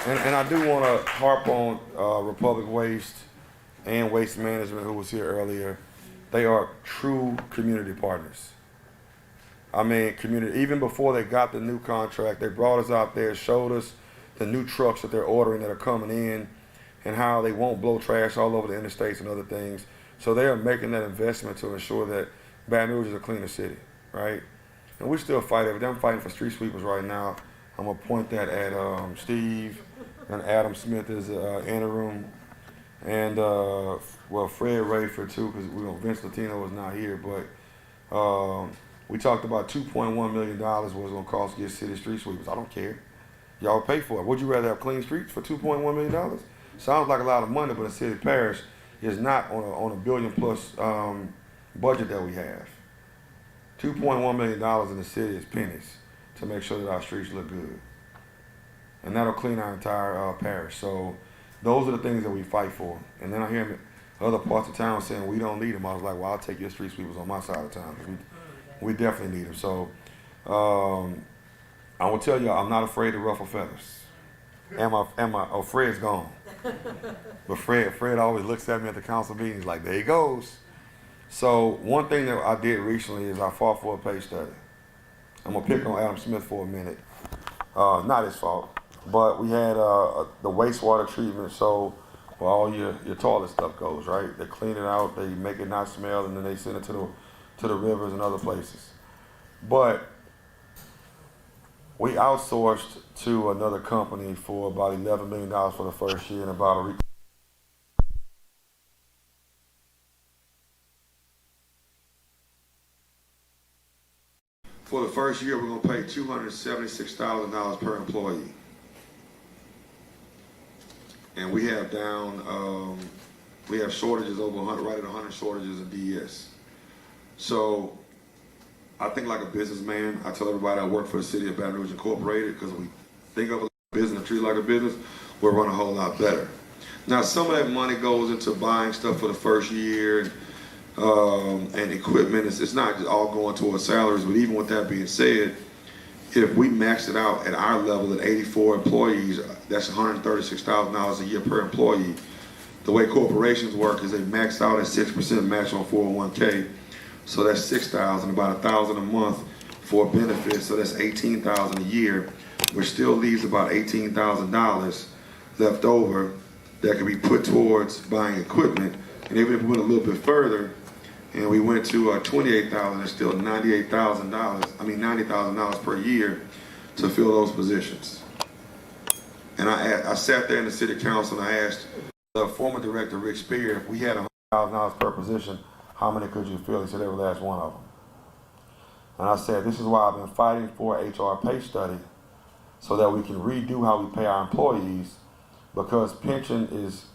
And I do want to harp on Republic Waste and Waste Management, who was here earlier. They are true community partners. I mean, community. Even before they got the new contract, they brought us out there, showed us the new trucks that they're ordering that are coming in, and how they won't blow trash all over the interstates and other things. So they are making that investment to ensure that Baton Rouge is a cleaner city, right? And we still fight every day. I'm fighting for street sweepers right now. I'm gonna point that at Steve, and Adam Smith is interim, and well, Fred Rayford too, because Vince Latino was not here. But we talked about $2.1 million was gonna cost to get city street sweepers. I don't care. Y'all pay for it. Would you rather have clean streets for $2.1 million? Sounds like a lot of money, but a city parish is not on a billion plus budget that we have. $2.1 million in the city is pennies to make sure that our streets look good. And that'll clean our entire parish. So those are the things that we fight for. And then I hear other parts of town saying we don't need them. I was like, well, I'll take your street sweepers on my side of town, because we definitely need them. So I will tell you, I'm not afraid to ruffle feathers. Oh, Fred's gone. But Fred always looks at me at the council meetings like, there he goes. So one thing that I did recently is I fought for a pay study. I'm gonna pick on Adam Smith for a minute. Not his fault, but we had the wastewater treatment. So where all your toilet stuff goes, right? They clean it out, they make it not smell, and then they send it to the rivers and other places. But we outsourced to another company for about $11 million for the first year, and about a For the first year, we're going to pay $276,000 per employee. And we have we have shortages over 100, right at 100 shortages in DES. So I think like a businessman, I tell everybody I work for the city of Baton Rouge Incorporated, because we think of a business and treat it like a business, we'll run a whole lot better. Now, some of that money goes into buying stuff for the first year, and equipment. It's not just all going towards salaries, but even with that being said, if we maxed it out at our level at 84 employees, that's $136,000 a year per employee. The way corporations work is they max out at 6% match on 401k, so that's $6,000, about $1,000 a month for benefits, so that's $18,000 a year, which still leaves about $18,000 left over that can be put towards buying equipment. And even if we went a little bit further, and we went to $28,000, it's still $90,000 per year to fill those positions. And I sat there in the city council and I asked the former director, Rick Spear, if we had $100,000 per position, how many could you fill? He said every last one of them. And I said, this is why I've been fighting for an HR pay study, so that we can redo how we pay our employees, because pension is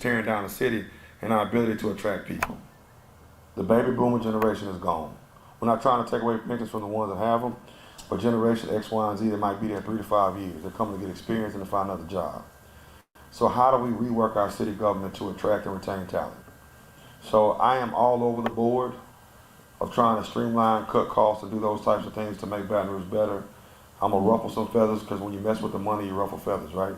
tearing down the city and our ability to attract people. The baby boomer generation is gone. We're not trying to take away pensions from the ones that have them, but generation X, Y, and Z that might be there 3 to 5 years. They're coming to get experience and to find another job. So how do we rework our city government to attract and retain talent? So I am all over the board of trying to streamline, cut costs, and do those types of things to make Baton Rouge better. I'm gonna ruffle some feathers, because when you mess with the money, you ruffle feathers, right?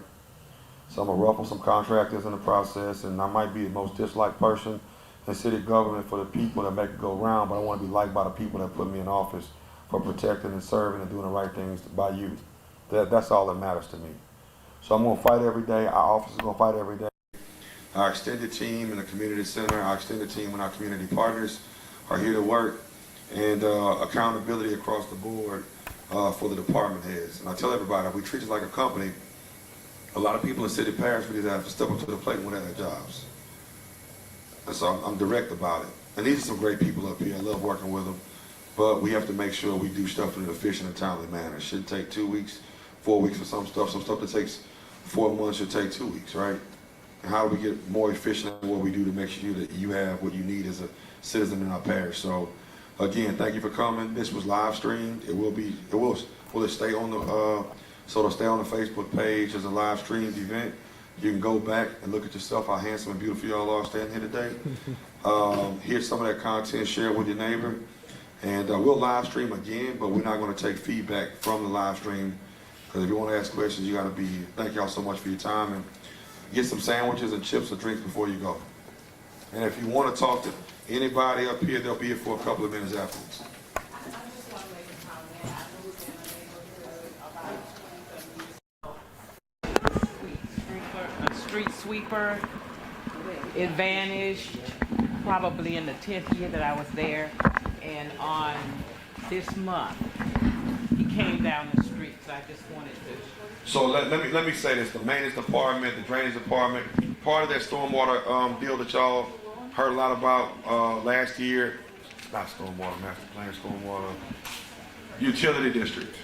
So I'm gonna ruffle some contractors in the process, and I might be the most disliked person in city government for the people that make it go round, but I wanna be liked by the people that put me in office for protecting and serving and doing the right things by you. That's all that matters to me. So I'm gonna fight every day. Our office is gonna fight every day. Our extended team in the community center, our extended team and our community partners are here to work, and accountability across the board for the department heads. And I tell everybody, if we treat it like a company, a lot of people in city parish really have to step up to the plate when they're at their jobs. And so I'm direct about it. And these are some great people up here. I love working with them. But we have to make sure we do stuff in an efficient and timely manner. It shouldn't take 2 weeks, 4 weeks for some stuff. Some stuff that takes 4 months should take 2 weeks, right? And how do we get more efficient at what we do to make sure that you have what you need as a citizen in our parish? So again, thank you for coming. This was live streamed. Will it stay on the, so it'll stay on the Facebook page as a live streamed event. You can go back and look at yourself, how handsome and beautiful y'all are standing here today. Here's some of that content, share it with your neighbor. And we'll live stream again, but we're not going to take feedback from the live stream, because if you want to ask questions, you got to be here. Thank y'all so much for your time, and get some sandwiches and chips or drinks before you go. And if you want to talk to anybody up here, they'll be here for a couple of minutes afterwards. A street sweeper. It vanished probably in the 10th year that I was there. And on this month, he came down the street, so I just wanted to. So let me say this: the maintenance department, the drainage department, part of that stormwater deal that y'all heard a lot about last year, not stormwater master plan, stormwater utility district.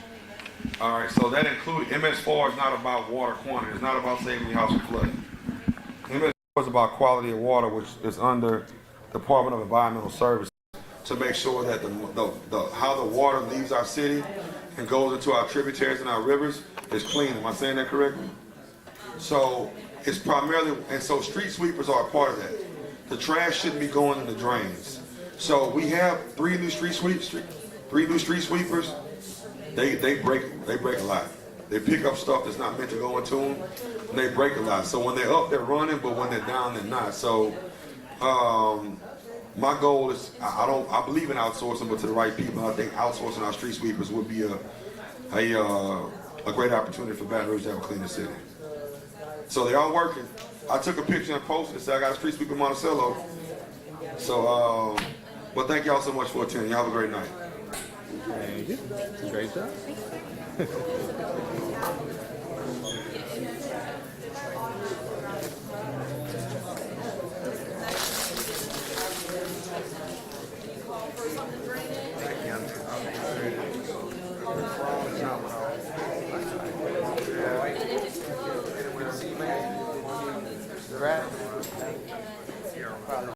All right, so that included MS4 is not about water quantity. It's not about saving your house from flooding. MS4 is about quality of water, which is under Department of Environmental Services, to make sure that how the water leaves our city and goes into our tributaries and our rivers is clean. Am I saying that correctly? So it's primarily, and so street sweepers are a part of that. The trash shouldn't be going in the drains. So we have 3 new street sweepers. They break a lot. They pick up stuff that's not meant to go into them, and they break a lot. So when they're up, they're running, but when they're down, they're not. So my goal is, I believe in outsourcing, but to the right people. I think outsourcing our street sweepers would be a great opportunity for Baton Rouge to have a cleaner city. So they are working. I took a picture and posted and said I got a street sweeper in Monticello. So, but thank y'all so much for attending. Y'all have a great night. Thank you. Great job. Right.